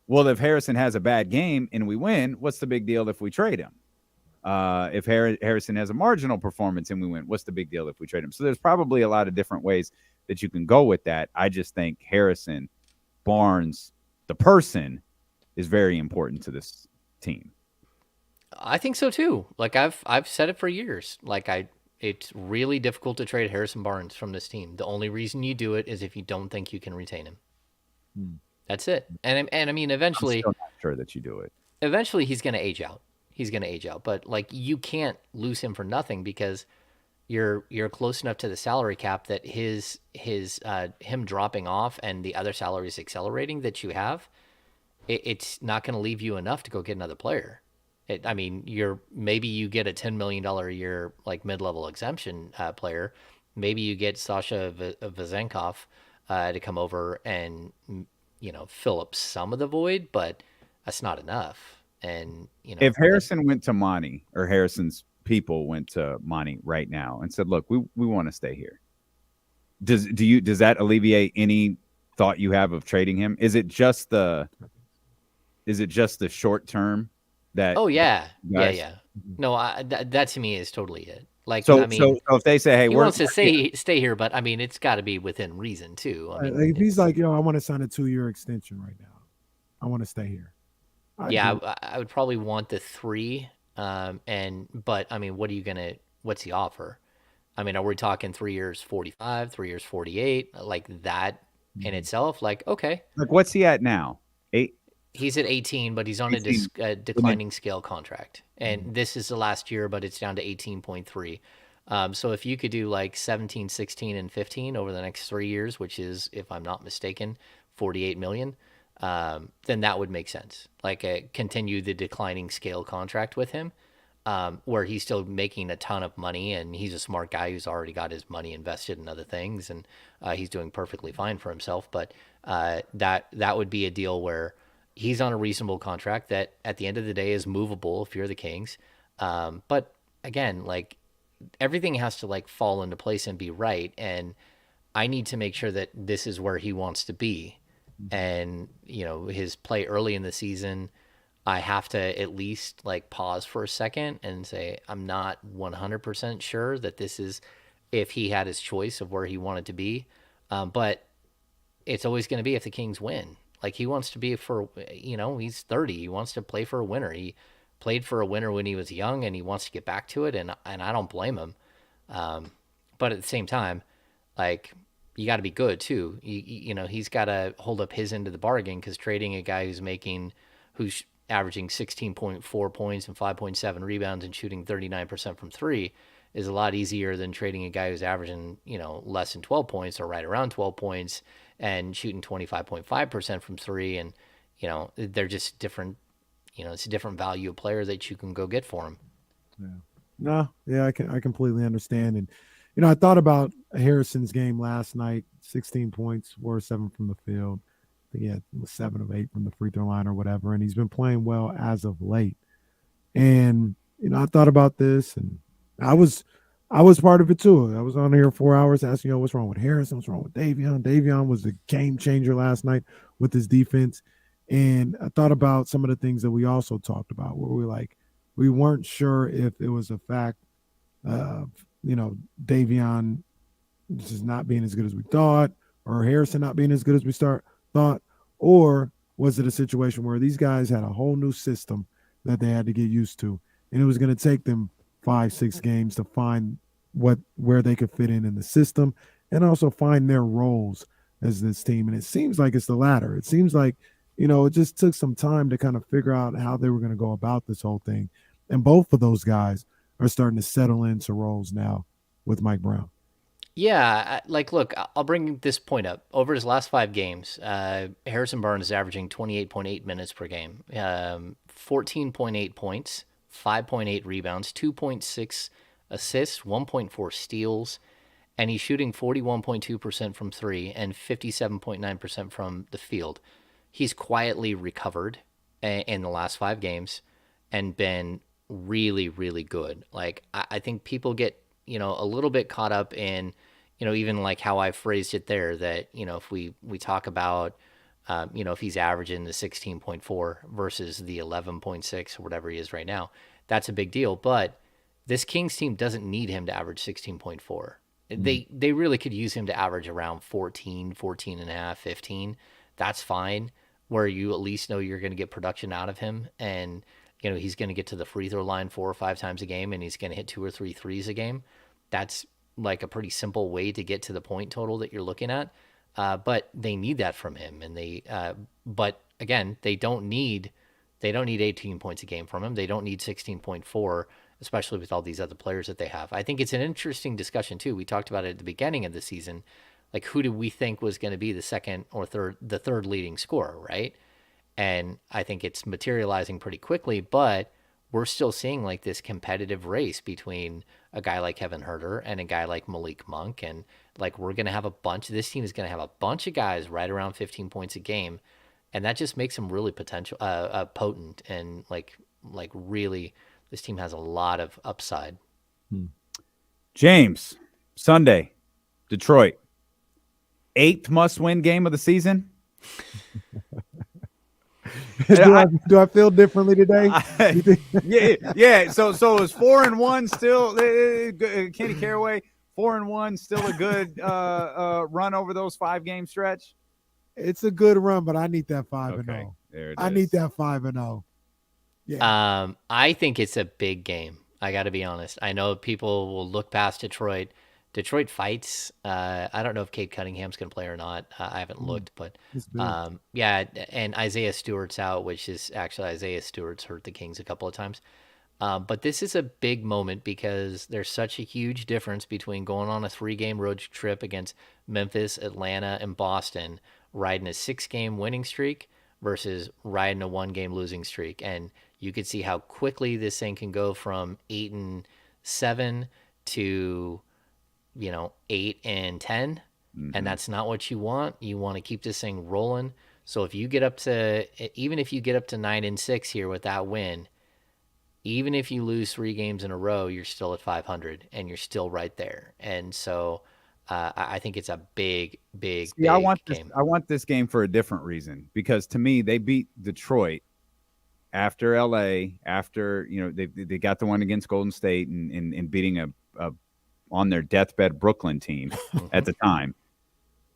Well, if Harrison has a bad game and we win, what's the big deal if we trade him? If Harrison has a marginal performance and we win, what's the big deal if we trade him? So there's probably a lot of different ways that you can go with that. I just think Harrison Barnes, the person, is very important to this team. I think so too. Like I've said it for years. Like it's really difficult to trade Harrison Barnes from this team. The only reason you do it is if you don't think you can retain him. That's it. And I mean, eventually, I'm still not sure that you do it. Eventually, he's going to age out. But like you can't lose him for nothing because you're close enough to the salary cap that him dropping off and the other salaries accelerating that you have, it's not going to leave you enough to go get another player. Maybe you get a $10 million a year like mid-level exemption player. Maybe you get Sasha Vezenkov to come over and fill up some of the void, but that's not enough. And if Harrison went to Monty, or Harrison's people went to Monty right now and said, "Look, we want to stay here," does that alleviate any thought you have of trading him? Is it just the short term that? Oh yeah, yeah. No, that to me is totally it. Like, so if they say, "Hey, he wants to stay here," but I mean, it's got to be within reason too. I mean, if he's like, I want to sign a 2-year extension right now. I want to stay here. I would probably want the 3. But I mean, what's the offer? I mean, are we talking 3 years, 45, 3 years, 48, like that in itself? Like, okay. Like, what's he at now? 8? He's at 18, but he's on a declining scale contract. And this is the last year, but it's down to 18.3. So if you could do like 17, 16, and 15 over the next 3 years, which is, if I'm not mistaken, $48 million, then that would make sense. Like continue the declining scale contract with him, where he's still making a ton of money and he's a smart guy who's already got his money invested in other things and he's doing perfectly fine for himself. But that would be a deal where he's on a reasonable contract that at the end of the day is movable if you're the Kings. But again, like everything has to like fall into place and be right. And I need to make sure that this is where he wants to be. And, his play early in the season, I have to at least like pause for a second and say, I'm not 100% sure that this is if he had his choice of where he wanted to be. But it's always going to be if the Kings win. Like he wants to be he's 30. He wants to play for a winner. He played for a winner when he was young and he wants to get back to it. And I don't blame him. But at the same time, like, you got to be good too. He's got to hold up his end of the bargain because trading a guy who's averaging 16.4 points and 5.7 rebounds and shooting 39% from 3 is a lot easier than trading a guy who's averaging, less than 12 points or right around 12 points and shooting 25.5% from 3. And, they're just different, it's a different value of player that you can go get for him. Yeah. No, yeah, I completely understand. And, I thought about Harrison's game last night, 16 points, 4 of 7 from the field. I think he had 7 of 8 from the free throw line or whatever. And he's been playing well as of late. And, I thought about this and I was part of it too. I was on here 4 hours asking, what's wrong with Harrison? What's wrong with Davion? Davion was a game changer last night with his defense. And I thought about some of the things that we also talked about where we weren't sure if it was a fact of, Davion just not being as good as we thought, or Harrison not being as good as we thought, or was it a situation where these guys had a whole new system that they had to get used to, and it was going to take them 5-6 games to find where they could fit in the system and also find their roles as this team. And it seems like it's the latter. It seems like, it just took some time to kind of figure out how they were going to go about this whole thing. And both of those guys are starting to settle into roles now with Mike Brown. Yeah, look, I'll bring this point up. Over his last 5 games, Harrison Barnes is averaging 28.8 minutes per game, 14.8 points, 5.8 rebounds, 2.6 assists, 1.4 steals, and he's shooting 41.2% from 3 and 57.9% from the field. He's quietly recovered in the last 5 games and been really, really good. Like, I think people get, a little bit caught up in, even like how I phrased it there, that, if we talk about, if he's averaging the 16.4 versus the 11.6 or whatever he is right now, that's a big deal. But this Kings team doesn't need him to average 16.4. They really could use him to average around 14 and a half, 15. That's fine, where you at least know you're going to get production out of him. And, he's going to get to the free throw line 4 or 5 times a game, and he's going to hit 2 or 3 threes a game. That's like a pretty simple way to get to the point total that you're looking at. But they need that from him. And but again, they don't need 18 points a game from him. They don't need 16.4, especially with all these other players that they have. I think it's an interesting discussion too. We talked about it at the beginning of the season. Like, who do we think was going to be the third leading scorer, right? And I think it's materializing pretty quickly, but we're still seeing like this competitive race between a guy like Kevin Huerter and a guy like Malik Monk. And like, this team is going to have a bunch of guys right around 15 points a game. And that just makes them really potent. And like really, this team has a lot of upside. James, Sunday, Detroit, 8th must-win game of the season. Do I feel differently today? Yeah. So it's 4-1 still. Kenny Caraway, 4-1, still a good run over those 5-game stretch. It's a good run, but I need that 5-0. There it I is. need that 5-0. Yeah. I think it's a big game. I got to be honest. I know people will look past Detroit. Detroit fights. I don't know if Cade Cunningham's going to play or not. I haven't looked, but yeah. And Isaiah Stewart's out, which is actually Isaiah Stewart's hurt the Kings a couple of times. But this is a big moment because there's such a huge difference between going on a 3-game road trip against Memphis, Atlanta, and Boston, riding a 6-game winning streak versus riding a 1-game losing streak. And you could see how quickly this thing can go from 8-7 to 8-10, and that's not what you want. You want to keep this thing rolling. So if you get up to 9-6 here with that win, even if you lose 3 games in a row, you're still at 500 and you're still right there. And so I think it's a big game. I want this game for a different reason, because to me, they beat Detroit after LA, after they got the one against Golden State and beating a on their deathbed Brooklyn team at the time.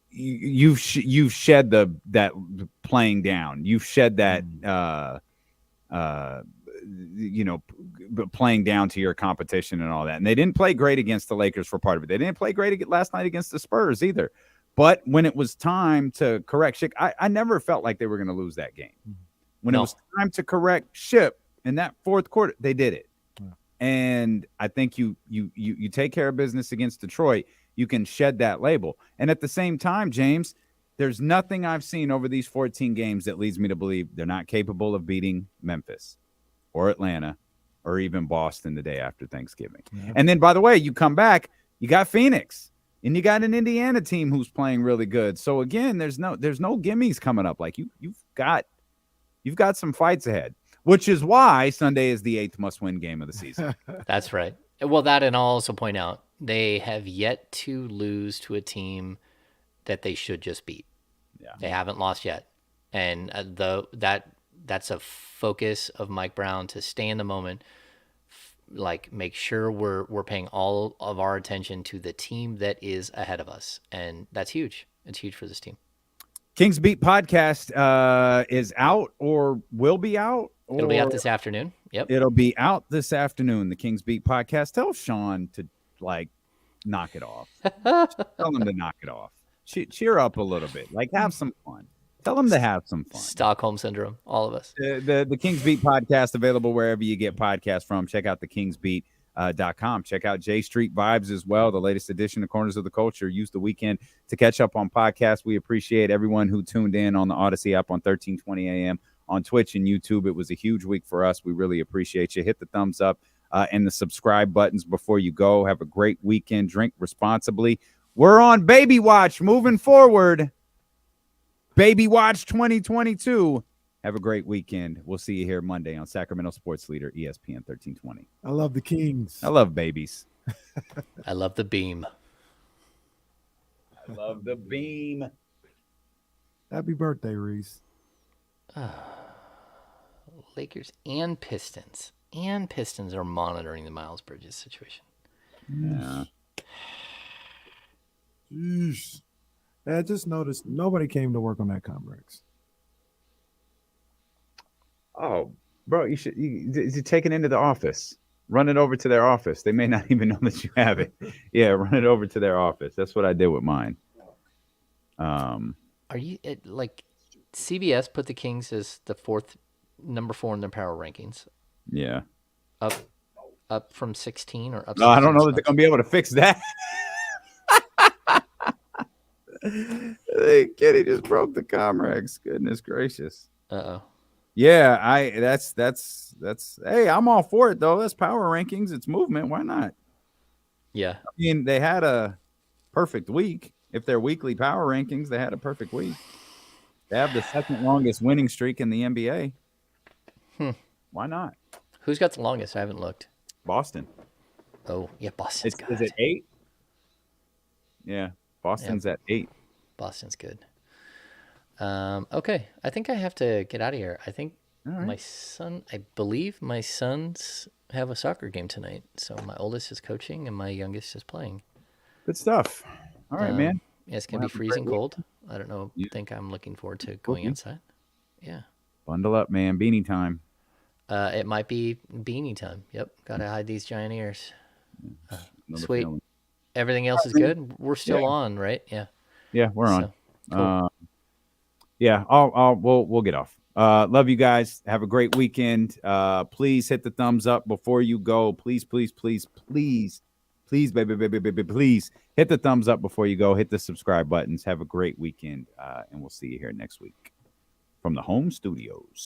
You've shed that playing down. You've shed that playing down to your competition and all that. And they didn't play great against the Lakers for part of it. They didn't play great last night against the Spurs either. But when it was time to correct ship, I never felt like they were going to lose that game. When it was time to correct ship in that fourth quarter, they did it. And I think you take care of business against Detroit, you can shed that label. And at the same time, James, there's nothing I've seen over these 14 games that leads me to believe they're not capable of beating Memphis or Atlanta or even Boston the day after Thanksgiving. Yeah. And then, by the way, you come back, you got Phoenix, and you got an Indiana team who's playing really good. So again, there's no gimmies coming up. Like you've got some fights ahead, which is why Sunday is the 8th must-win game of the season. That's right. Well, that, and I'll also point out, they have yet to lose to a team that they should just beat. Yeah. They haven't lost yet. And that's a focus of Mike Brown, to stay in the moment, like make sure we're paying all of our attention to the team that is ahead of us, and that's huge. It's huge for this team. Kings Beat podcast is out or will be out. It'll be out this afternoon. Yep. It'll be out this afternoon. The Kings Beat podcast. Tell Sean to knock it off. Tell him to knock it off. Cheer up a little bit. Have some fun. Tell him to have some fun. Stockholm syndrome. All of us. The Kings Beat podcast available wherever you get podcasts from. Check out thekingsbeat.com. Check out J Street Vibes as well. The latest edition of Corners of the Culture. Use the weekend to catch up on podcasts. We appreciate everyone who tuned in on the Odyssey app on 1320 a.m. on Twitch and YouTube. It was a huge week for us. We really appreciate you. Hit the thumbs up and the subscribe buttons before you go. Have a great weekend. Drink responsibly. We're on Baby Watch moving forward. Baby Watch 2022. Have a great weekend. We'll see you here Monday on Sacramento Sports Leader, ESPN 1320. I love the Kings. I love babies. I love the beam. I love the beam. Happy birthday, Reese. Lakers and Pistons. And Pistons are monitoring the Miles Bridges situation. Yeah. Jeez. I just noticed nobody came to work on that Comrex. Oh, bro, you take it into the office. Run it over to their office. They may not even know that you have it. Yeah, run it over to their office. That's what I did with mine. Are you CBS put the Kings as the number 4 in their power rankings? Yeah. Up from 16 or up? No, I don't know that they're gonna be able to fix that. Hey, Kitty just broke the Comrex. Goodness gracious. Uh-oh. Yeah, that's hey, I'm all for it though. That's power rankings, it's movement. Why not? Yeah. I mean, they had a perfect week. If they're weekly power rankings, they had a perfect week. They have the second longest winning streak in the NBA. Why not? Who's got the longest? I haven't looked. Boston. Oh, yeah, Boston's good. Is it 8? Yeah, Boston's at 8. Boston's good. Okay, I think I have to get out of here. I think I believe my sons have a soccer game tonight. So my oldest is coaching and my youngest is playing. Good stuff. All right, man. Yeah, it's going to be freezing cold. I don't know. I think I'm looking forward to going inside. Yeah. Bundle up, man. Beanie time. It might be beanie time. Yep. Got to hide these giant ears. Sweet. Feeling. Everything else is good. We're still on, right? Yeah. Yeah, we're on. Cool. Yeah, we'll get off. Love you guys. Have a great weekend. Please hit the thumbs up before you go. Please, please, please, please, please, baby, please hit the thumbs up before you go. Hit the subscribe buttons. Have a great weekend, and we'll see you here next week from the home studios.